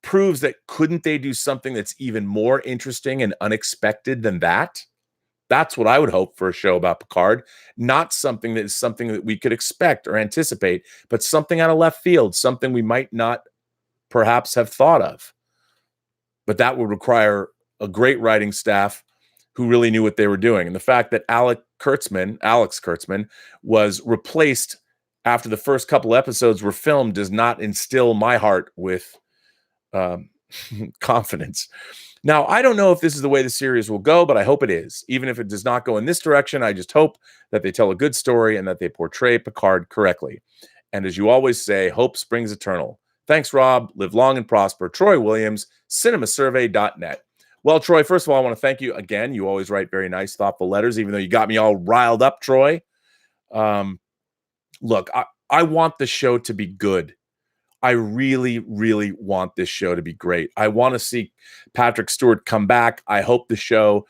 S1: proves that couldn't they do something that's even more interesting and unexpected than that? That's what I would hope for a show about Picard. Not something that is something that we could expect or anticipate, but something out of left field, something we might not perhaps have thought of. But that would require a great writing staff who really knew what they were doing. And the fact that Alex Kurtzman was replaced after the first couple episodes were filmed does not instill my heart with confidence. Now, I don't know if this is the way the series will go, but I hope it is. Even if it does not go in this direction, I just hope that they tell a good story and that they portray Picard correctly. And as you always say, hope springs eternal. Thanks, Rob. Live long and prosper. Troy Williams, cinemasurvey.net. Well, Troy, first of all, I want to thank you again. You always write very nice, thoughtful letters, even though you got me all riled up, Troy. Look, I want the show to be good. I really, really want this show to be great. I want to see Patrick Stewart come back. I hope the show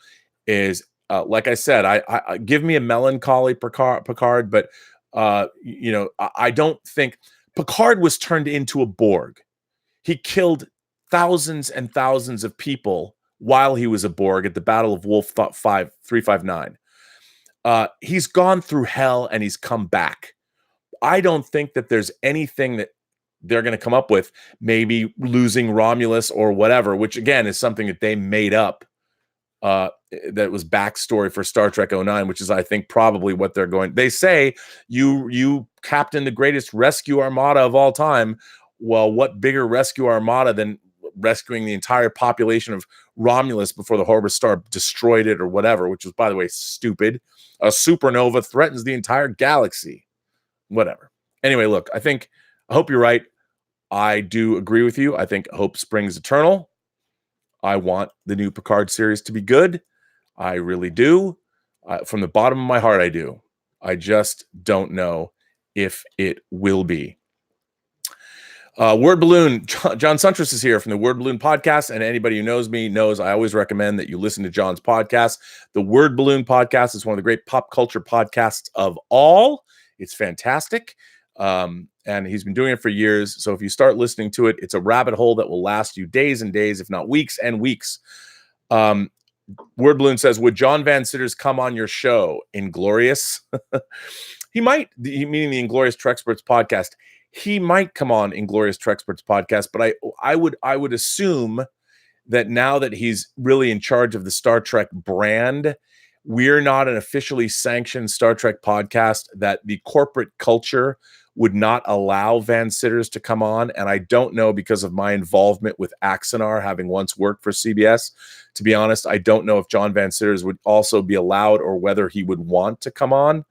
S1: is, like I said, I give me a melancholy Picard, but I don't think Picard was turned into a Borg. He killed thousands and thousands of people while he was a Borg at the Battle of Wolf 359. He's gone through hell and he's come back. I don't think that there's anything that they're going to come up with, maybe losing Romulus or whatever, which again is something that they made up. That was backstory for Star Trek 09, which is, I think, probably what they're going. They say you captain the greatest rescue armada of all time. Well, what bigger rescue armada than rescuing the entire population of Romulus before the Horus Star destroyed it or whatever, which was, by the way, stupid. A supernova threatens the entire galaxy. Whatever. Anyway, look, I hope you're right. I do agree with you. I think hope springs eternal. I want the new Picard series to be good. I really do. From the bottom of my heart, I do. I just don't know if it will be. Word Balloon. John Suntress is here from the Word Balloon podcast, and anybody who knows me knows I always recommend that you listen to John's podcast. The Word Balloon podcast is one of the great pop culture podcasts of all. It's fantastic. And he's been doing it for years. So if you start listening to it, it's a rabbit hole that will last you days and days, if not weeks and weeks. Word Balloon says, would John Van Citters come on your show? Inglorious? He might, meaning the Inglorious Trexperts podcast. He might come on Inglorious Trexperts podcast, but I would assume that now that he's really in charge of the Star Trek brand, we're not an officially sanctioned Star Trek podcast, that the corporate culture would not allow Van Citters to come on. And I don't know, because of my involvement with Axanar, having once worked for CBS, to be honest, I don't know if John Van Citters would also be allowed or whether he would want to come on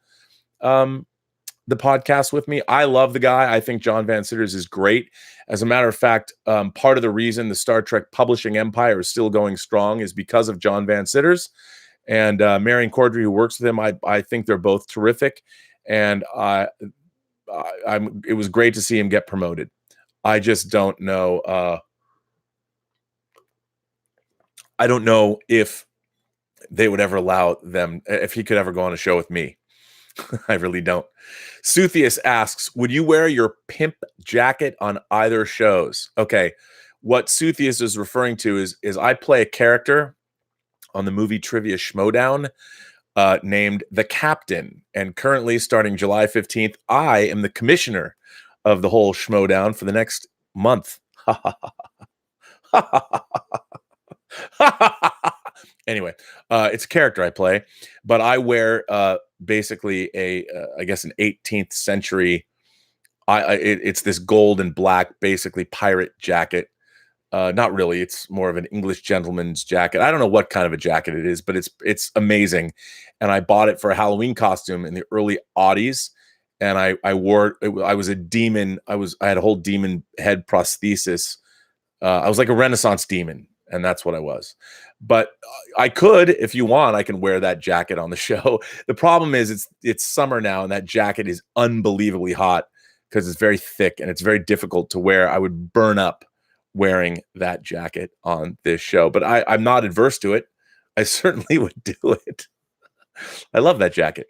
S1: the podcast with me. I love the guy. I think John Van Citters is great. As a matter of fact, part of the reason the Star Trek publishing empire is still going strong is because of John Van Citters. And Marion Cordry, who works with him, I think they're both terrific. And it was great to see him get promoted. I just don't know. I don't know if they would ever allow them, if he could ever go on a show with me. I really don't. Suthius asks, would you wear your pimp jacket on either shows? Okay. What Suthius is referring to is I play a character on the movie Trivia Schmodown named The Captain. And currently, starting July 15th, I am the commissioner of the whole Schmodown for the next month. Anyway, it's a character I play, but I wear basically I guess an 18th century. It's this gold and black, basically pirate jacket. Not really. It's more of an English gentleman's jacket. I don't know what kind of a jacket it is, but it's amazing. And I bought it for a Halloween costume in the early aughties. and I wore I was a demon. I had a whole demon head prosthesis. I was like a Renaissance demon, and that's what I was. But I could, if you want, I can wear that jacket on the show. The problem is it's summer now, and that jacket is unbelievably hot because it's very thick and it's very difficult to wear. I would burn up wearing that jacket on this show, but I'm not adverse to it. I certainly would do it. I love that jacket.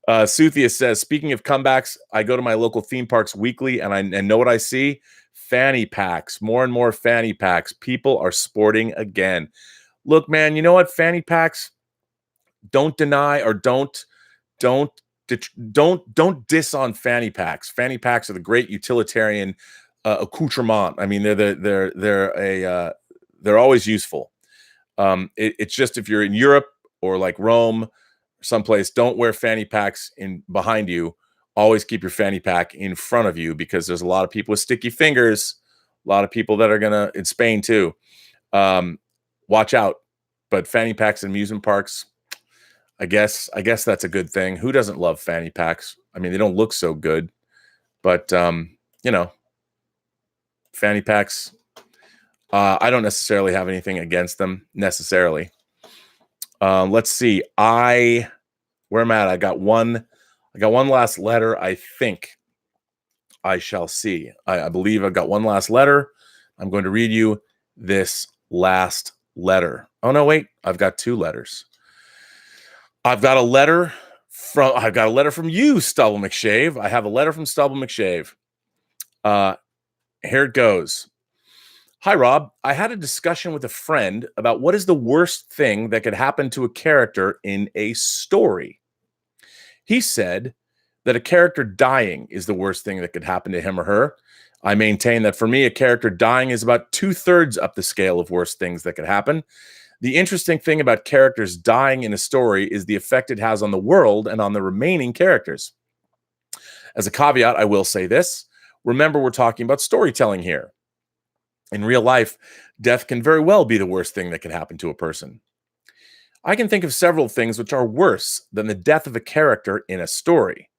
S1: Suthia says, speaking of comebacks, I go to my local theme parks weekly, and know what I see? Fanny packs, more and more fanny packs. People are sporting again. Look, man, you know what? Fanny packs, don't deny or don't diss on fanny packs. Fanny packs are the great utilitarian accoutrement. I mean, they're always useful. It's just if you're in Europe or like Rome, someplace, don't wear fanny packs in behind you. Always keep your fanny pack in front of you, because there's a lot of people with sticky fingers, a lot of people that are gonna, in Spain too. Watch out. But fanny packs in amusement parks, I guess that's a good thing. Who doesn't love fanny packs? I mean, they don't look so good, but you know, fanny packs, I don't necessarily have anything against them necessarily. Let's see. Where am I at? I got one last letter. I think I shall see. I believe I've got one last letter. I'm going to read you this last letter. Oh no, wait. I've got two letters. I've got a letter from you, Stubble McShave. I have a letter from Stubble McShave. Here it goes. Hi, Rob. I had a discussion with a friend about what is the worst thing that could happen to a character in a story. He said that a character dying is the worst thing that could happen to him or her. I maintain that for me, a character dying is about 2/3 up the scale of worst things that could happen. The interesting thing about characters dying in a story is the effect it has on the world and on the remaining characters. As a caveat, I will say this. Remember, we're talking about storytelling here. In real life, death can very well be the worst thing that can happen to a person. I can think of several things which are worse than the death of a character in a story.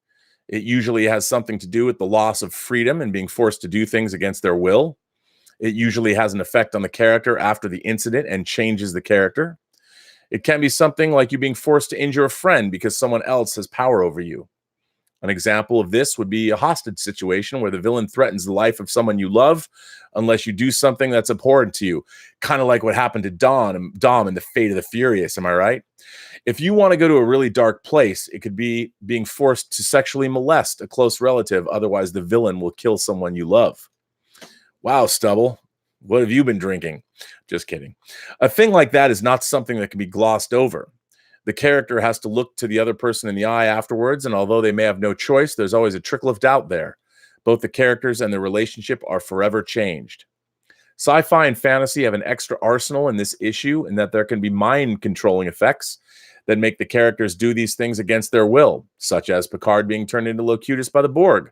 S1: It usually has something to do with the loss of freedom and being forced to do things against their will. It usually has an effect on the character after the incident and changes the character. It can be something like you being forced to injure a friend because someone else has power over you. An example of this would be a hostage situation where the villain threatens the life of someone you love unless you do something that's abhorrent to you. Kind of like what happened to Dom in The Fate of the Furious, am I right? If you want to go to a really dark place, it could be being forced to sexually molest a close relative, otherwise the villain will kill someone you love. Wow, Stubble, what have you been drinking? Just kidding. A thing like that is not something that can be glossed over. The character has to look to the other person in the eye afterwards, and although they may have no choice, there's always a trickle of doubt there. Both the characters and their relationship are forever changed. Sci-fi and fantasy have an extra arsenal in this issue, in that there can be mind-controlling effects that make the characters do these things against their will, such as Picard being turned into Locutus by the Borg.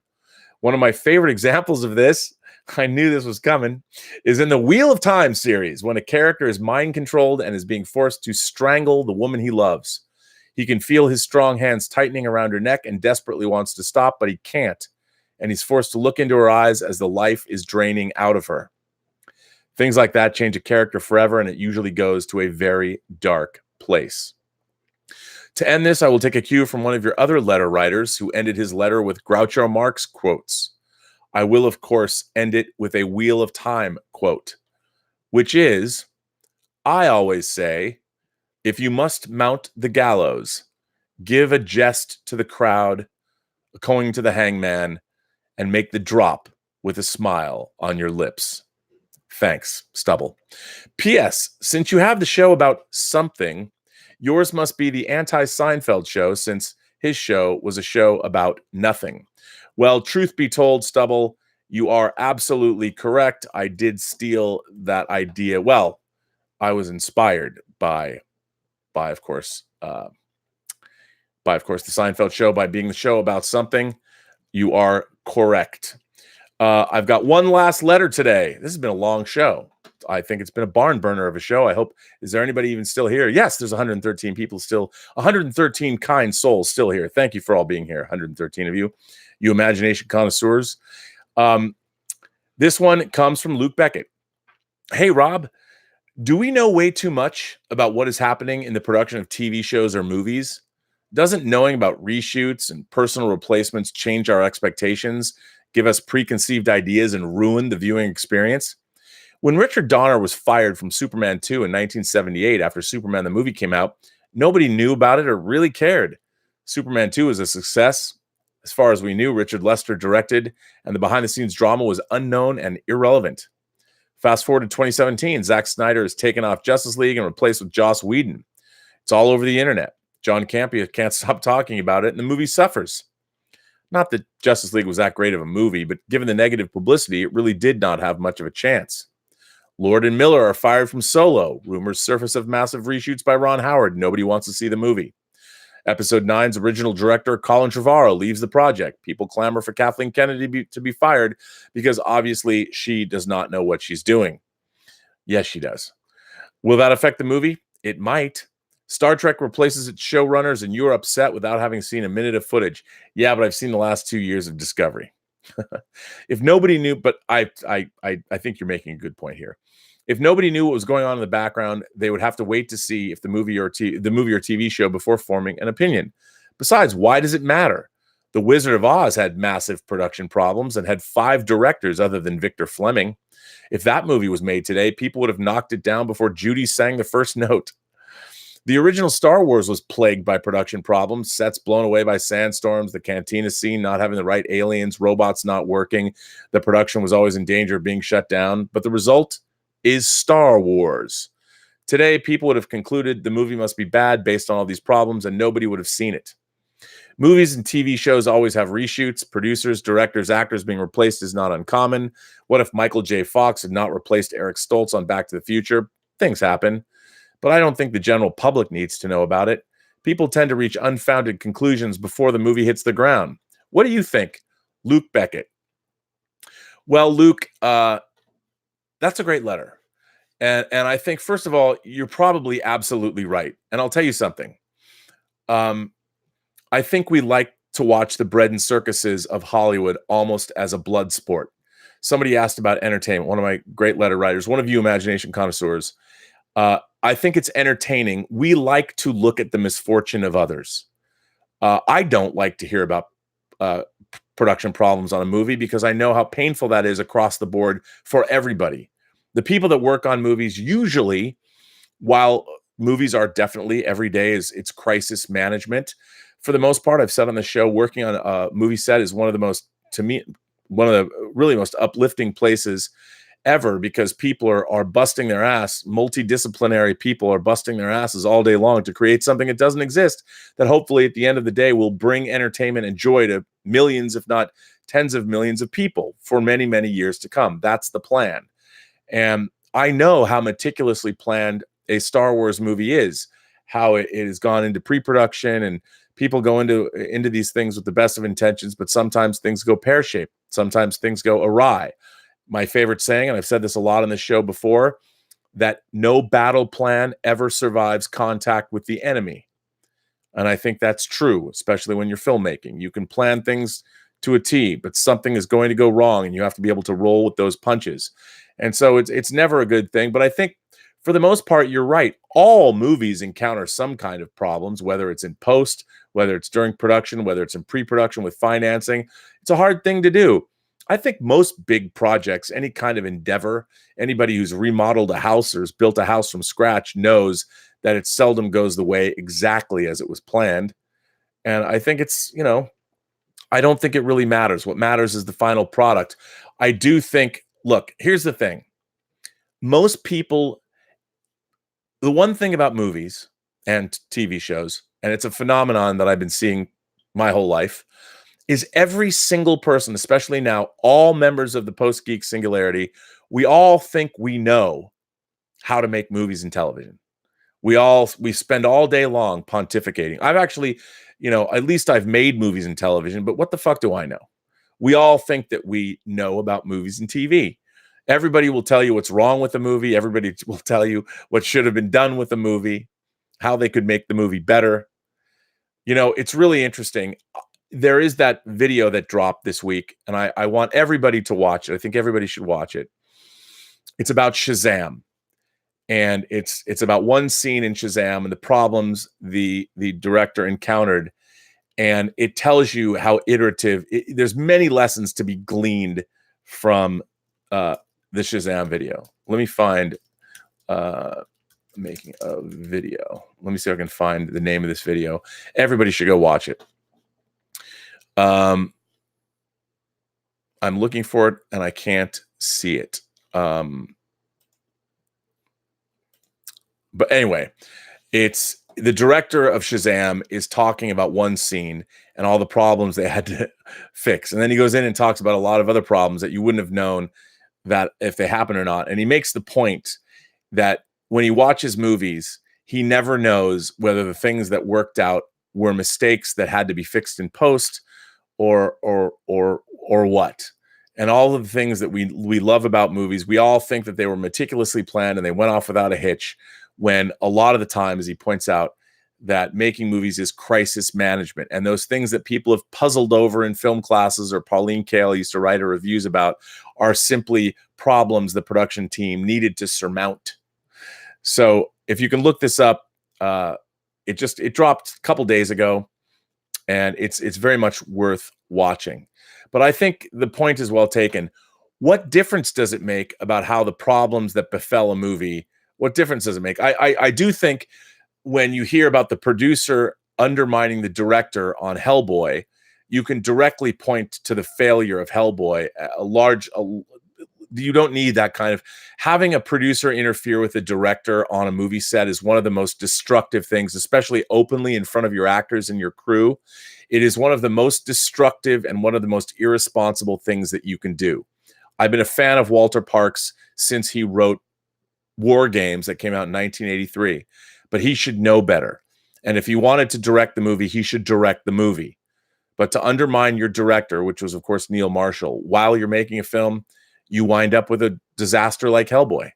S1: One of my favorite examples of this, I knew this was coming, is in the Wheel of Time series, when a character is mind-controlled and is being forced to strangle the woman he loves. He can feel his strong hands tightening around her neck and desperately wants to stop, but he can't. And he's forced to look into her eyes as the life is draining out of her. Things like that change a character forever, and it usually goes to a very dark place. To end this, I will take a cue from one of your other letter writers who ended his letter with Groucho Marx quotes. I will, of course, end it with a Wheel of Time quote, which is, I always say, if you must mount the gallows, give a jest to the crowd, a coin to the hangman, and make the drop with a smile on your lips. Thanks, Stubble. P.S. Since you have the show about something, yours must be the anti-Seinfeld show, since his show was a show about nothing. Well, truth be told, Stubble, you are absolutely correct. I did steal that idea. Well, I was inspired by of course, the Seinfeld show, by being the show about something. You are correct. I've got one last letter today. This has been a long show. I think it's been a barn burner of a show. I hope, is there anybody even still here? Yes, there's 113 people still, 113 kind souls still here. Thank you for all being here, 113 of you, you imagination connoisseurs. This one comes from Luke Beckett. Hey, Rob, do we know way too much about what is happening in the production of TV shows or movies? Doesn't knowing about reshoots and personal replacements change our expectations, give us preconceived ideas, and ruin the viewing experience? When Richard Donner was fired from Superman 2 in 1978 after Superman the movie came out, nobody knew about it or really cared. Superman 2 was a success. As far as we knew, Richard Lester directed, and the behind-the-scenes drama was unknown and irrelevant. Fast forward to 2017, Zack Snyder has taken off Justice League and replaced with Joss Whedon. It's all over the internet. John Campea can't stop talking about it, and the movie suffers. Not that Justice League was that great of a movie, but given the negative publicity, it really did not have much of a chance. Lord and Miller are fired from Solo. Rumors surface of massive reshoots by Ron Howard. Nobody wants to see the movie. Episode 9's original director, Colin Trevorrow, leaves the project. People clamor for Kathleen Kennedy to be fired because obviously she does not know what she's doing. Yes, she does. Will that affect the movie? It might. Star Trek replaces its showrunners and you're upset without having seen a minute of footage. Yeah, but I've seen the last 2 years of Discovery. If nobody knew, but I think you're making a good point here. If nobody knew what was going on in the background, they would have to wait to see if the movie or TV show before forming an opinion. Besides, why does it matter? The Wizard of Oz had massive production problems and had 5 directors other than Victor Fleming. If that movie was made today, people would have knocked it down before Judy sang the first note. The original Star Wars was plagued by production problems, sets blown away by sandstorms, the cantina scene not having the right aliens, robots not working. The production was always in danger of being shut down. But the result is Star Wars. Today, people would have concluded the movie must be bad based on all these problems, and nobody would have seen it. Movies and TV shows always have reshoots. Producers, directors, actors being replaced is not uncommon. What if Michael J. Fox had not replaced Eric Stoltz on Back to the Future? Things happen. But I don't think the general public needs to know about it. People tend to reach unfounded conclusions before the movie hits the ground. What do you think, Luke Beckett? Well, Luke, that's a great letter. And I think, first of all, you're probably absolutely right. And I'll tell you something. I think we like to watch the bread and circuses of Hollywood almost as a blood sport. Somebody asked about entertainment, one of my great letter writers, one of you imagination connoisseurs. I think it's entertaining. We like to look at the misfortune of others. I don't like to hear about production problems on a movie because I know how painful that is across the board for everybody. The people that work on movies usually, while movies are definitely every day it's crisis management. For the most part, I've said on the show, working on a movie set is one of the really most uplifting places ever, because people are busting their ass. Multidisciplinary people are busting their asses all day long to create something that doesn't exist, that hopefully at the end of the day will bring entertainment and joy to millions, if not tens of millions of people for many, many years to come. That's the plan. And I know how meticulously planned a Star Wars movie is, how it has gone into pre-production, and people go into these things with the best of intentions, but sometimes things go pear-shaped. Sometimes things go awry. My favorite saying, and I've said this a lot on the show before, that no battle plan ever survives contact with the enemy. And I think that's true, especially when you're filmmaking. You can plan things to a T, but something is going to go wrong, and you have to be able to roll with those punches. And so it's never a good thing. But I think for the most part, you're right. All movies encounter some kind of problems, whether it's in post, whether it's during production, whether it's in pre-production with financing. It's a hard thing to do. I think most big projects, any kind of endeavor, anybody who's remodeled a house or has built a house from scratch knows that it seldom goes the way exactly as it was planned. And I think I don't think it really matters. What matters is the final product. I do think, look, here's the thing. Most people, the one thing about movies and TV shows, and it's a phenomenon that I've been seeing my whole life, is every single person, especially now, all members of the Post-Geek Singularity, we all think we know how to make movies and television. We spend all day long pontificating. I've actually, at least I've made movies and television, but what the fuck do I know? We all think that we know about movies and TV. Everybody will tell you what's wrong with the movie. Everybody will tell you what should have been done with the movie, how they could make the movie better. You know, it's really interesting. There is that video that dropped this week, and I want everybody to watch it. I think everybody should watch it. It's about Shazam, and it's about one scene in Shazam and the problems the director encountered, and it tells you how iterative. There's many lessons to be gleaned from the Shazam video. Let me find making a video. Let me see if I can find the name of this video. Everybody should go watch it. I'm looking for it and I can't see it. But anyway, it's the director of Shazam is talking about one scene and all the problems they had to fix. And then he goes in and talks about a lot of other problems that you wouldn't have known that if they happen or not. And he makes the point that when he watches movies, he never knows whether the things that worked out were mistakes that had to be fixed in post or what. And all of the things that we love about movies, we all think that they were meticulously planned and they went off without a hitch, when a lot of the time, as he points out, that making movies is crisis management. And those things that people have puzzled over in film classes, or Pauline Kael used to write her reviews about, are simply problems the production team needed to surmount. So if you can look this up, it dropped a couple days ago, and it's very much worth watching. But I think the point is well taken. What difference does it make about how the problems that befell a movie, what difference does it make? I do think when you hear about the producer undermining the director on Hellboy, you can directly point to the failure of Hellboy. You don't need that kind of having a producer interfere with a director on a movie set is one of the most destructive things, especially openly in front of your actors and your crew. It is one of the most destructive and one of the most irresponsible things that you can do. I've been a fan of Walter Parks since he wrote War Games that came out in 1983, but he should know better. And if he wanted to direct the movie, he should direct the movie. But to undermine your director, which was, of course, Neil Marshall, while you're making a film, you wind up with a disaster like Hellboy,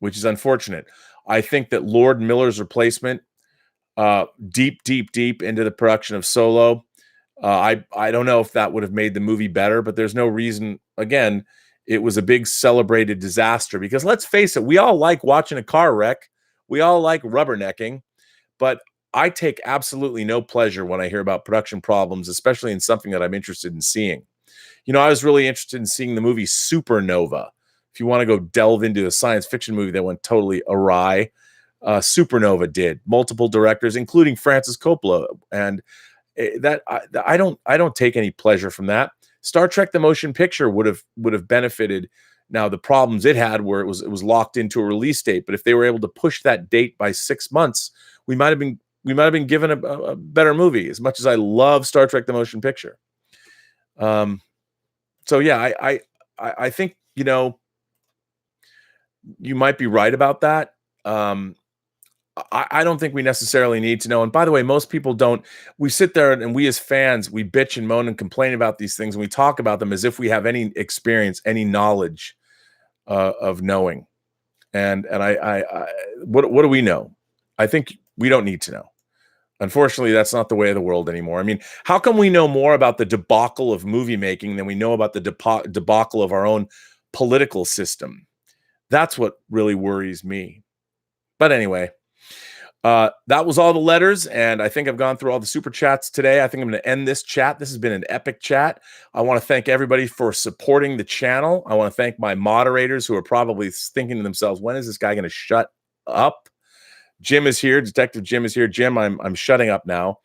S1: which is unfortunate. I think that Lord Miller's replacement, deep into the production of Solo, I don't know if that would have made the movie better, but there's no reason. Again, it was a big celebrated disaster because let's face it, we all like watching a car wreck. We all like rubbernecking, but I take absolutely no pleasure when I hear about production problems, especially in something that I'm interested in seeing. You know, I was really interested in seeing the movie Supernova. If you want to go delve into a science fiction movie that went totally awry, Supernova did. Multiple directors, including Francis Coppola, and I don't take any pleasure from that. Star Trek: The Motion Picture would have benefited. Now the problems it had where it was locked into a release date, but if they were able to push that date by 6 months, we might have been given a better movie. As much as I love Star Trek: The Motion Picture. So yeah, I think, you know, you might be right about that. I don't think we necessarily need to know. And by the way, most people don't. We sit there and we as fans, we bitch and moan and complain about these things, and we talk about them as if we have any experience, any knowledge of knowing. And what do we know? I think we don't need to know. Unfortunately, that's not the way of the world anymore. I mean, how come we know more about the debacle of movie making than we know about the debacle of our own political system? That's what really worries me. But anyway, that was all the letters, and I think I've gone through all the super chats today. I think I'm going to end this chat. This has been an epic chat. I want to thank everybody for supporting the channel. I want to thank my moderators who are probably thinking to themselves, when is this guy going to shut up? Jim is here. Detective Jim is here. Jim, I'm shutting up now.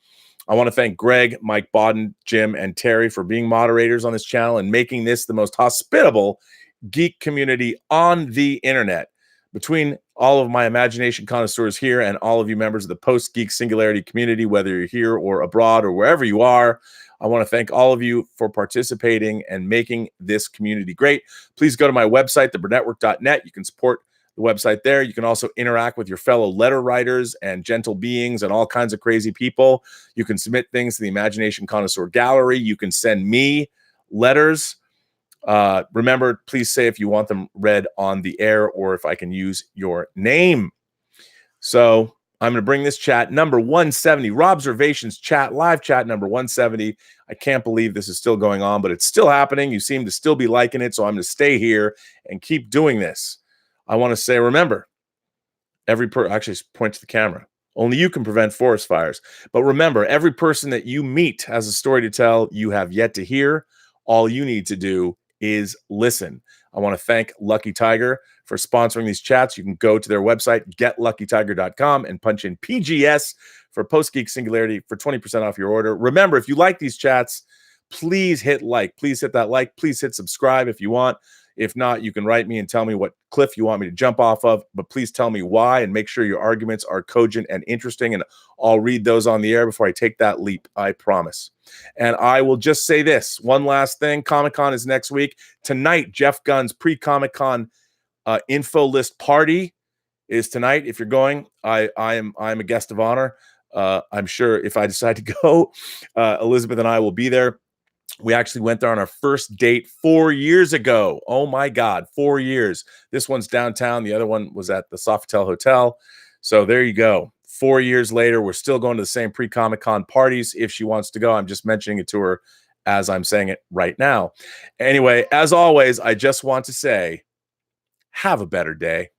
S1: I want to thank Greg, Mike Bodden, Jim, and Terry for being moderators on this channel and making this the most hospitable geek community on the internet. Between all of my imagination connoisseurs here and all of you members of the Post-Geek Singularity community, whether you're here or abroad or wherever you are, I want to thank all of you for participating and making this community great. Please go to my website, theburnetwork.net. You can support the website there. You can also interact with your fellow letter writers and gentle beings and all kinds of crazy people. You can submit things to the Imagination Connoisseur Gallery. You can send me letters. Remember, please say if you want them read on the air or if I can use your name. So I'm going to bring this chat number 170, Robservations chat, live chat number 170. I can't believe this is still going on, but it's still happening. You seem to still be liking it, so I'm going to stay here and keep doing this. I want to say, remember, actually point to the camera. Only you can prevent forest fires. But remember, every person that you meet has a story to tell you have yet to hear. All you need to do is listen. I want to thank Lucky Tiger for sponsoring these chats. You can go to their website, getluckytiger.com, and punch in PGS for Post-Geek Singularity for 20% off your order. Remember, if you like these chats, please hit like. Please hit that like. Please hit subscribe if you want. If not, you can write me and tell me what cliff you want me to jump off of, but please tell me why and make sure your arguments are cogent and interesting, and I'll read those on the air before I take that leap, I promise. And I will just say this, one last thing. Comic-Con is next week. Tonight, Jeff Gunn's pre-Comic-Con info list party is tonight. If you're going, I'm a guest of honor. I'm sure if I decide to go, Elizabeth and I will be there. We actually went there on our first date 4 years ago. Oh my God, 4 years. This one's downtown. The other one was at the Sofitel Hotel. So there you go. 4 years later, we're still going to the same pre-Comic-Con parties. If she wants to go, I'm just mentioning it to her as I'm saying it right now. Anyway, as always, I just want to say, have a better day.